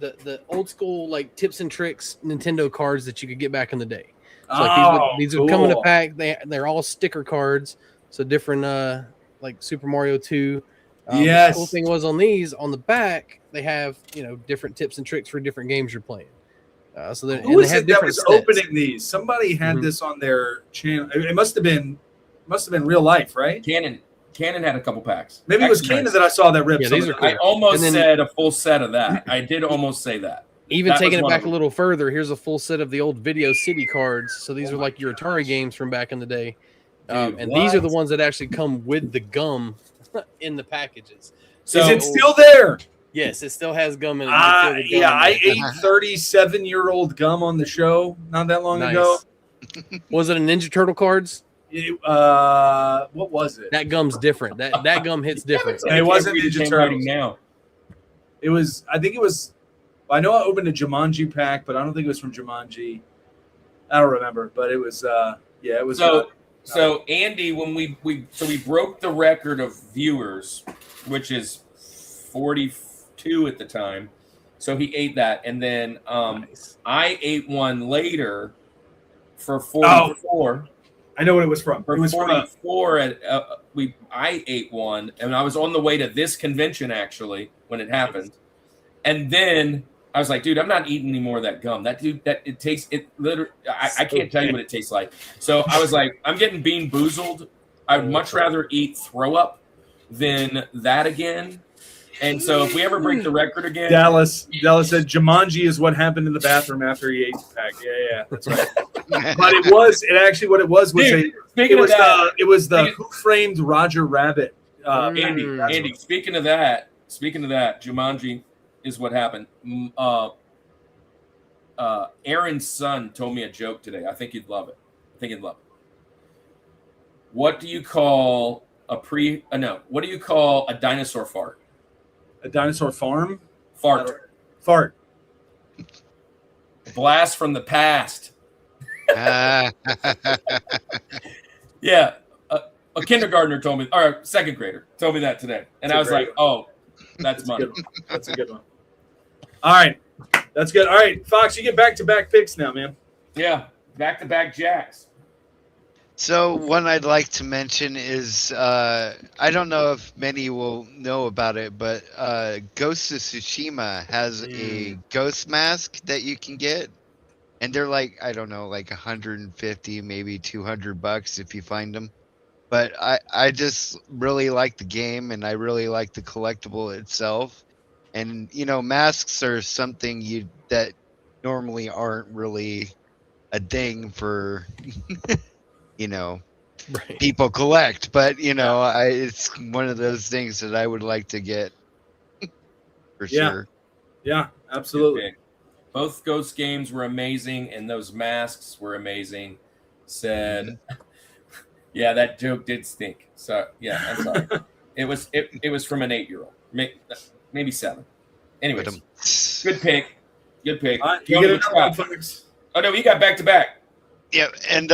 the old school like tips and tricks Nintendo cards that you could get back in the day. So like these would come in a pack. They're all sticker cards, so different like Super Mario 2. Yes. The cool thing was on these on the back they have different tips and tricks for different games you're playing. So they, Who and was they have it that different was sets. opening these? Somebody had Mhm. this on their channel. It must have been real life, right? Cannon had a couple packs. Maybe it was Actually, Kanan that I saw that ripped. Yeah, some these of are them. I almost And then- said a full set of that. I did almost say that. Even That taking was it one back of a them. little further, here's a full set of the old Video City cards. So these are like your Atari games from back in the day. Dude, And these are the what? ones that actually come with the gum in the packages. So Is it still there? Yes, it still has gum in it. You can feel the gum Yeah, in I there. ate 37-year-old gum on the show not that long ago. Was it a Ninja Turtle cards? What was it? That gum's different. That gum hits different. It wasn't Read his Ninja handwriting Turtles. now. It was. I think it was. I know I opened a Jumanji pack, but I don't think it was from Jumanji. I don't remember, but it was. Yeah, it was. So Andy, when we broke the record of viewers, which is 42 at the time. So he ate that, and then Nice. I ate one later for 44. I know what it was from. For It was from. 44, I ate one, and I was on the way to this convention actually when it happened, and then I was like, dude, I'm not eating any more of that gum. That it tastes it literally. I can't tell you what it tastes like. So I was like, I'm getting bean boozled. I would much rather eat throw up than that again. And so if we ever break the record again, Dallas said Jumanji is what happened in the bathroom after he ate the pack. Yeah, that's right. But it was Dude, it was the Who Framed Roger Rabbit. Andy, That's Andy, speaking of that, Jumanji is what happened. Aaron's son told me a joke today. I think you'd love it. What do you call what do you call a dinosaur fart? a dinosaur farm. Fart. Blast from the past. Yeah. A kindergartner told me, or a second grader told me that today. And I was like, oh, that's money. That's a good one. All right. That's good. All right, Fox, you get back-to-back picks now, man. Yeah. Back-to-back jacks. So one I'd like to mention is I don't know if many will know about it, but Ghost of Tsushima has a ghost mask that you can get, and they're like, I don't know, like 150, maybe $200 if you find them. But I just really like the game, and I really like the collectible itself. And masks are something that normally aren't really a thing for Right. people collect, but it's one of those things that I would like to get for sure. Yeah, Good absolutely. pick. Both Ghost games were amazing, and those masks were amazing. Said, yeah, that joke did stink. So yeah, I'm sorry. it was from an 8-year-old, maybe 7. Anyways, good pick. Good pick. You get another one, folks. Oh no, we got back to back. Yeah, and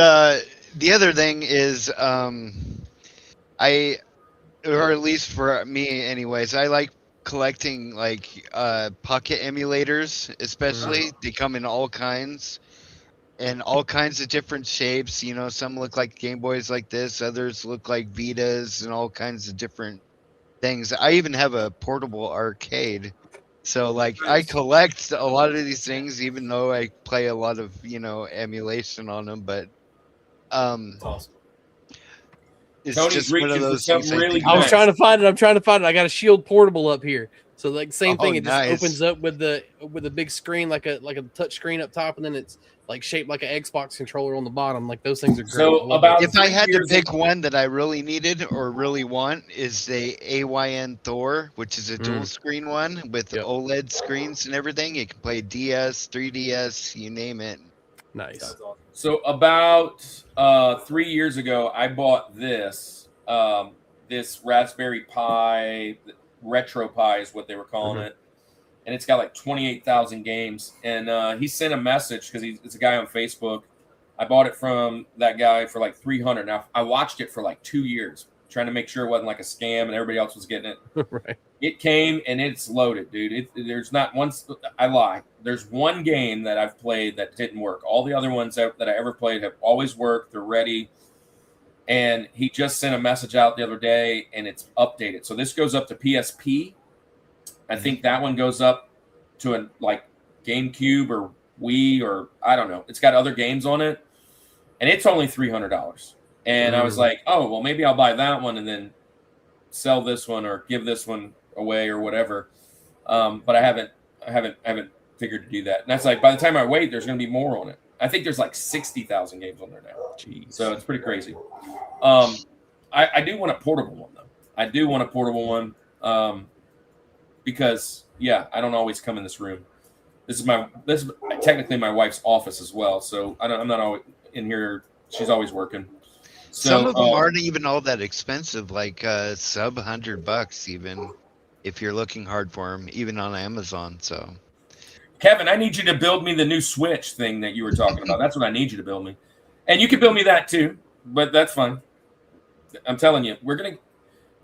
the other thing is, I, or at least for me, anyways, I like collecting like pocket emulators, especially. They come in all kinds and all kinds of different shapes. Some look like Game Boys like this, others look like Vitas, and all kinds of different things. I even have a portable arcade. So like I collect a lot of these things, even though I play a lot of emulation on them. But Awesome. it's Tony's just one of reaching for those things. something really I was nice. trying to find it. I got a Shield Portable up here. So like same thing. It just nice. opens up with a big screen, like a touch screen up top, and then it's like shaped like an Xbox controller on the bottom. Like those things are great. So about If I had to 3 years pick one that I really needed or really want, is the AYN Thor, which is a dual screen one with OLED screens and everything. You can play DS, 3DS, you name it. Nice. So about 3 years ago, I bought this this Raspberry Pi, Retro Pi is what they were calling it, and it's got like 28,000 games. And he sent a message because it's a guy on Facebook. I bought it from that guy for like $300. Now I watched it for like 2 years, trying to make sure it wasn't like a scam and everybody else was getting it. Right. It came and it's loaded, dude. There's not once. I lie. There's one game that I've played that didn't work. All the other ones that I ever played have always worked. They're ready. And he just sent a message out the other day, and it's updated. So this goes up to PSP. I think that one goes up to a like GameCube or Wii or I don't know. It's got other games on it, and it's only $300. And I was like, oh well, maybe I'll buy that one and then sell this one or give this one away or whatever. But I haven't figured to do that. And that's like by the time I wait, there's going to be more on it. I think there's like 60,000 games on there now. Jeez. So it's pretty crazy. I do want a portable one though. I do want a portable one because I don't always come in this room. This is technically my wife's office as well. So I'm not always in here. She's always working. So, some of them aren't even all that expensive, like sub $100 even, if you're looking hard for them, even on Amazon. So, Kevin, I need you to build me the new Switch thing that you were talking about. That's what I need you to build me, and you can build me that too. But that's fine. I'm telling you,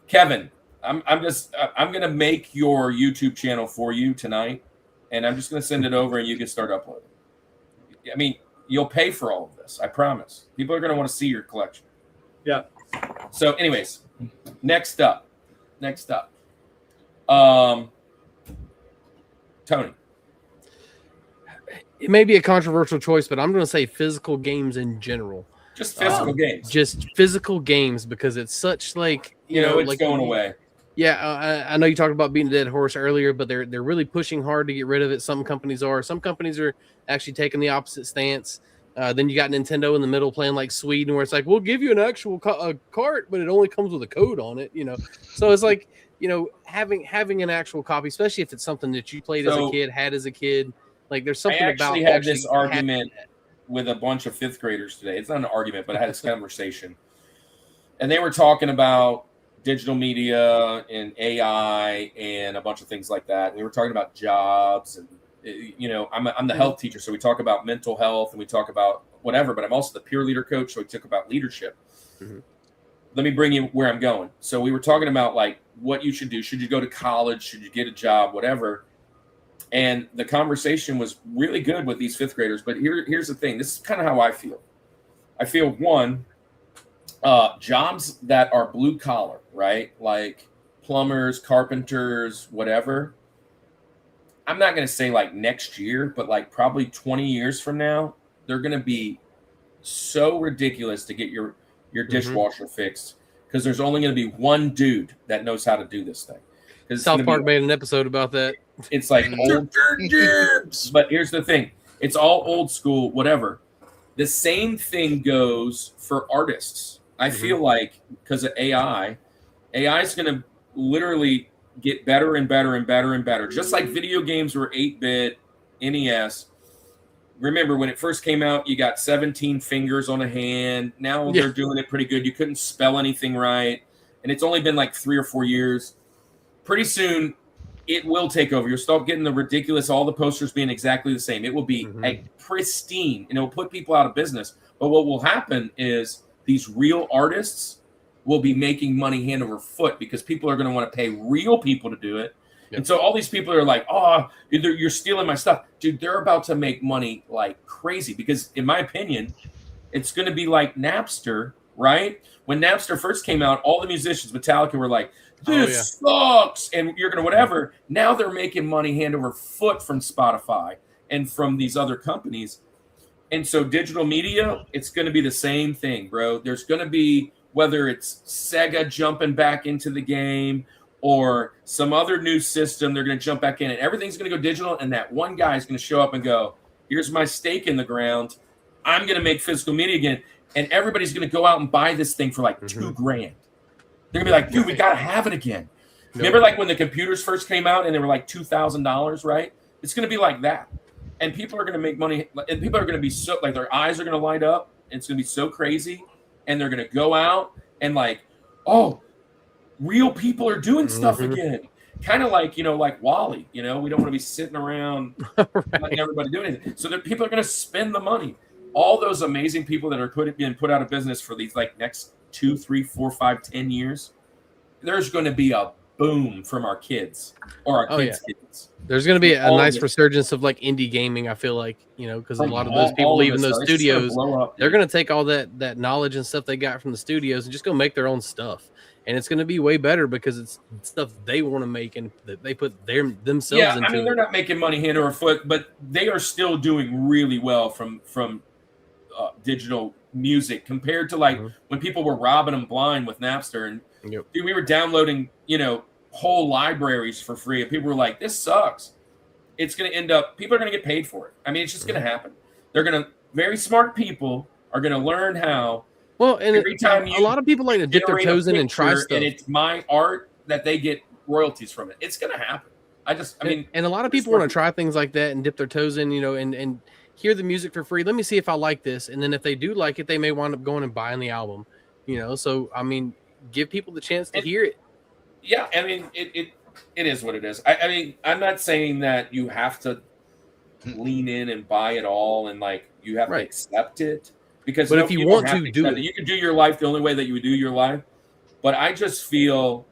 Kevin. I'm gonna make your YouTube channel for you tonight, and I'm just gonna send it over, and you can start uploading. I mean, you'll pay for all of this. I promise. People are gonna want to see your collection. Yeah. So, anyways, next up, Tony. It may be a controversial choice, but I'm going to say physical games in general. Just physical games. Just physical games because it's such like it's like going away. Yeah, I know you talked about being a dead horse earlier, but they're really pushing hard to get rid of it. Some companies are. Some companies are actually taking the opposite stance. Then you got Nintendo in the middle playing like Sweden, where it's like, we'll give you an actual cart, but it only comes with a code on it, So it's like, having an actual copy, especially if it's something that you played as a kid, had as a kid. Like there's something about. I had this argument with a bunch of 5th graders today. It's not an argument, but I had this conversation, and they were talking about digital media and AI and a bunch of things like that. And we were talking about jobs and. I'm the health teacher, so we talk about mental health and we talk about whatever, but I'm also the peer leader coach, so we talk about leadership. Let me bring you where I'm going. So we were talking about like what you should do. Should you go to college? Should you get a job? Whatever. And the conversation was really good with these 5th graders. But here's the thing. This is kind of how I feel. I feel one, jobs that are blue collar, right? Like plumbers, carpenters, whatever. I'm not going to say like next year, but like probably 20 years from now, they're going to be so ridiculous to get your dishwasher fixed because there's only going to be one dude that knows how to do this thing. South Park made an episode about that. It's like old, but here's the thing: it's all old school, whatever. The same thing goes for artists. I feel like because of AI is going to literally get better and better and better and better. Just like video games were 8-bit, NES. Remember when it first came out, you got 17 fingers on a hand. Now they're doing it pretty good. You couldn't spell anything right. And it's only been like 3 or 4 years. Pretty soon, it will take over. You'll start getting the ridiculous, all the posters being exactly the same. It will be a pristine, and it will put people out of business. But what will happen is these real artists will be making money hand over foot because people are going to want to pay real people to do it. Yep. And so all these people are like, oh, you're stealing my stuff. Dude, they're about to make money like crazy because, in my opinion, it's going to be like Napster, right? When Napster first came out, all the musicians, Metallica, were like, this sucks, and you're going to whatever. Now they're making money hand over foot from Spotify and from these other companies. And so digital media, it's going to be the same thing, bro. There's going to be, whether it's Sega jumping back into the game or some other new system, they're going to jump back in, and everything's going to go digital, and that one guy is going to show up and go, here's my stake in the ground. I'm going to make physical media again. And everybody's going to go out and buy this thing for like $2,000. They're going to be like, dude, we got to have it again. Remember like when the computers first came out and they were like $2,000, right? It's going to be like that. And people are going to make money, and people are going to be so, like, their eyes are going to light up. And it's going to be so crazy. And they're going to go out and like, oh, real people are doing stuff again. Kind of like, like Wally, we don't want to be sitting around letting everybody do anything. So that people are going to spend the money. All those amazing people that are being put out of business for these like next 2, 3, 4, 5, 10 years, there's going to be a boom from our kids or our kids' kids. There's going to be a nice resurgence of like indie gaming. I feel like, because a lot of those people leaving those studios, they're going to take all that knowledge and stuff they got from the studios and just go make their own stuff. And it's going to be way better because it's stuff they want to make and that they put themselves into. I mean, they're not making money hand over foot, but they are still doing really well from digital music compared to like when people were robbing them blind with Napster. And dude, we were downloading, whole libraries for free. And people were like, this sucks. It's going to end up, people are going to get paid for it. I mean, it's just going to happen. Very smart people are going to learn how. Well, and every time a lot of people like to dip their toes in and try stuff. And it's my art that they get royalties from it. It's going to happen. And a lot of people want to try things like that and dip their toes in, and hear the music for free. Let me see if I like this. And then if they do like it, they may wind up going and buying the album, So, I mean, give people the chance to hear it. Yeah. I mean, it is what it is. I mean, I'm not saying that you have to lean in and buy it all and like you have to accept it. Because if you want to do it, you can do your life the only way that you would do your life. But I just feel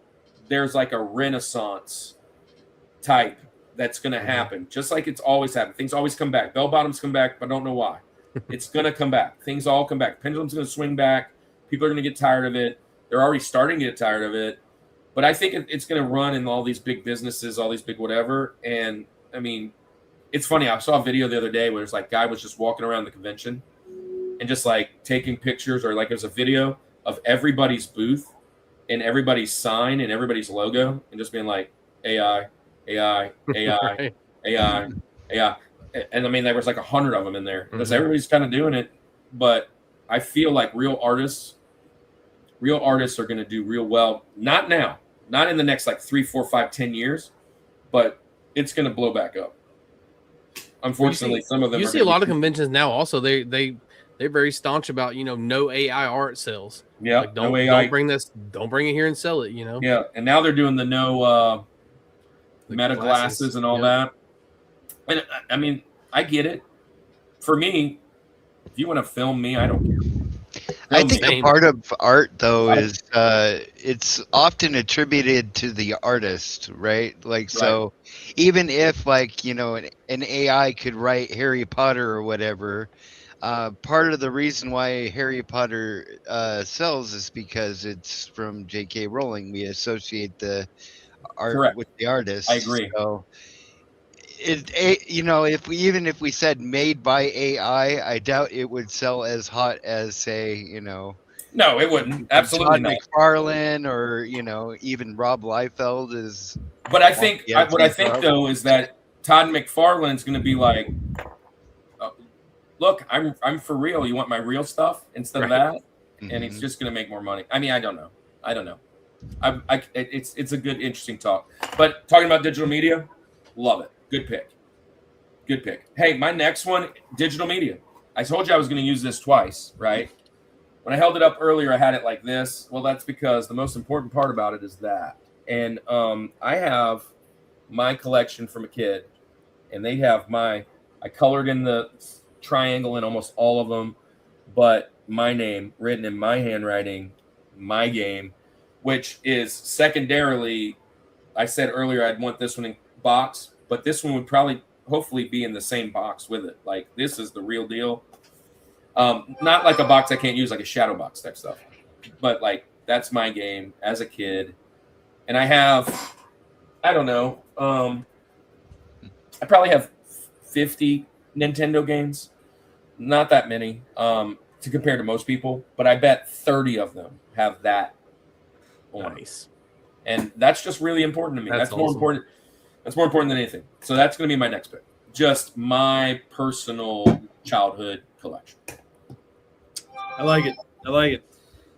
there's like a renaissance type that's going to happen, just like it's always happened. Things always come back. Bell bottoms come back, but I don't know why. It's going to come back. Things all come back. Pendulum's going to swing back. People are going to get tired of it. They're already starting to get tired of it. But I think it's going to run in all these big businesses, all these big whatever. And, I mean, it's funny. I saw a video the other day where it's like guy was just walking around the convention and just like taking pictures, or like it was a video of everybody's booth and everybody's sign and everybody's logo and just being like, AI, AI, AI, AI, AI. And I mean, there was like 100 of them in there because everybody's kind of doing it. But I feel like real artists are going to do real well. Not now, not in the next like 3, 4, 5, 10 years, but it's going to blow back up. Unfortunately, some of them. You see a lot of conventions now. Also, they're very staunch about no AI art sales. Yeah, like, don't bring it here and sell it. Yeah, and now they're doing the no meta glasses and all that. And I mean, I get it. For me, if you want to film me, I don't care. I think a part of art, though, is it's often attributed to the artist, right? Like, so even if, like, an AI could write Harry Potter or whatever, part of the reason why Harry Potter sells is because it's from J.K. Rowling. We associate the art with the artist. I agree. So, if we said made by AI, I doubt it would sell as hot as, say, No, No, it wouldn't. Absolutely Todd not. McFarlane or even Rob Liefeld is. But I think Yeah, what I think though is that Todd McFarlane's going to be like, look, I'm for real. You want my real stuff instead of that, and he's just going to make more money. I mean, I don't know. It's a good, interesting talk. But talking about digital media, love it. Good pick. Good pick. Hey, my next one, digital media. I told you I was going to use this twice, right? When I held it up earlier, I had it like this. Well, that's because the most important part about it is that. And I have my collection from a kid, and they have I colored in the triangle in almost all of them, but my name written in my handwriting, my game, which is secondarily, I said earlier I'd want this one in box, but this one would probably hopefully be in the same box with it. Like, this is the real deal. Not like a box I can't use, like a shadow box type stuff, but like that's my game as a kid. And I have, I don't know, I probably have 50 Nintendo games. Not that many to compare to most people, but I bet 30 of them have that on. Nice. And that's just really important to me. That's more awesome. important. That's more important than anything. So that's going to be my next pick. Just my personal childhood collection. I like it.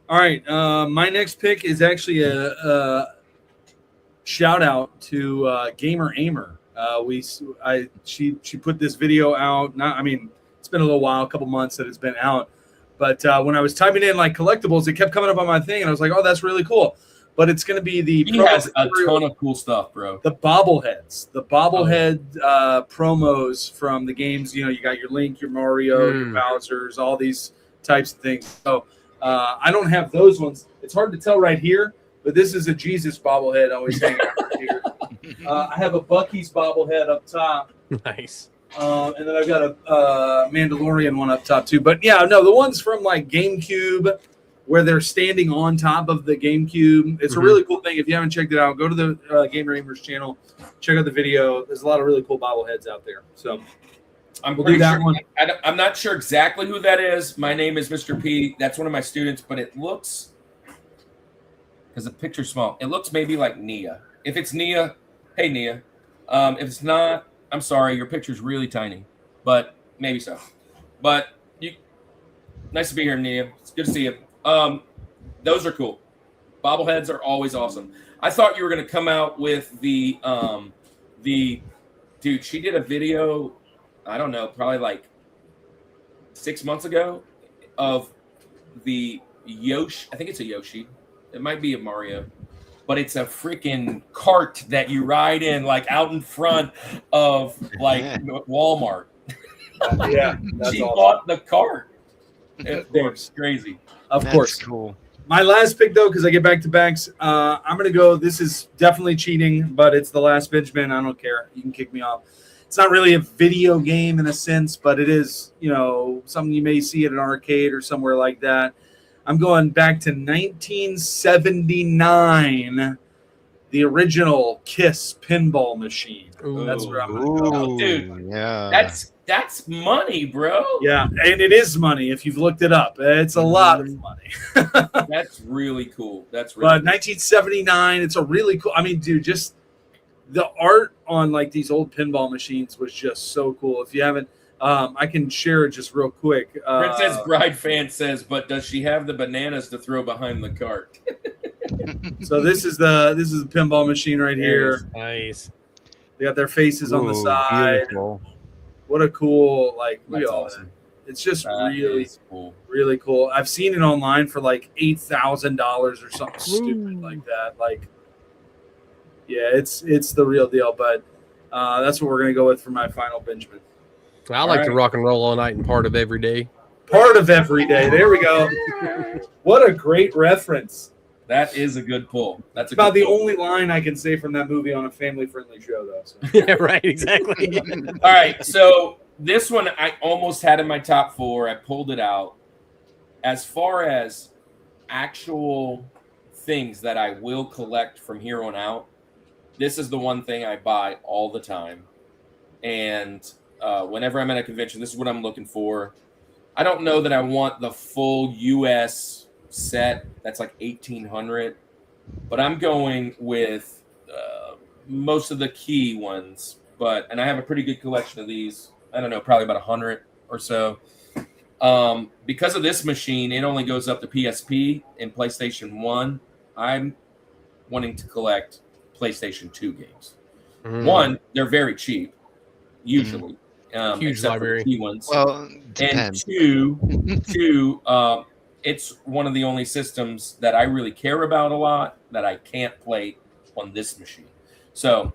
All right. My next pick is actually a shout out to Gamer Aimer. She put this video out. It's been a little while, a couple months that it's been out. But when I was typing in like collectibles, it kept coming up on my thing, and I was like, "Oh, that's really cool." But it's going to be the. He has a ton of cool stuff, bro. The bobbleheads, promos from the games. You got your Link, your Mario, your Bowser's, all these types of things. So I don't have those ones. It's hard to tell right here, but this is a Jesus bobblehead always hanging out right here. I have a Bucky's bobblehead up top. Nice. And then I've got a Mandalorian one up top too. But yeah, no, the ones from like GameCube where they're standing on top of the GameCube. It's a really cool thing. If you haven't checked it out, go to the Gamer Aimers channel, check out the video. There's a lot of really cool bobbleheads out there. So we'll do that one. I'm not sure exactly who that is. My name is Mr. P. That's one of my students, but it looks, because the picture's small, it looks maybe like Nia. If it's Nia, hey Nia. If it's not, I'm sorry, your picture's really tiny, but maybe so. But nice to be here, Nia. It's good to see you. Those are cool. Bobbleheads are always awesome. I thought you were going to come out with the dude. She did a video, I don't know, probably like 6 months ago, of the Yoshi. I think it's a Yoshi. It might be a Mario. But it's a freaking cart that you ride in, like out in front of like Walmart. Yeah, she awesome. bought the cart. It's crazy. Of course. Cool. My last pick, though, because I get back to backs, I'm going to go. This is definitely cheating, but it's the last Benjamin. I don't care. You can kick me off. It's not really a video game in a sense, but it is, something you may see at an arcade or somewhere like that. I'm going back to 1979, the original KISS pinball machine. Ooh. That's where I'm going to go. Dude, Yeah. That's money, bro. Yeah, and it is money if you've looked it up. It's a lot of money. That's really cool. That's But really 1979, it's a really cool. I mean, dude, just the art on like these old pinball machines was just so cool. If you haven't, I can share it just real quick. Princess Bride fan says, but does she have the bananas to throw behind the cart? So this is the pinball machine right here. Nice. They got their faces on the side. Beautiful. What a cool, like, look That's at all awesome. that. It's just That really, is cool. really cool. I've seen it online for like $8,000 or something stupid like that. Like, yeah, it's the real deal. But that's what we're gonna go with for my final Benjamin. I like to rock and roll all night and part of every day. Part of every day. There we go. What a great reference. That is a good pull. That's About the good pull. only line I can say from that movie on a family-friendly show, though. So. Yeah, right. Exactly. All right, so this one I almost had in my top 4. I pulled it out. As far as actual things that I will collect from here on out, this is the one thing I buy all the time. And whenever I'm at a convention, this is what I'm looking for. I don't know that I want the full U.S. set that's like 1,800, but I'm going with most of the key ones. And I have a pretty good collection of these. I don't know, probably about 100 or so. Because of this machine, it only goes up to PSP and PlayStation 1. I'm wanting to collect PlayStation 2 games. One, they're very cheap, usually. Huge library. For the key ones. Well, depends. And two, it's one of the only systems that I really care about a lot that I can't play on this machine. So,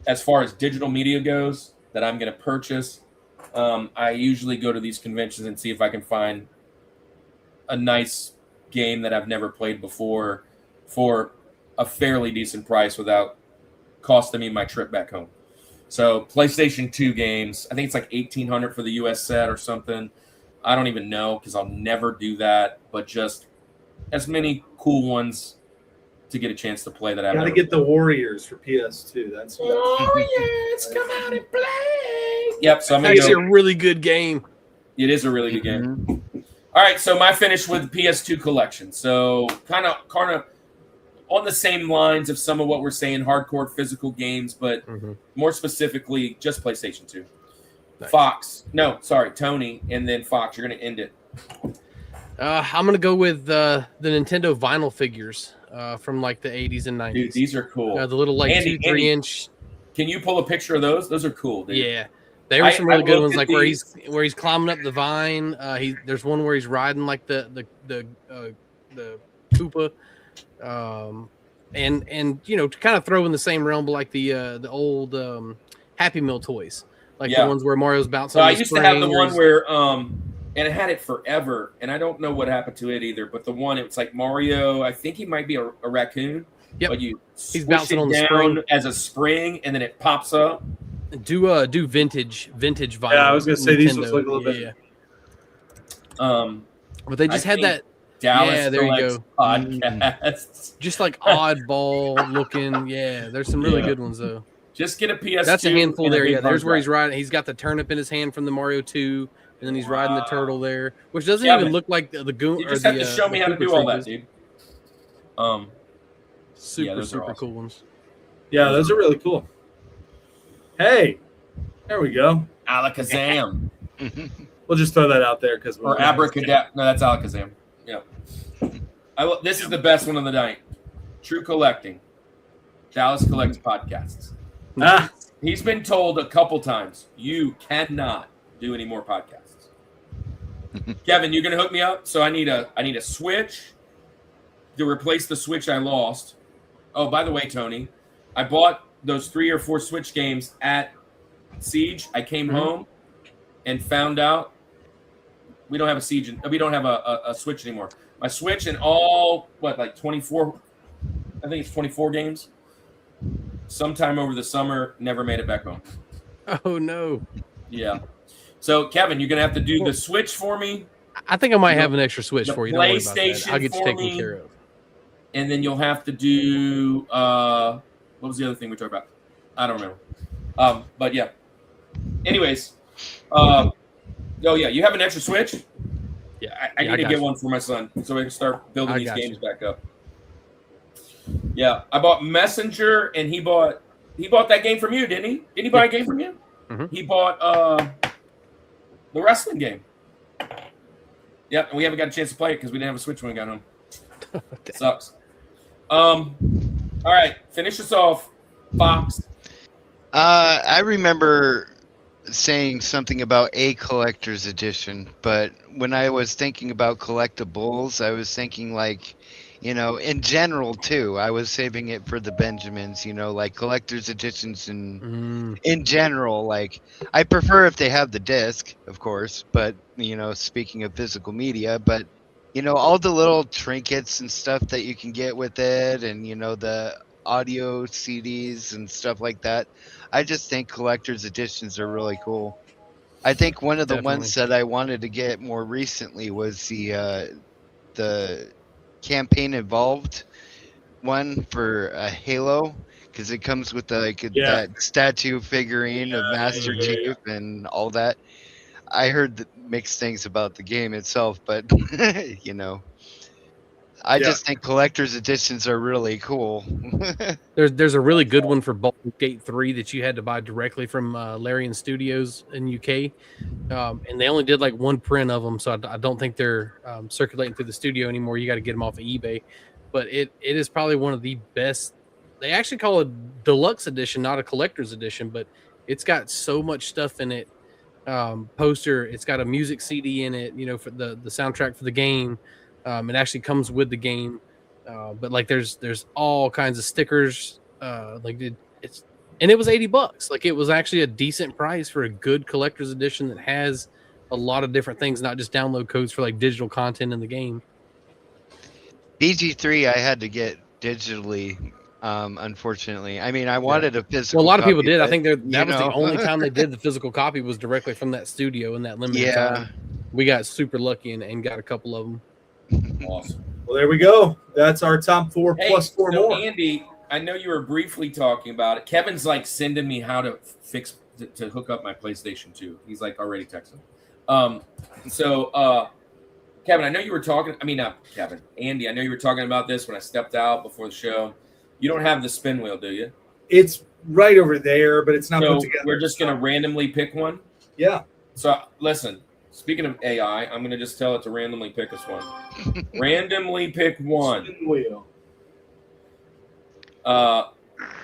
as far as digital media goes, that I'm going to purchase, I usually go to these conventions and see if I can find a nice game that I've never played before for a fairly decent price without costing me my trip back home. So PlayStation 2 games, I think it's like 1,800 for the US set or something. I don't even know because I'll never do that, but just as many cool ones to get a chance to play that I've Gotta get the Warriors for PS2. That's Warriors, come out and play. Yep, so I'm gonna It's a really good game. It is a really good game. All right, so my finish with PS2 collection. So kind of on the same lines of some of what we're saying, hardcore physical games, but more specifically, just PlayStation 2. Nice. Tony, and then Fox, you're going to end it. I'm going to go with the Nintendo vinyl figures from like the 80s and 90s. Dude, these are cool. The little like Andy, 2-3 inch. Can you pull a picture of those? Those are cool, dude. Yeah. There were some really good ones, like these. where he's climbing up the vine. There's one where he's riding like the Koopa. And you know, to kind of throw in the same realm, but like the old Happy Meal toys, like the ones where Mario's bouncing. So I used to have the one where and I had it forever, and I don't know what happened to it either. But the one, it's like Mario. I think he might be a raccoon. Yep. But he's bouncing on the spring as a spring, and then it pops up. Do vintage vinyl. Yeah, I was gonna say Nintendo. these look a little bit. Yeah. But they just had that. Dallas there you go. Podcasts. Just like oddball looking. Yeah, there's some really good ones though. Just get a PS2. That's a handful there. Yeah, there's where he's riding. He's got the turnip in his hand from the Mario 2, and then he's riding the turtle there, which doesn't even look like the goon. You just have to show me how to do all that, dude. Super cool ones. Yeah, those are really cool. Hey, there we go. Alakazam. We'll just throw that out there because or abracadabra. No, that's Alakazam. Yeah. This is the best one of the night. True Collecting. Dallas Collects Podcasts. He's been told a couple times, you cannot do any more podcasts. Kevin, you're gonna hook me up. So I need a Switch to replace the Switch I lost. Oh, by the way, Tony, I bought those 3 or 4 Switch games at Siege. I came home and found out we don't have a Siege. We don't have a Switch anymore. My Switch and all, like 24, I think it's 24 games. Sometime over the summer, never made it back home. Oh, no. Yeah. So, Kevin, you're going to have to do the Switch for me. I think I might have an extra Switch for you. Don't worry about that. PlayStation I'll get you for taken me. care of. And then you'll have to do, what was the other thing we talked about? I don't remember. But, yeah. Anyways. Oh, yeah. You have an extra Switch? Yeah. I need to get one for my son so I can start building these games back up. Yeah, I bought Messenger, and he bought that game from you, didn't he? Did he buy a game from you? He bought the wrestling game. Yep, and we haven't got a chance to play it because we didn't have a Switch when we got home. Sucks. All right, finish us off, Fox. I remember saying something about a collector's edition, but when I was thinking about collectibles, I was thinking like, in general too. I was saving it for the Benjamins, like collector's editions and in general. Like, I prefer if they have the disc, of course, but speaking of physical media, but all the little trinkets and stuff that you can get with it, and the audio CDs and stuff like that. I just think collector's editions are really cool. I think one of the ones that I wanted to get more recently was the campaign involved one for Halo, because it comes with that statue figurine of Master Chief and all that. I heard mixed things about the game itself, but I just think collector's editions are really cool. There's a really good one for Baldur's Gate 3 that you had to buy directly from Larian Studios in UK, and they only did like one print of them, so I don't think they're circulating through the studio anymore. You got to get them off of eBay, but it is probably one of the best. They actually call it deluxe edition, not a collector's edition, but it's got so much stuff in it. Poster, it's got a music CD in it, you know, for the soundtrack for the game. It actually comes with the game, but like there's all kinds of stickers. It was $80. Like, it was actually a decent price for a good collector's edition that has a lot of different things, not just download codes for like digital content in the game. BG3 I had to get digitally. Unfortunately, I mean, I wanted a physical. Well, a lot of people copy, did. but, I think that was the only time they did the physical copy was directly from that studio in that limited time. We got super lucky and got a couple of them. Awesome. Well, there we go. That's our top 4 plus 4 so more. Andy, I know you were briefly talking about it. Kevin's like sending me how to fix to hook up my PlayStation 2. He's like already texting. Kevin, I know you were talking. I mean, not Kevin. Andy, I know you were talking about this when I stepped out before the show. You don't have the spin wheel, do you? It's right over there, but it's not put together. We're just going to randomly pick one? Yeah. So, listen, speaking of AI, I'm going to just tell it to randomly pick us one. Randomly pick one. Spin wheel.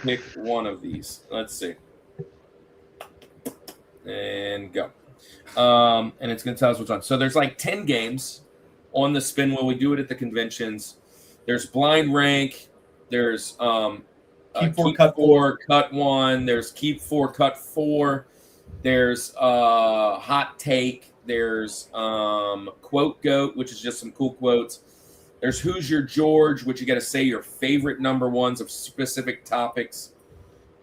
Pick one of these. Let's see. And go. And it's going to tell us which one. So there's like 10 games on the spin wheel. We do it at the conventions. There's blind rank. There's keep 4, cut 1. There's keep 4, cut 4. There's hot take. There's quote goat, which is just some cool quotes. There's who's your George, which you got to say your favorite number ones of specific topics.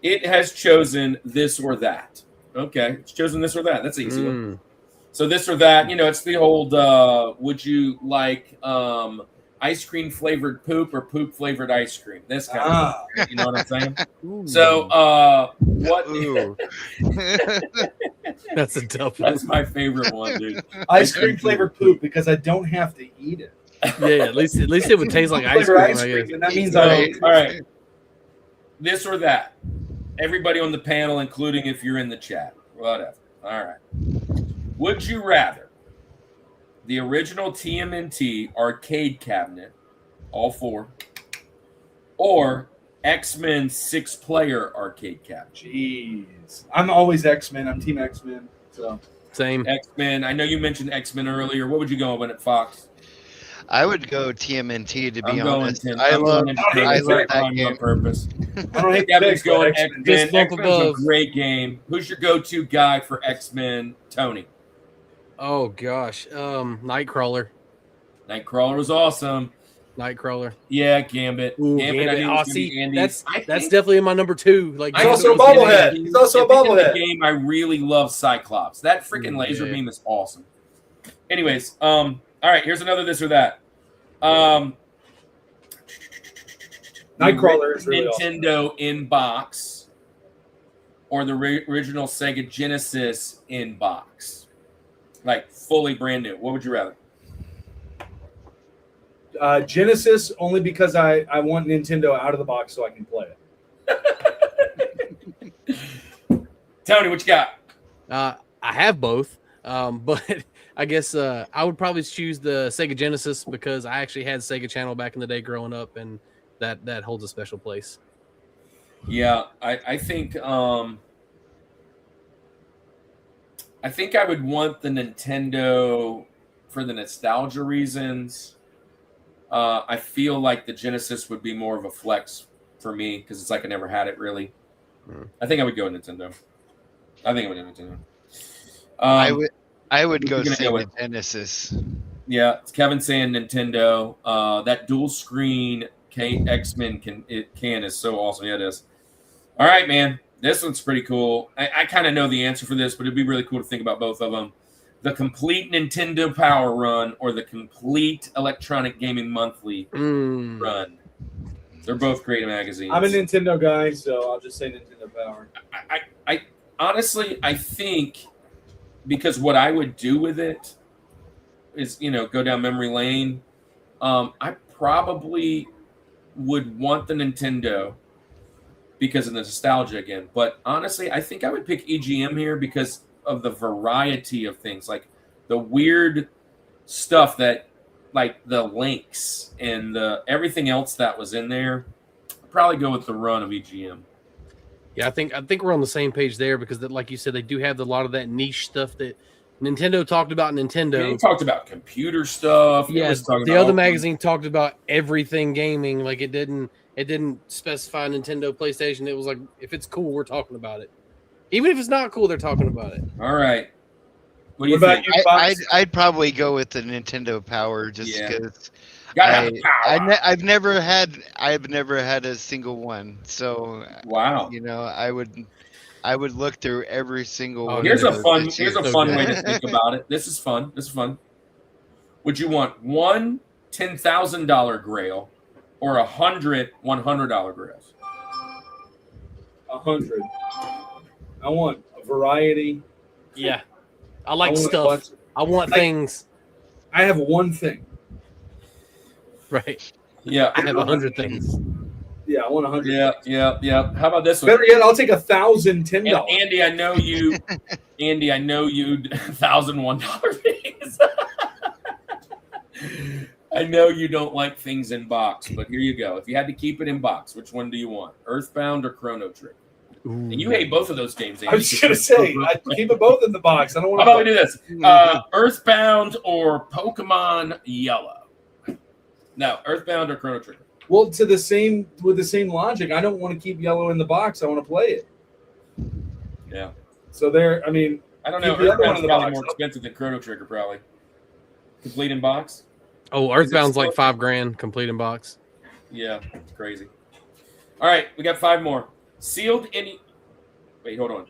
It has chosen this or that. Okay, it's chosen this or that. That's an easy one. So this or that, it's the old, would you like ice cream flavored poop or poop flavored ice cream? This kind of thing. You know what I'm saying? Ooh. So what? That's a tough one. That's my favorite one, dude. Ice cream flavored poop, because I don't have to eat it. Yeah, at least it would taste like ice cream. Ice cream, and that means All right. This or that. Everybody on the panel, including if you're in the chat. Whatever. All right. Would you rather the original TMNT arcade cabinet, all 4, or X-Men 6-player arcade cabinet? Jeez. I'm always X-Men. I'm Team X-Men. So Same. X-Men. I know you mentioned X-Men earlier. What would you go with at Fox? I would go TMNT, to be I'm honest. going I love that on game. purpose. I don't hate Kevin's going X-Men. X-Men. Bump X-Men's above. a great game. Who's your go-to guy for X-Men? Tony. Oh gosh, Nightcrawler. Nightcrawler was awesome. Nightcrawler. Yeah, Gambit. Ooh, Gambit. I knew it was Oh, gonna be see, Andy's. that's definitely in my number 2. Like, He's also a bobblehead. He's also a bobblehead. Game. I really love Cyclops. That freaking laser yeah. beam is awesome. Anyways, all right. Here's another this or that. Nightcrawler is really Nintendo in box, or the original Sega Genesis in box, like fully brand new. What would you rather? Genesis, only because I want Nintendo out of the box so I can play it. Tony, what you got? I have both, but I guess I would probably choose the Sega Genesis because I actually had Sega Channel back in the day growing up, and that holds a special place. Yeah, I think I would want the Nintendo for the nostalgia reasons. I feel like the Genesis would be more of a flex for me because it's like I never had it really. I think I would go Nintendo. I would go you're gonna go Sega with? Genesis. Yeah, it's Kevin saying Nintendo. That dual screen X-Men can is so awesome. Yeah, it is. All right, man. This one's pretty cool. I kind of know the answer for this, but it'd be really cool to think about both of them. The complete Nintendo Power Run or the complete Electronic Gaming Monthly run. They're both great magazines. I'm a Nintendo guy, so I'll just say Nintendo Power. I honestly, I think because what I would do with it is, go down memory lane. I probably would want the Nintendo because of the nostalgia again. But honestly, I think I would pick EGM here because of the variety of things, like the weird stuff that, like the links and the everything else that was in there. I'd probably go with the run of EGM. Yeah, I think we're on the same page there because, like you said, they do have a lot of that niche stuff that Nintendo talked about. Nintendo They talked about computer stuff. Yeah, the other magazine talked about everything gaming. Like it didn't specify Nintendo, PlayStation. It was like, if it's cool, we're talking about it. Even if it's not cool, they're talking about it. All right. What do What you about think? you, Fox? I'd probably go with the Nintendo Power just Yeah. because Gotta have the power. I've never had a single one. So Wow. you know, I would look through every single one. Here's of a those fun this here's year. a fun way to think about it. This is fun. Would you want one $10,000 grail or 100 $100 grails? 100. I want a variety. Yeah, I like want a stuff. bunch. I want Like- things. I have one thing. Right. Yeah. I have 100 things. Yeah, I want 100. Yeah. How about this one? Better yet, I'll take $1,000 $10. And Andy, I know you $1,001 things. I know you don't like things in box, but here you go. If you had to keep it in box, which one do you want? Earthbound or Chrono Trigger? And you hate both of those games, Andy. I was going to say, I keep it both in the box. I don't want How about we do this? Earthbound or Pokemon Yellow? No, Earthbound or Chrono Trigger? Well, with the same logic, I don't want to keep yellow in the box. I want to play it. Yeah. So there, I mean, I don't know. Keep the other one Earthbound's in the probably box. more expensive than Chrono Trigger, probably. Complete in box? Oh, Earthbound's like $5,000 complete in box. Yeah, it's crazy. All right, we got 5 more. Sealed any... Wait, hold on.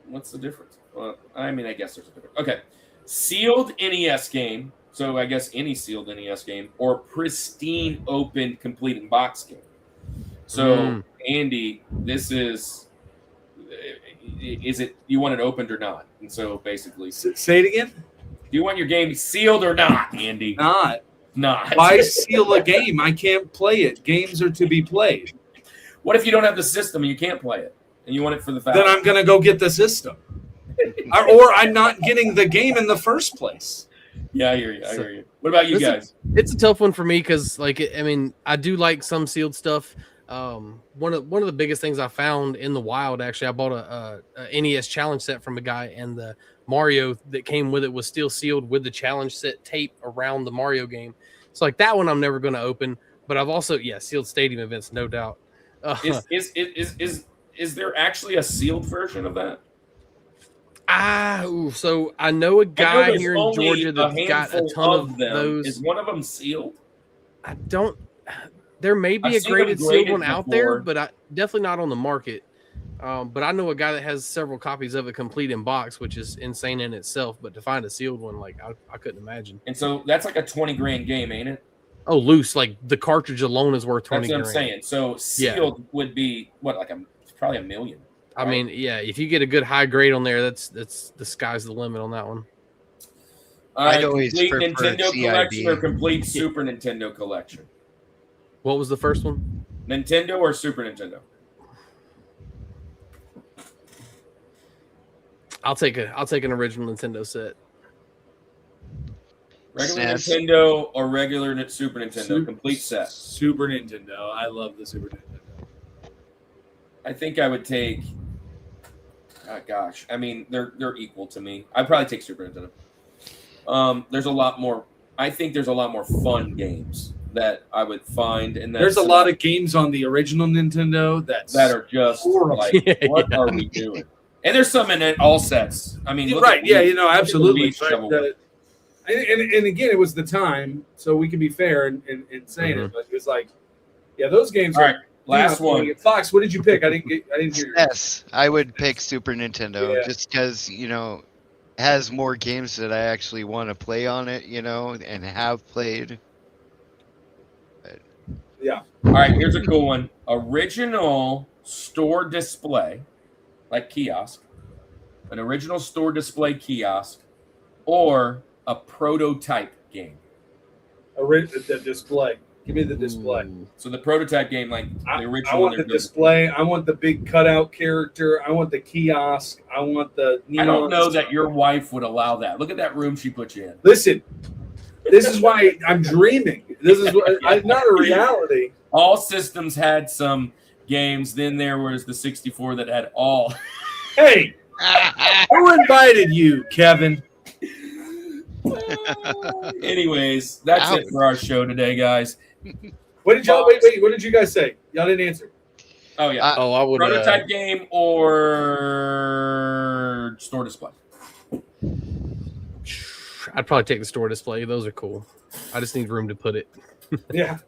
What's the difference? Well, I mean, I guess there's a difference. Okay. Sealed NES game. So I guess any sealed NES game. Or pristine, open, complete in box game. So, Andy, this is it you want it opened or not? And so basically... say it again. Do you want your game sealed or not, Andy? Not. Why seal a game? I can't play it. Games are to be played. What if you don't have the system and you can't play it, and you want it for the fact? Then I'm going to go get the system, or I'm not getting the game in the first place. Yeah, I hear you. What about you guys? It's a tough one for me because, like, I mean, I do like some sealed stuff. One of the biggest things I found in the wild, actually, I bought a NES challenge set from a guy, and the Mario that came with it was still sealed with the challenge set tape around the Mario game. So, like, that one I'm never going to open. But I've also, sealed stadium events, no doubt. Is there actually a sealed version of that? So I know a guy here in only Georgia that's got a ton of them. those. Is one of them sealed? I don't. There may be I've a seen graded them sealed graded one out there, before. but definitely not on the market. But I know a guy that has several copies of it complete in box, which is insane in itself. But to find a sealed one, like I couldn't imagine. And so that's like a $20,000 game, ain't it? Oh, loose! Like the cartridge alone is worth $20,000. That's what I'm saying. So sealed would be what, like probably $1 million. I mean, yeah, if you get a good high grade on there, that's the sky's the limit on that one. All right, I'd always complete prefer Nintendo CIB. collection or complete Super Nintendo collection? What was the first one? Nintendo or Super Nintendo? I'll take an original Nintendo set. Regular SNES. Nintendo or regular Super Nintendo? Complete set. Super Nintendo. I love the Super Nintendo. I think I would take. Oh, gosh, I mean they're equal to me. I'd probably take Super Nintendo. There's a lot more. I think there's a lot more fun games that I would find, and There's a lot of games on the original Nintendo that are just horrible. like, what are we doing? And there's some in it, all sets. I mean, look right? at Yeah, Wii- absolutely. look at Wii Shovel. And again, it was the time, so we can be fair in saying it. But it was like, yeah, those games. All right, last one. Fox, what did you pick? I didn't hear you. Yes, I would pick Super Nintendo Yeah. just because it has more games that I actually want to play on it, and have played. Yeah. All right, here's a cool one. Original store display, like kiosk, an original store display kiosk, or a prototype game. The display. Give me the display. So the prototype game, like the I original. want the display. I want the big cutout character. I want the kiosk. I want the neon. I don't know that your wife would allow that. Look at that room she put you in. Listen, this is why I'm dreaming. This is what it's not a reality. All systems had some games. Then there was the 64 that had all. Hey, who invited you, Kevin? Anyways, that's it for our show today, guys. What did y'all wait? What did you guys say? Y'all didn't answer. Oh yeah. I would Prototype game or store display. I'd probably take the store display. Those are cool. I just need room to put it. Yeah.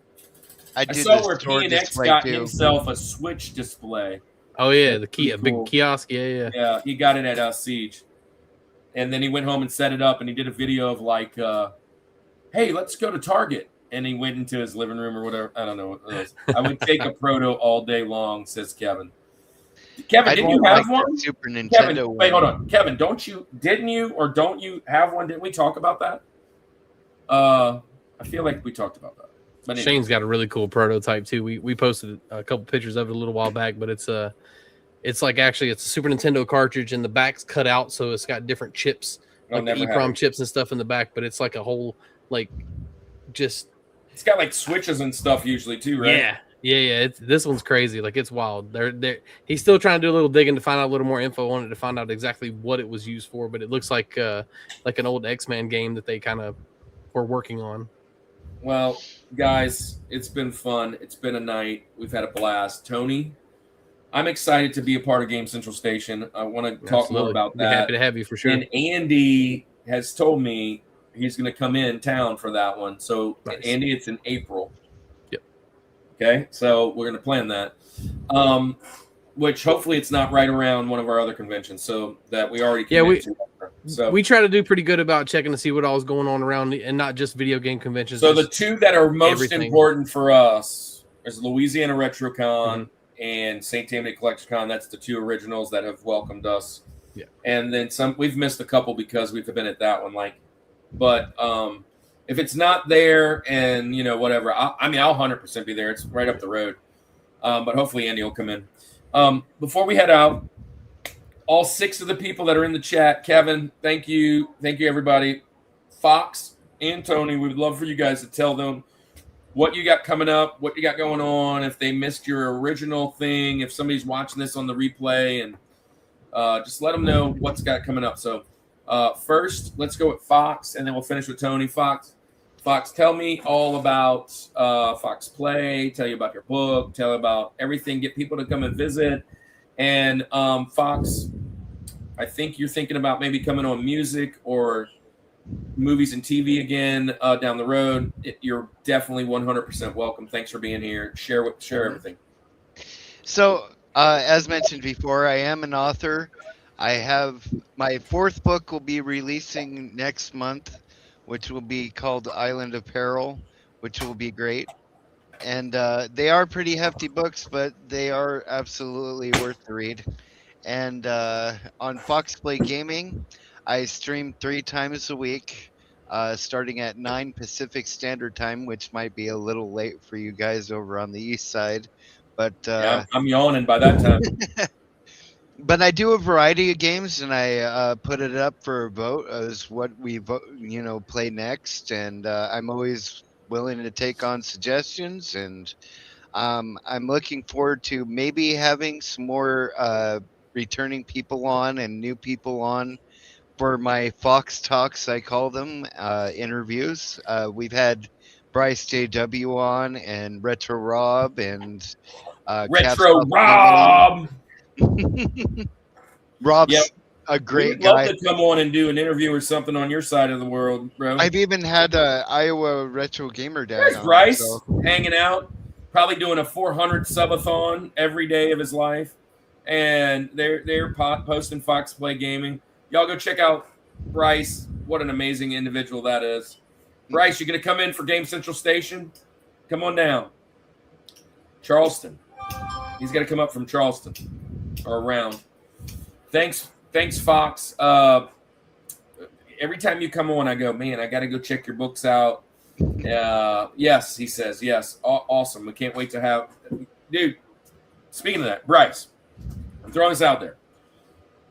I saw where PNX got himself a Switch display. Oh yeah, the key, a cool. big kiosk. Yeah. Yeah, he got it at Siege, and then he went home and set it up, and he did a video of like, "Hey, let's go to Target." And he went into his living room or whatever. I don't know what it was. I would take a proto all day long, says Kevin. Kevin, didn't you have one? Super Nintendo. Kevin, wait, hold on. Kevin, don't you have one? Didn't we talk about that? I feel like we talked about that. But anyway. Shane's got a really cool prototype too. We posted a couple pictures of it a little while back, but it's like actually it's a Super Nintendo cartridge and the back's cut out, so it's got different chips, like the EEPROM chips and stuff in the back, but it's like a whole it's got like switches and stuff usually too, right? Yeah. This one's crazy. Like it's wild. He's still trying to do a little digging to find out a little more info on it to find out exactly what it was used for. But it looks like an old X-Men game that they kind of were working on. Well, guys, it's been fun. It's been a night. We've had a blast. Tony, I'm excited to be a part of Game Central Station. I want to talk more about that. Happy to have you for sure. And Andy has told me he's going to come in town for that one. So, nice. Andy, it's in April. Yep. Okay, so we're going to plan that. Which hopefully it's not right around one of our other conventions, so that we already we try to do pretty good about checking to see what all is going on around, and not just video game conventions. So the two that are most important for us is Louisiana RetroCon and St. Tammany CollectorCon. That's the two originals that have welcomed us. Yeah, and then some. We've missed a couple because we've been at that one. But if it's not there, and whatever, I'll 100% be there. It's right up the road. But hopefully Andy will come in. Before we head out, all 6 of the people that are in the chat, Kevin, thank you everybody. Fox and Tony, we would love for you guys to tell them what you got coming up, what you got going on, if they missed your original thing, if somebody's watching this on the replay, and just let them know what's got coming up. So first, let's go with Fox, and then we'll finish with Tony. Fox, tell me all about Fox Play. Tell you about your book. Tell about everything. Get people to come and visit. And Fox, I think you're thinking about maybe coming on music or movies and TV again down the road. You're definitely 100% welcome. Thanks for being here. Share everything. So, as mentioned before, I am an author. I have my 4th book will be releasing next month, which will be called Island of Peril, which will be great. And they are pretty hefty books, but they are absolutely worth the read. And on Fox Play Gaming, I stream 3 times a week, starting at 9 Pacific Standard Time, which might be a little late for you guys over on the east side. But yeah, I'm yawning by that time. But I do a variety of games, and I put it up for a vote as what we play next. And I'm always willing to take on suggestions, and I'm looking forward to maybe having some more returning people on and new people on for my Fox Talks, I call them, interviews. We've had Bryce JW on, and Retro Rob, and Retro Rob. Rob's a great guy. I'd love to come on and do an interview or something on your side of the world, bro. I've even had Iowa Retro Gamer Dad. There's Bryce hanging out, probably doing a 400 subathon every day of his life, and they're posting Fox Play Gaming. Y'all go check out Bryce. What an amazing individual that is. Bryce, you gonna come in for Game Central Station? Come on down. Charleston. He's gonna come up from Charleston or around. Thanks, Fox. Every time you come on, I go, man, I got to go check your books out. Yes, he says. Yes. Awesome. We can't wait to have. Dude, speaking of that, Bryce, I'm throwing this out there.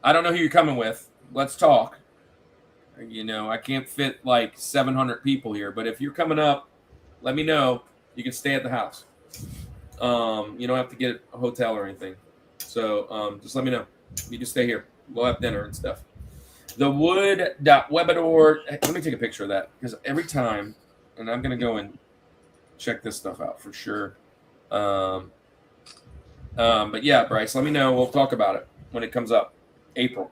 I don't know who you're coming with. Let's talk. You know, I can't fit like 700 people here, but if you're coming up, let me know. You can stay at the house. You don't have to get a hotel or anything. So just let me know. You can stay here. We'll have dinner and stuff. The wood.webador. Let me take a picture of that because every time, and I'm going to go and check this stuff out for sure. But yeah, Bryce, let me know. We'll talk about it when it comes up. April.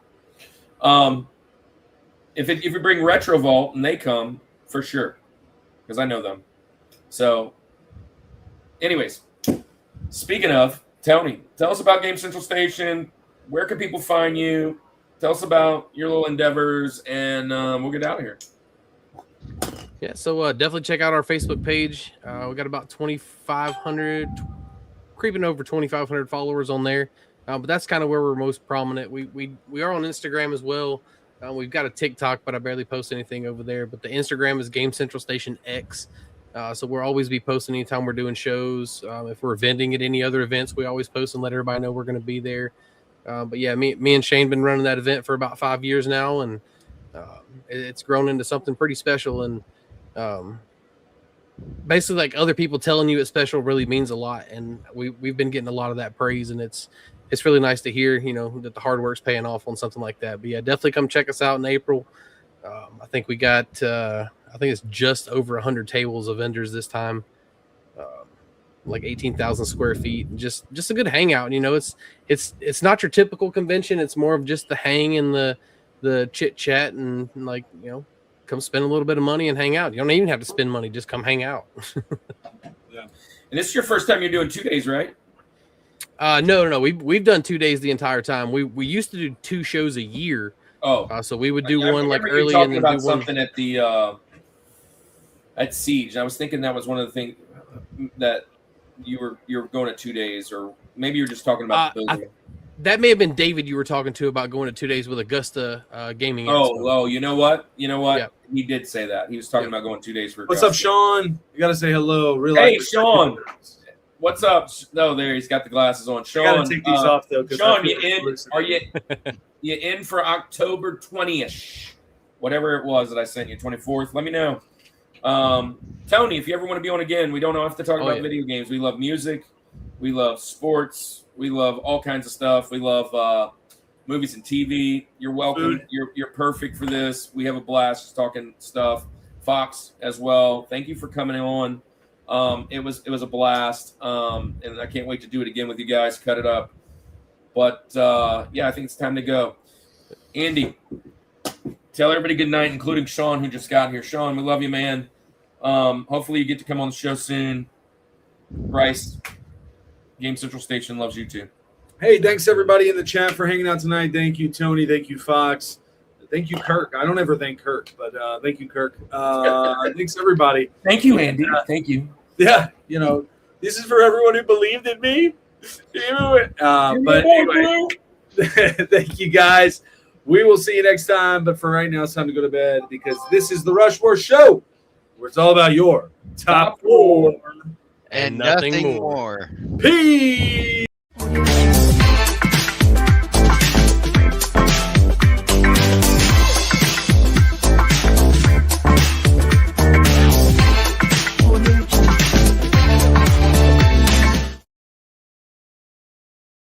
If you bring Retro Vault and they come, for sure, because I know them. So, anyways, speaking of, Tony, tell us about Game Central Station. Where can people find you? Tell us about your little endeavors, and we'll get out of here. Yeah, so definitely check out our Facebook page. We got about 2,500, creeping over 2,500 followers on there. But that's kind of where we're most prominent. We are on Instagram as well. We've got a TikTok, but I barely post anything over there. But the Instagram is Game Central Station X. So we'll always be posting anytime we're doing shows. If we're vending at any other events, we always post and let everybody know we're going to be there. But yeah, me and Shane been running that event for about 5 years now, and it's grown into something pretty special. And basically, like, other people telling you it's special really means a lot. And we've been getting a lot of that praise, and it's really nice to hear, you know, that the hard work's paying off on something like that. But yeah, definitely come check us out in April. I think we got, I think it's just over 100 tables of vendors this time, like 18,000 square feet. Just a good hangout. You know, it's not your typical convention. It's more of just the hang and the chit chat and, like, you know, come spend a little bit of money and hang out. You don't even have to spend money. Just come hang out. Yeah. And this is your first time you're doing 2 days, right? No. We've done 2 days the entire time. We used to do 2 shows a year. Oh, so we would do one like early and then about do one something at the at Siege. I was thinking that was one of the things that you were going to 2 days, or maybe you're just talking about the building. That may have been David you were talking to about going to 2 days with Augusta Gaming. Oh, you know what? Yeah. He did say that. He was talking about going 2 days for What's Augusta. up, Sean? You got to say hello. Hey, Sean. What's up? No, there, he's got the glasses on. Sean, I gotta take these off though. Sean, you in? Are you in for October 20th? Whatever it was that I sent you, 24th. Let me know. Tony, if you ever want to be on again, we don't have to talk about video games. We love music. We love sports. We love all kinds of stuff. We love movies and TV. You're welcome. You're perfect for this. We have a blast just talking stuff. Fox as well. Thank you for coming on. It was a blast, and I can't wait to do it again with you guys. Cut it up, but yeah, I think it's time to go. Andy, tell everybody good night, including Sean, who just got here. Sean, we love you, man. Hopefully you get to come on the show soon. Bryce, Game Central Station loves you too. Hey, thanks everybody in the chat for hanging out tonight. Thank you, Tony. Thank you, Fox. Thank you, Kirk. I don't ever thank Kirk, but thank you, Kirk. Thanks, everybody. Thank you, Andy. Thank you. Yeah, you know, this is for everyone who believed in me. But anyway, thank you, guys. We will see you next time. But for right now, it's time to go to bed because this is the Rushmore Show, where it's all about your top 4 and nothing more. Peace.